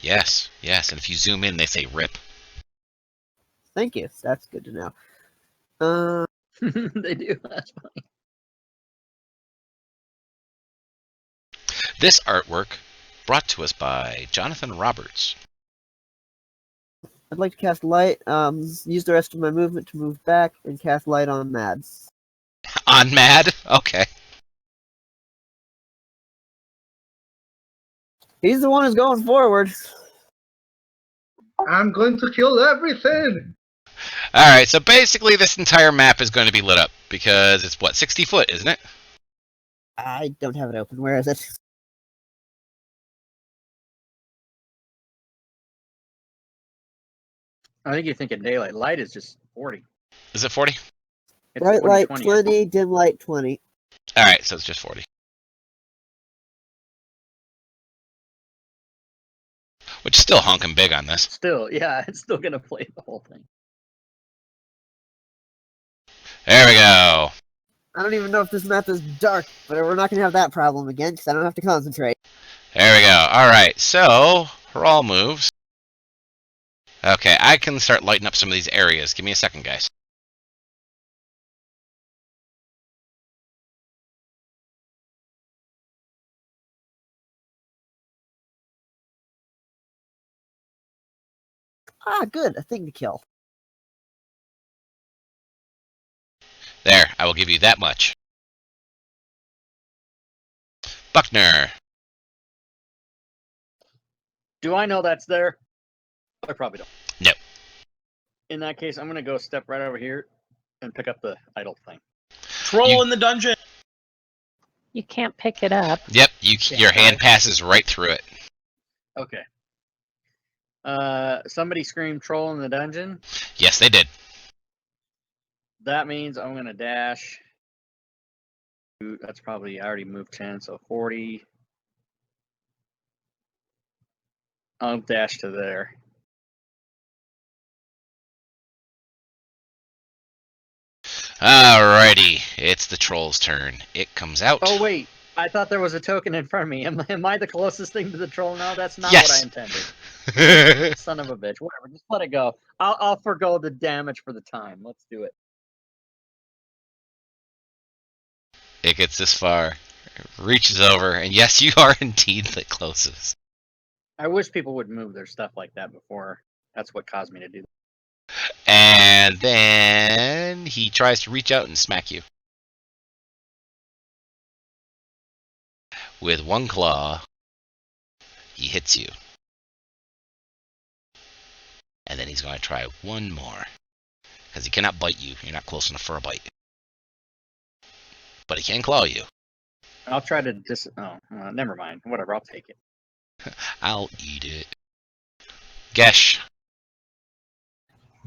Yes, yes, and if you zoom in, they say rip. Thank you. That's good to know. They do. That's funny. This artwork brought to us by Jonathan Roberts. I'd like to cast light. Use the rest of my movement to move back and cast light on Mad. On Mad? Okay. He's the one who's going forward. I'm going to kill everything. Alright, so basically this entire map is going to be lit up because it's, what, 60 foot, isn't it? I don't have it open. Where is it? I think you're thinking daylight. Light is just 40. Is it 40? It's Bright 40, light 20. 20, dim light 20. Alright, so it's just 40. Which is still honking big on this. Still, yeah, it's still gonna play the whole thing. There we go. I don't even know if this map is dark, but we're not going to have that problem again because I don't have to concentrate. There we go. Alright, so, Hurl moves. Okay, I can start lighting up some of these areas. Give me a second, guys. Ah, good. A thing to kill. There, I will give you that much. Buckner. Do I know that's there? I probably don't. No. In that case, I'm gonna go step right over here and pick up the idle thing. Troll in the dungeon. You can't pick it up. Yep, your hand passes right through it. Okay. Somebody screamed troll in the dungeon. Yes, they did. That means I'm gonna dash. That's probably, I already moved 10, so 40. I'll dash to there. Alrighty, it's the troll's turn. It comes out. Oh wait, I thought there was a token in front of me. Am I the closest thing to the troll now? That's not Yes. what I intended. Son of a bitch. Whatever, just let it go. I'll forgo the damage for the time. Let's do it. It gets this far, reaches over, and yes, you are indeed the closest. I wish people would move their stuff like that before. That's what caused me to do that. And then he tries to reach out and smack you. With one claw, he hits you. And then he's going to try one more. Because he cannot bite you. You're not close enough for a bite. But he can claw you. I'll try to never mind. Whatever, I'll take it. I'll eat it. Gesh.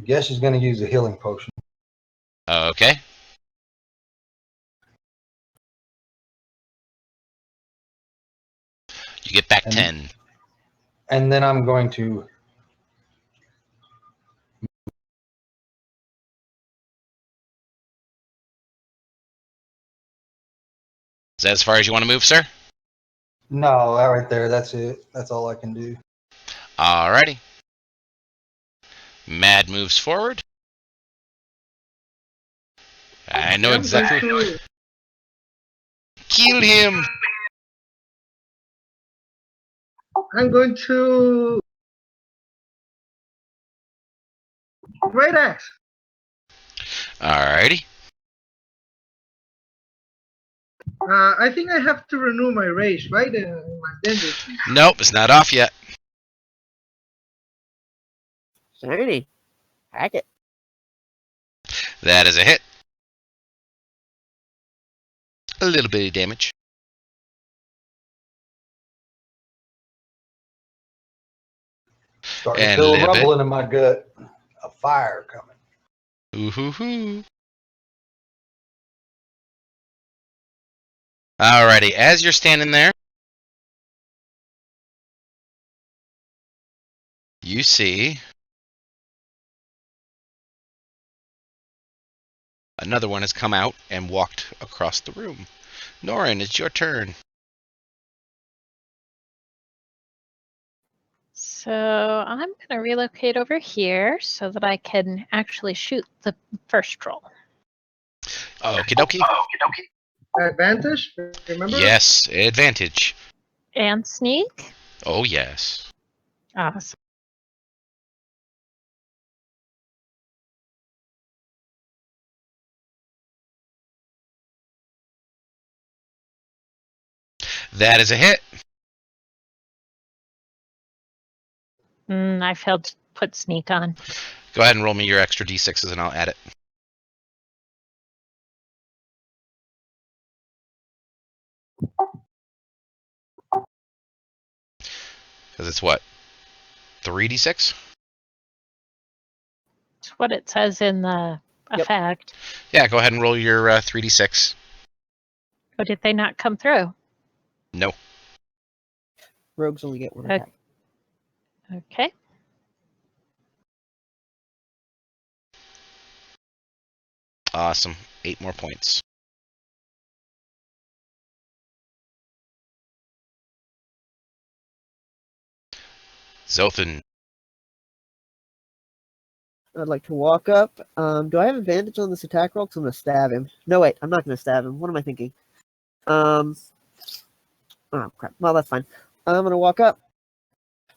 Guess she's going to use a healing potion. Okay. You get back 10. And then I'm going to... Is that as far as you want to move, sir? No, right there. That's it. That's all I can do. Alrighty. Mad moves forward. I know exactly. Kill him! I'm going to great axe. Alrighty. I think I have to renew my rage, right? My danger. Nope, it's not off yet. Shiny. Hack it. That is a hit. A little bit of damage. Starting to And a feel a little bit. rumbling in my gut. A fire coming. Ooh-hoo-hoo. Alrighty, as you're standing there, you see another one has come out and walked across the room. Norin, it's your turn. So I'm going to relocate over here so that I can actually shoot the first troll. Okie dokie. Advantage, remember? Yes, advantage. And sneak. Oh, yes. Awesome. That is a hit. I failed to put sneak on. Go ahead and roll me your extra d6s and I'll add it. Because it's what? 3d6? It's what it says in the Yep. effect. Yeah, go ahead and roll your 3d6. Or did they not come through? No. Rogues only get one Okay. attack. Okay. Awesome. 8 more points. Zothan. I'd like to walk up. Do I have advantage on this attack roll? Because I'm going to stab him. No, wait, I'm not going to stab him. What am I thinking? Oh, crap. Well, that's fine. I'm going to walk up.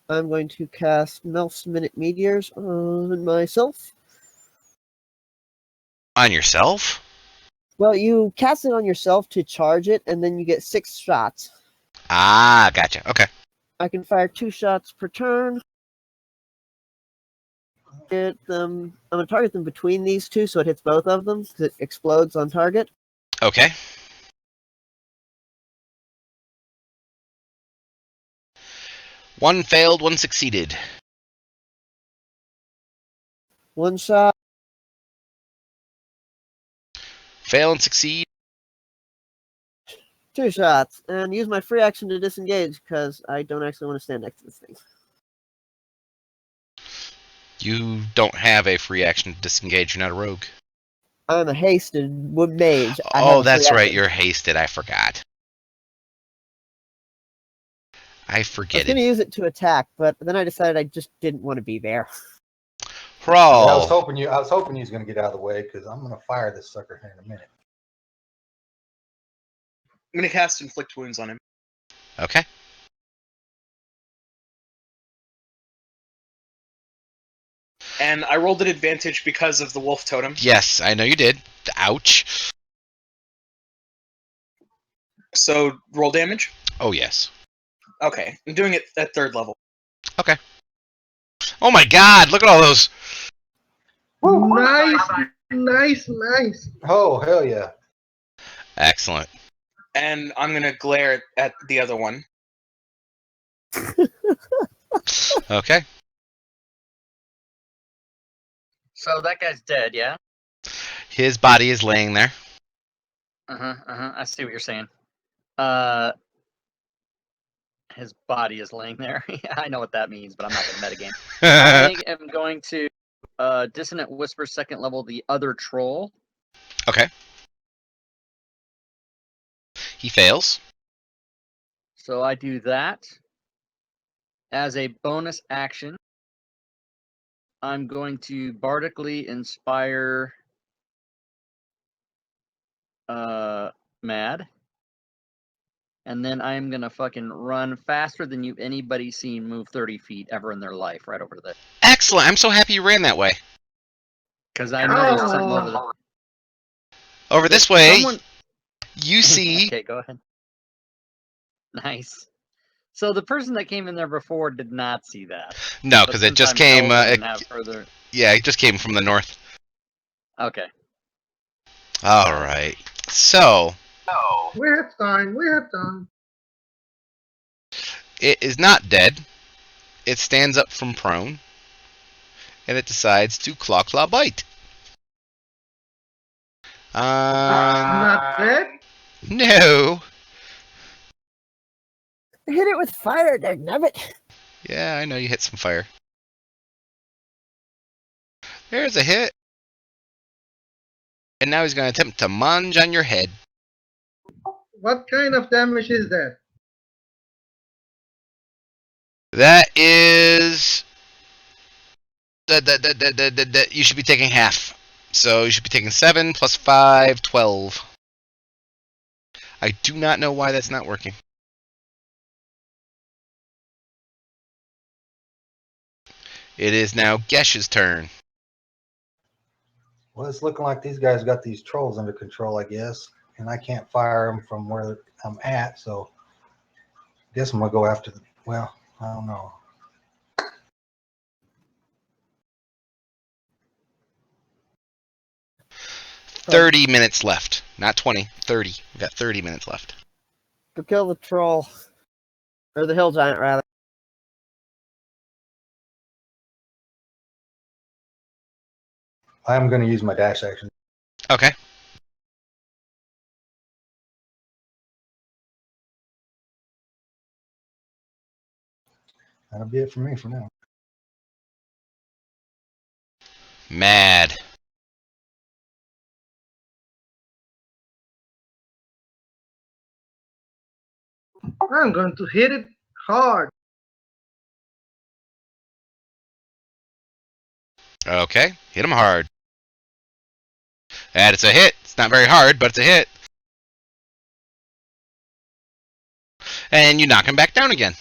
I'm going to cast Melf's Minute Meteors on myself. On yourself? Well, you cast it on yourself to charge it, and then you get 6 shots. Ah, gotcha. Okay. I can fire 2 shots per turn. Get them. I'm going to target them between these two, so it hits both of them, because it explodes on target. Okay. One failed, one succeeded. 1 shot. Fail and succeed. 2 shots. And use my free action to disengage, because I don't actually want to stand next to this thing. You don't have a free action to disengage. You're not a rogue. I'm a hasted mage. I have Oh, a that's free right. action. You're hasted. I forgot. I I was forget going to it. use it to attack, but then I decided I just didn't want to be there. Yeah, I was Hurrah! hoping you was going to get out of the way because I'm going to fire this sucker here in a minute. I'm going to cast Inflict Wounds on him. Okay. And I rolled an advantage because of the wolf totem. Yes, I know you did. Ouch. So roll damage? Oh, yes. Okay, I'm doing it at 3rd level. Okay. Oh my god, look at all those. Nice. Oh, hell yeah. Excellent. And I'm going to glare at the other one. Okay. So that guy's dead, yeah? His body is laying there. I see what you're saying. His body is laying there. Yeah, I know what that means, but I'm not going to metagame. I am going to Dissonant Whisper 2nd level the other troll. Okay. He fails. So I do that. As a bonus action, I'm going to bardically inspire Mad. And then I'm going to fucking run faster than you've anybody seen move 30 feet ever in their life right over there. Excellent. I'm so happy you ran that way. Because I know there's something over there. Over this way, Someone... you see... Okay, go ahead. Nice. So the person that came in there before did not see that. No, because it just came... further... Yeah, it just came from the north. Okay. All right. So... We have time. It is not dead. It stands up from prone. And it decides to claw bite. Not dead? No. Hit it with fire, dagnabbit. Yeah, I know you hit some fire. There's a hit. And now he's going to attempt to munge on your head. What kind of damage is that? That is... You should be taking half. So you should be taking 7 plus 5, 12. I do not know why that's not working. It is now Gesh's turn. Well, it's looking like these guys got these trolls under control, I guess, and I can't fire them from where I'm at, so I guess I'm gonna go after them. Well, I don't know. Oh. 30 minutes left. Not 20, 30. We've got 30 minutes left. Go kill the troll. Or the hill giant, rather. I'm gonna use my dash action. Okay. That'll be it for me for now. Mad. I'm going to hit it hard. Okay. Hit him hard. And it's a hit. It's not very hard, but it's a hit. And you knock him back down again.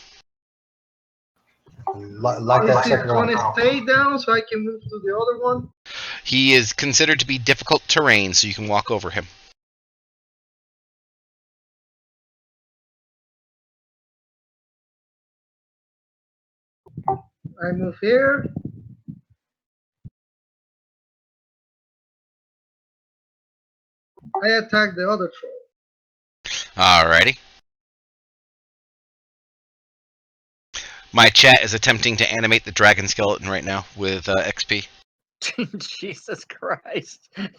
Like that Is it second going one. to stay down so I can move to the other one? He is considered to be difficult terrain, so you can walk over him. I move here. I attack the other troll. Alrighty. My chat is attempting to animate the dragon skeleton right now with XP. Jesus Christ. You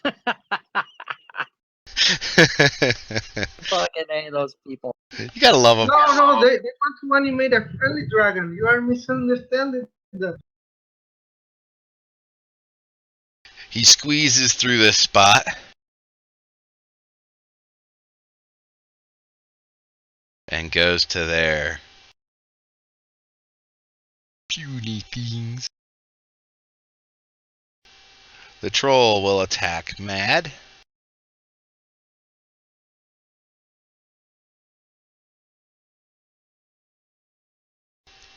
Fucking A, those people. gotta love him. No, they want to animate a friendly dragon. You are misunderstanding them. He squeezes through this spot. And goes to there. Puny things. The troll will attack Mad.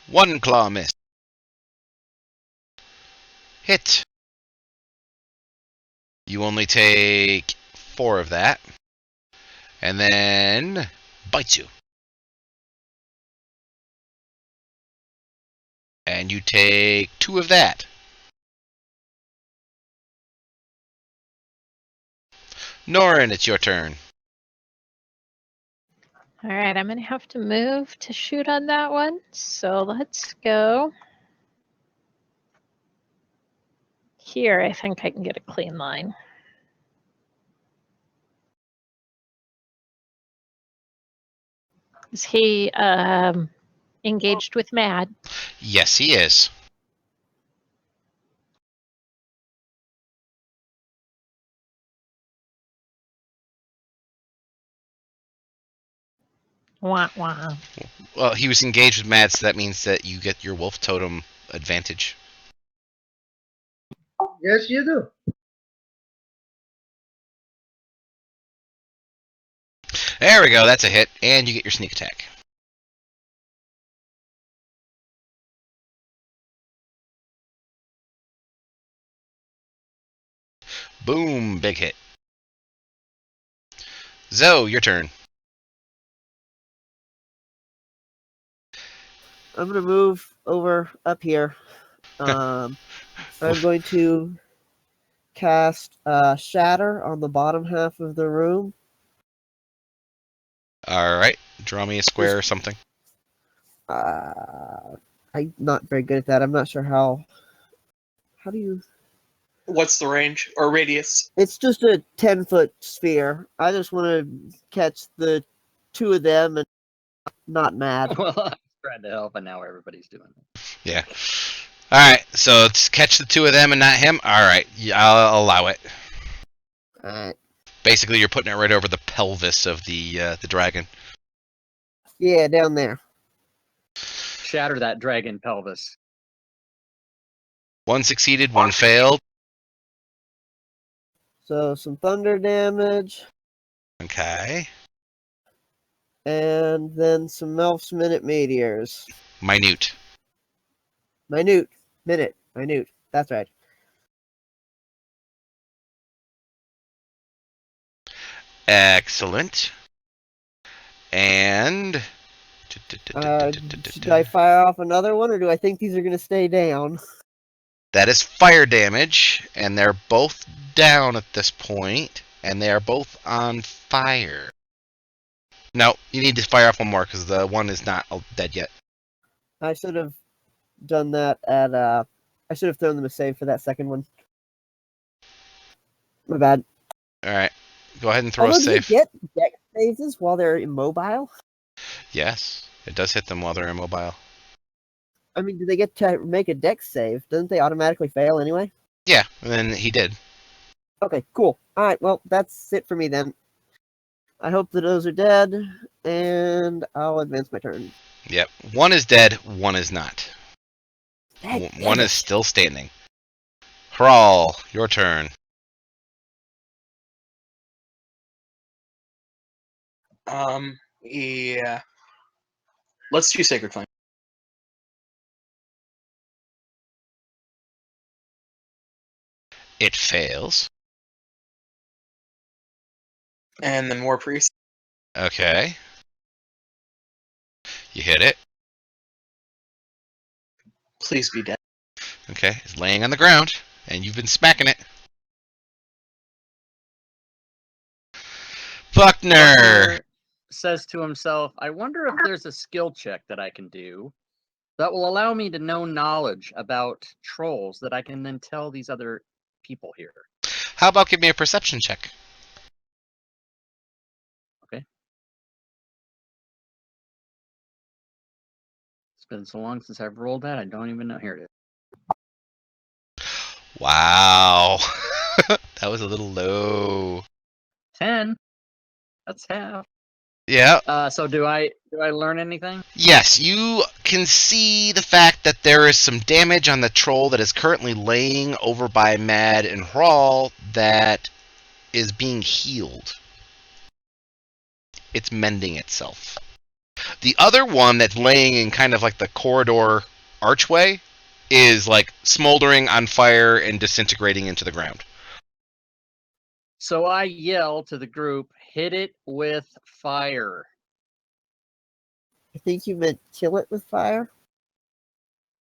One claw miss. Hit. You only take 4 of that. And then bites you. And you take 2 of that. Norin, it's your turn. All right, I'm going to have to move to shoot on that one. So let's go. Here, I think I can get a clean line. Is he engaged with Mad? Yes, he is. Wah, wah. Well, he was engaged with Mad, so that means that you get your wolf totem advantage. Yes, you do. There we go, that's a hit. And you get your sneak attack. Boom, big hit. Zoe, your turn. I'm gonna move over up here. I'm going to cast Shatter on the bottom half of the room. Alright, draw me a square or something. I'm not very good at that. I'm not sure how. How do you? What's the range or radius? It's just a 10-foot sphere. I just want to catch the 2 of them and not Mad. Well, I was trying to help, and now everybody's doing it. Yeah. Alright, so it's catch the 2 of them and not him? Alright, I'll allow it. Alright. Basically, you're putting it right over the pelvis of the dragon. Yeah, down there. Shatter that dragon pelvis. 1 succeeded, 1 failed. So some thunder damage, Okay. and then some Melf's Minute Meteors. Minute. Minute. Minute. Minute. That's right. Excellent. And Should I fire off another one, or do I think these are going to stay down? that is fire damage, and they're both down at this point, and they are both on fire. No, you need to fire off one more because the one is not dead yet. I should have done that at. I should have thrown them a save for that second one. My bad. All right, go ahead and throw Although, a save. do you get dex saves while they're immobile? Yes, it does hit them while they're immobile. I mean, do they get to make a dex save? Doesn't they automatically fail anyway? Yeah, and then he did. Okay, cool. All right, well, that's it for me then. I hope that those are dead, and I'll advance my turn. Yep, one is dead, one is not. Dang, One is still standing. Hrawl, your turn. Yeah. Let's do Sacred Flame. It fails. And then War Priest. Okay. You hit it. Please be dead. Okay, it's laying on the ground, and you've been smacking it. Buckner! Says to himself, I wonder if there's a skill check that I can do that will allow me to know knowledge about trolls that I can then tell these other people here. How about give me a perception check? Okay. It's been so long since I've rolled that, I don't even know. Here it is. Wow. That was a little low. 10. That's half. Yeah. So do I learn anything? Yes, you can see the fact that there is some damage on the troll that is currently laying over by Mad and Hrawl that is being healed. It's mending itself. The other one that's laying in kind of like the corridor archway is like smoldering on fire and disintegrating into the ground. So I yell to the group, hit it with fire. I think you meant kill it with fire.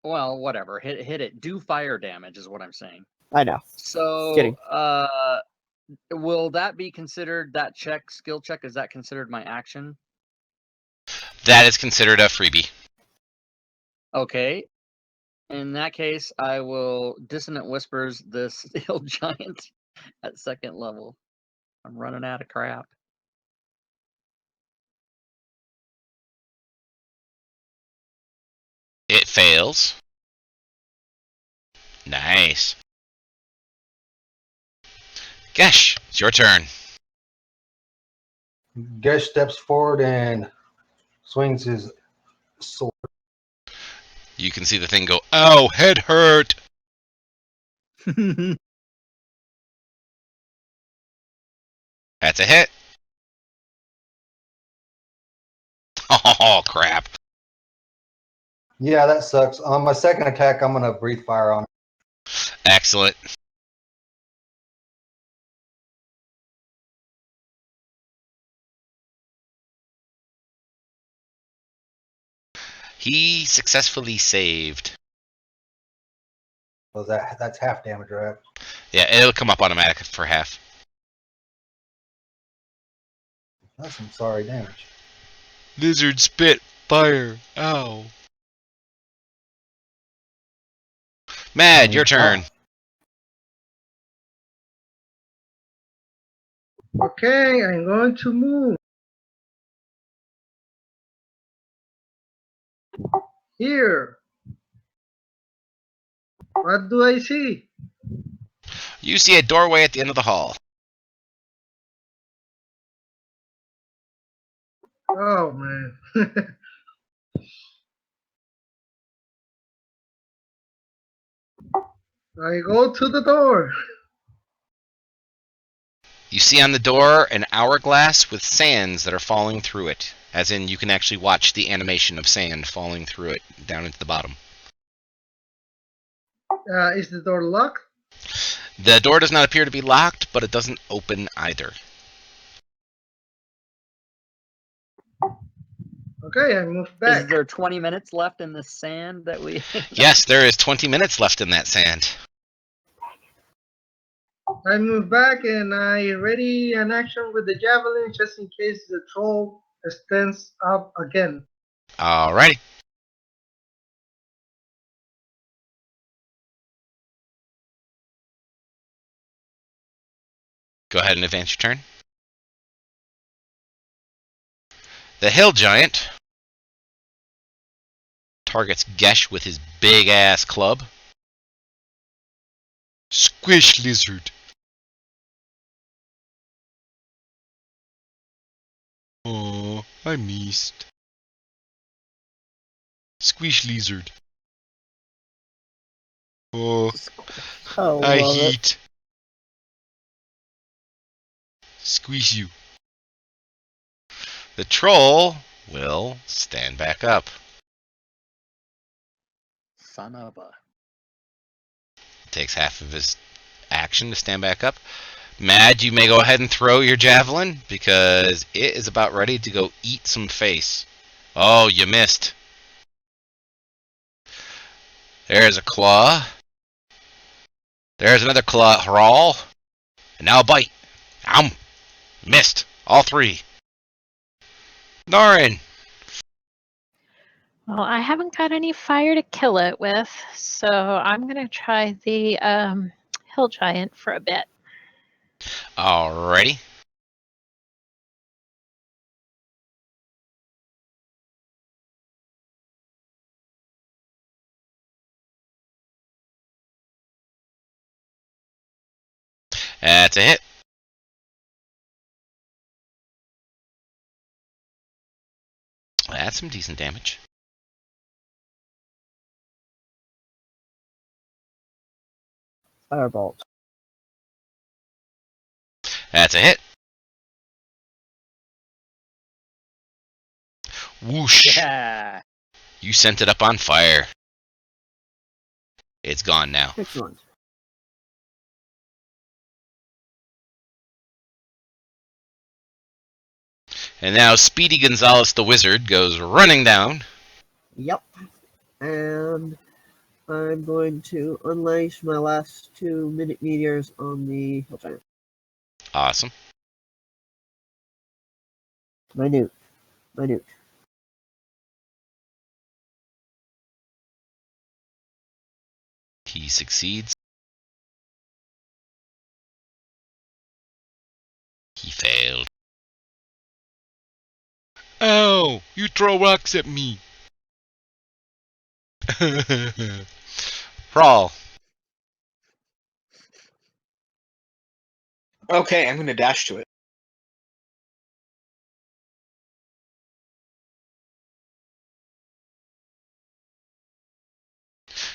Well, whatever. Hit it. Do fire damage is what I'm saying. I know. So, Kidding. will that be considered, that skill check, is that considered my action? That is considered a freebie. Okay. In that case, I will Dissonant Whispers this hill giant at second level. I'm running out of crap. It fails. Nice. Gesh, it's your turn. Gesh steps forward and swings his sword. You can see the thing go, ow, head hurt. That's a hit. Oh, crap. Yeah, that sucks. On my second attack, I'm gonna breathe fire on it. Excellent. He successfully saved. So that's half damage, right? Yeah, it'll come up automatic for half. That's some sorry damage. Lizard spit fire. Ow. Mad, your turn. Okay, I'm going to move. Here. What do I see? You see a doorway at the end of the hall. Oh, man. I go to the door. You see on the door an hourglass with sands that are falling through it. As in, you can actually watch the animation of sand falling through it down into the bottom. Is the door locked? The door does not appear to be locked, but it doesn't open either. Okay, I move back. Is there 20 minutes left in the sand that we? Yes, there is 20 minutes left in that sand. I move back and I ready an action with the javelin just in case the troll stands up again. Alrighty. Go ahead and advance your turn. The hill giant targets Gesh with his big ass club. Squish lizard. Oh, I missed. Squish lizard. Oh, Oh, I love it. heat. Squeeze you. The troll will stand back up. Son of a. Takes half of his action to stand back up. Mad, you may go ahead and throw your javelin because it is about ready to go eat some face. Oh, you missed. There's a claw. There's another claw. Hurl. And now a bite. Missed. All three. Norin. Well, I haven't got any fire to kill it with, so I'm going to try the hill giant for a bit. Alrighty. That's a hit. That's some decent damage. Firebolt. That's a hit. Whoosh. Yeah. You sent it up on fire. It's gone now. Excellent. And now Speedy Gonzalez the Wizard goes running down. Yep. And I'm going to unleash my last 2 minute meteors on the hill giant. Awesome. Minute. He succeeds. He failed. Ow! You throw rocks at me. Brawl. Okay, I'm going to dash to it.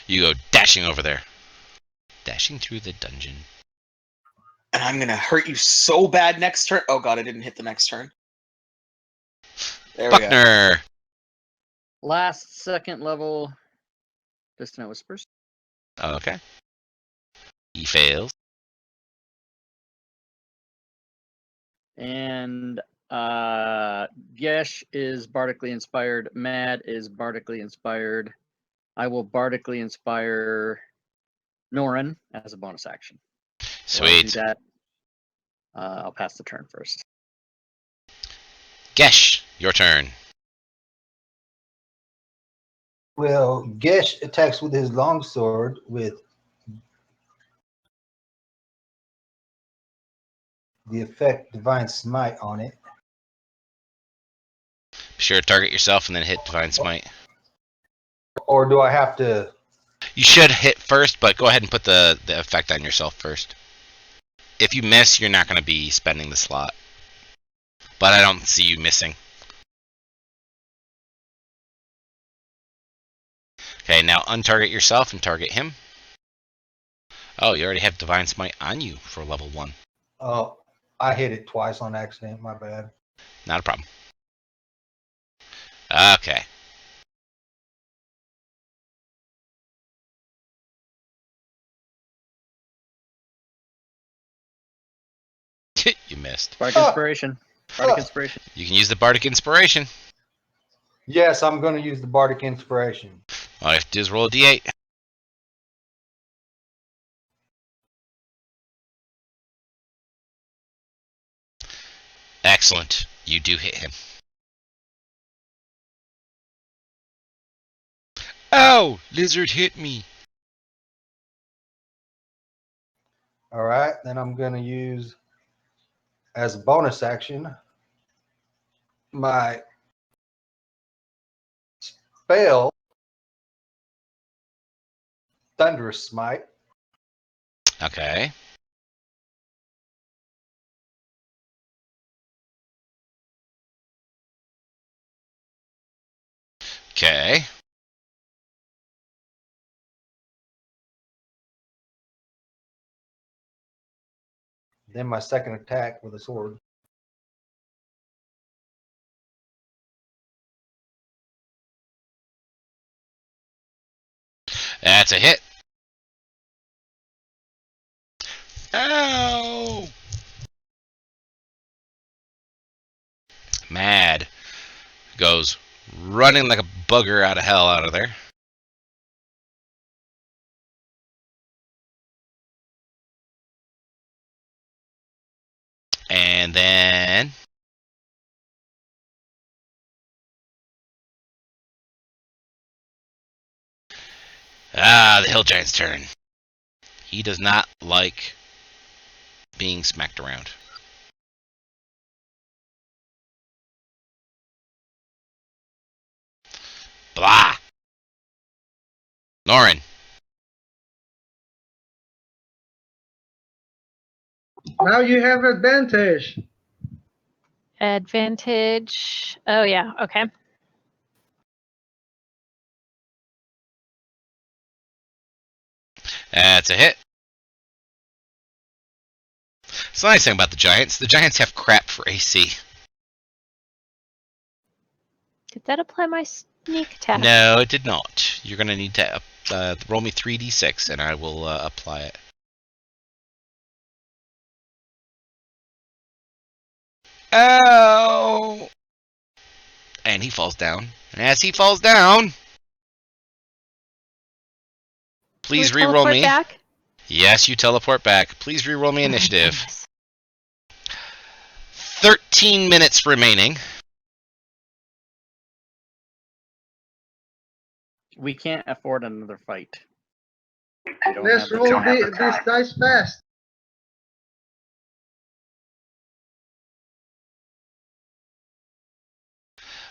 You go dashing over there. Dashing through the dungeon. And I'm going to hurt you so bad next turn. Oh god, I didn't hit the next turn. There we go. Buckner. Last second level. Distant Whispers. Okay. He fails. And Gesh is bardically inspired. Mad is bardically inspired. I will bardically inspire Norin as a bonus action. So I'll do Sweet. that. I'll pass the turn first. Gesh, your turn. Well, Gesh attacks with his longsword with the effect Divine Smite on it. Be sure to target yourself and then hit Divine Smite. Or do I have to? You should hit first, but go ahead and put the effect on yourself first. If you miss, you're not going to be spending the slot. But I don't see you missing. Okay, now untarget yourself and target him. Oh, you already have Divine Smite on you for level 1. Oh, I hit it twice on accident. My bad. Not a problem. Okay. missed. Bardic Inspiration. Bardic Inspiration. You can use the Bardic Inspiration. Yes, I'm going to use the Bardic Inspiration. All you have to do is roll a d8. Excellent. You do hit him. Ow! Lizard hit me. All right, then I'm going to use, as a bonus action, my spell, Thunderous Smite. Okay. Okay. Then my second attack with a sword. That's a hit. Ow! Mad goes running like a bugger out of hell out of there. And then the hill giant's turn. He does not like being smacked around. Blah. Lauren. Now you have advantage. Advantage. Oh, yeah. Okay. That's a hit. It's the nice thing about the Giants. The Giants have crap for AC. Did that apply my sneak attack? No, it did not. You're going to need to roll me 3d6, and I will apply it. Oh! And he falls down. And as he falls down, please Can we re-roll teleport me. back? Yes, you teleport back. Please re-roll me Oh my initiative. goodness. 13 minutes remaining. We can't afford another fight. We don't Let's have the roll time. this dice fast.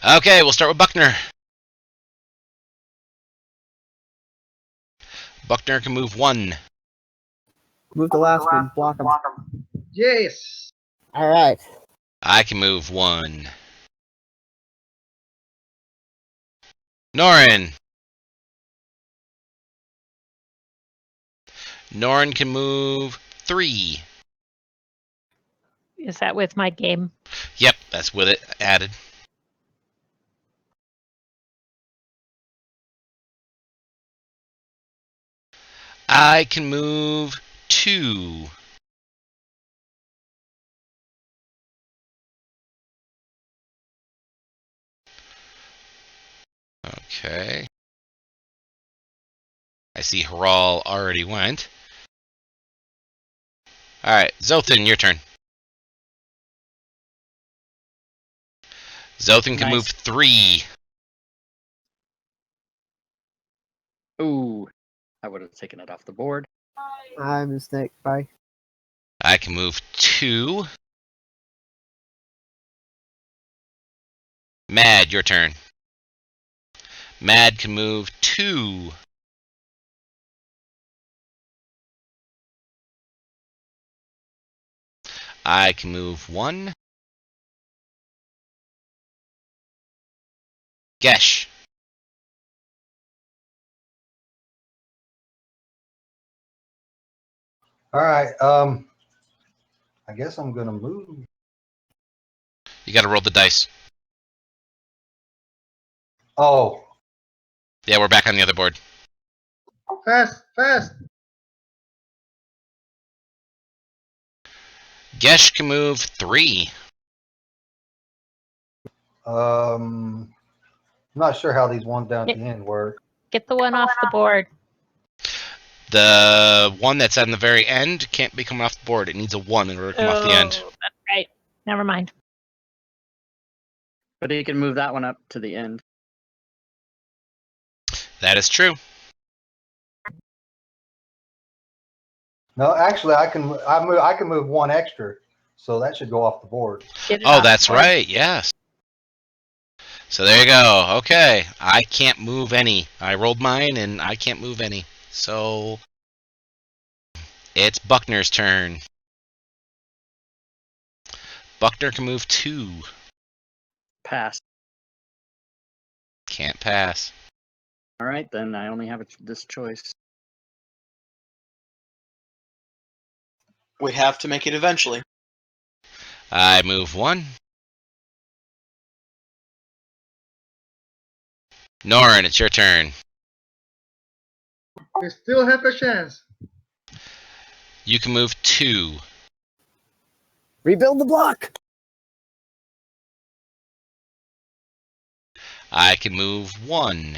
Okay, we'll start with Buckner. Buckner can move 1. Move the last one. Block him. Yes. All right. I can move 1. Norin. Norin can move 3. Is that with my game? Yep, that's with it added. I can move 2. Okay. I see Haral already went. Alright, Zoltan, your turn. Zoltan can Nice. move 3. Ooh, I would have taken it off the board. My mistake. Bye. I can move 2. Mad, your turn. Mad can move 2. I can move 1. Gesh. All right. I guess I'm going to move. You gotta roll the dice. Oh, Yeah, we're back on the other board. Fast, fast. Gesh can move 3. I'm not sure how these ones down at the end work. Get the one off the board. The one that's on the very end can't be coming off the board. It needs a 1 in order to come off the end. That's right. Never mind. But he can move that one up to the end. That is true. No, actually, I can move 1 extra, so that should go off the board. Get it Oh, off that's the board. right. Yes. So there you go. Okay. I can't move any. I rolled mine, and I can't move any. So it's Buckner's turn. Buckner can move 2. Pass. Can't pass. All right, then I only have this choice. We have to make it eventually. I move 1. Norrin, it's your turn. We still have a chance. You can move 2. Rebuild the block. I can move 1.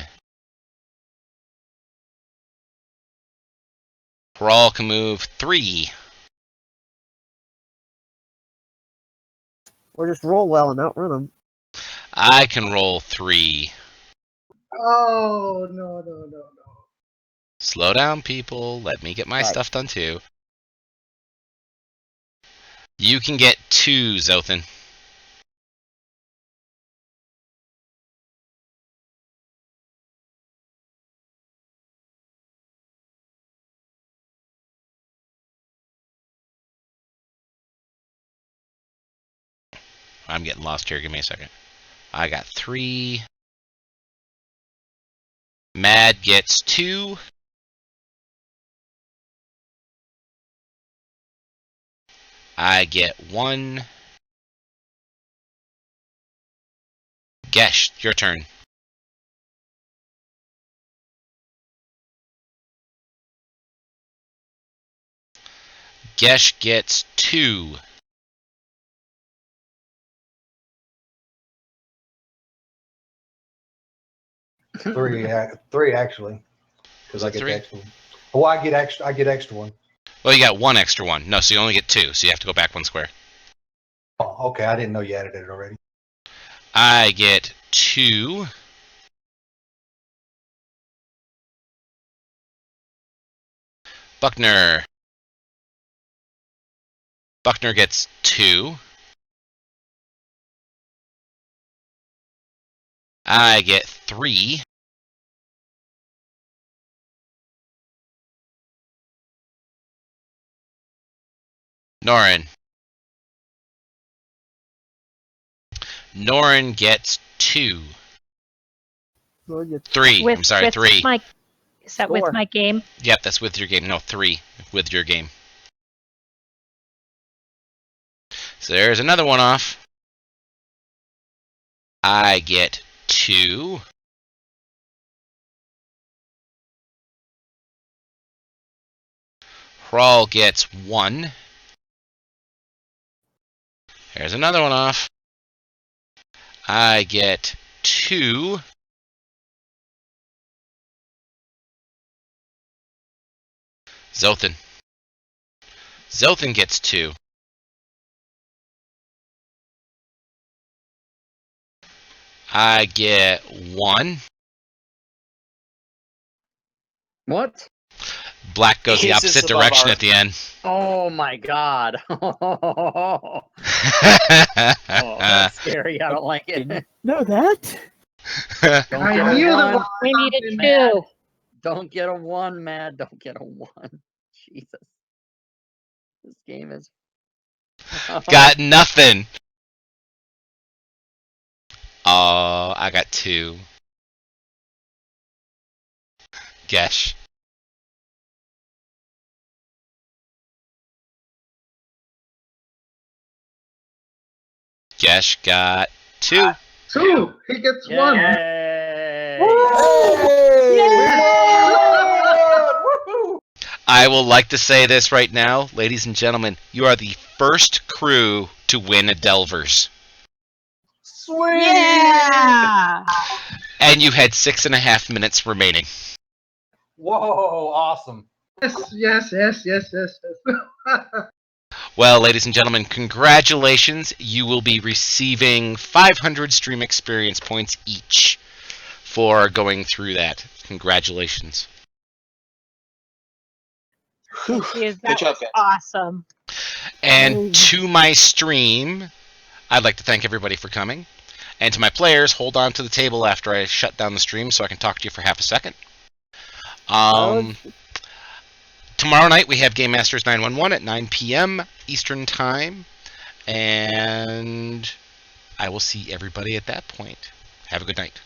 Brawl can move 3. Or just roll well and outrun them. I can roll 3. Oh, no. Slow down, people. Let me get my Right. stuff done too. You can get 2, Zothan. I'm getting lost here. Give me a second. I got 3. Mad gets 2. I get 1. Gesh, your turn. Gesh gets 2. Three actually, because Was I it get 3? the extra one. Oh, I get extra one. Well, you got 1 extra one. No, so you only get 2, so you have to go back 1 square. Oh, okay, I didn't know you added it already. I get 2. Buckner. Buckner gets 2. I get 3. Norrin. Norrin gets 2. Well, you 3. I'm sorry, 3. Is that with 4. my game? Yep, that's with your game. No, 3 with your game. So there's another one off. I get 2. Hrawl gets 1. There's another one off. I get 2. Zothan. Zothan gets 2. I get 1. What? Black goes the His is opposite above direction our- at the end. Oh my god. Oh, that's scary. I don't like it. Know that? Don't I get a knew the one. one. We needed Man. 2. Don't get a 1, Mad. Don't get a 1. Jesus. This game is. Got nothing. Oh, I got 2. Gesh. Gesh got 2. 2. He gets 1. Yay! I will like to say this right now, ladies and gentlemen. You are the first crew to win a Delvers. Sweet. Yeah. And you had 6.5 minutes remaining. Whoa, awesome. Yes. Well, ladies and gentlemen, congratulations. You will be receiving 500 stream experience points each for going through that. Congratulations. Thank you. Good That job, was guys. awesome. And to my stream, I'd like to thank everybody for coming. And to my players, hold on to the table after I shut down the stream so I can talk to you for half a second. Tomorrow night we have Game Masters 911 at 9 p.m. Eastern Time. And I will see everybody at that point. Have a good night.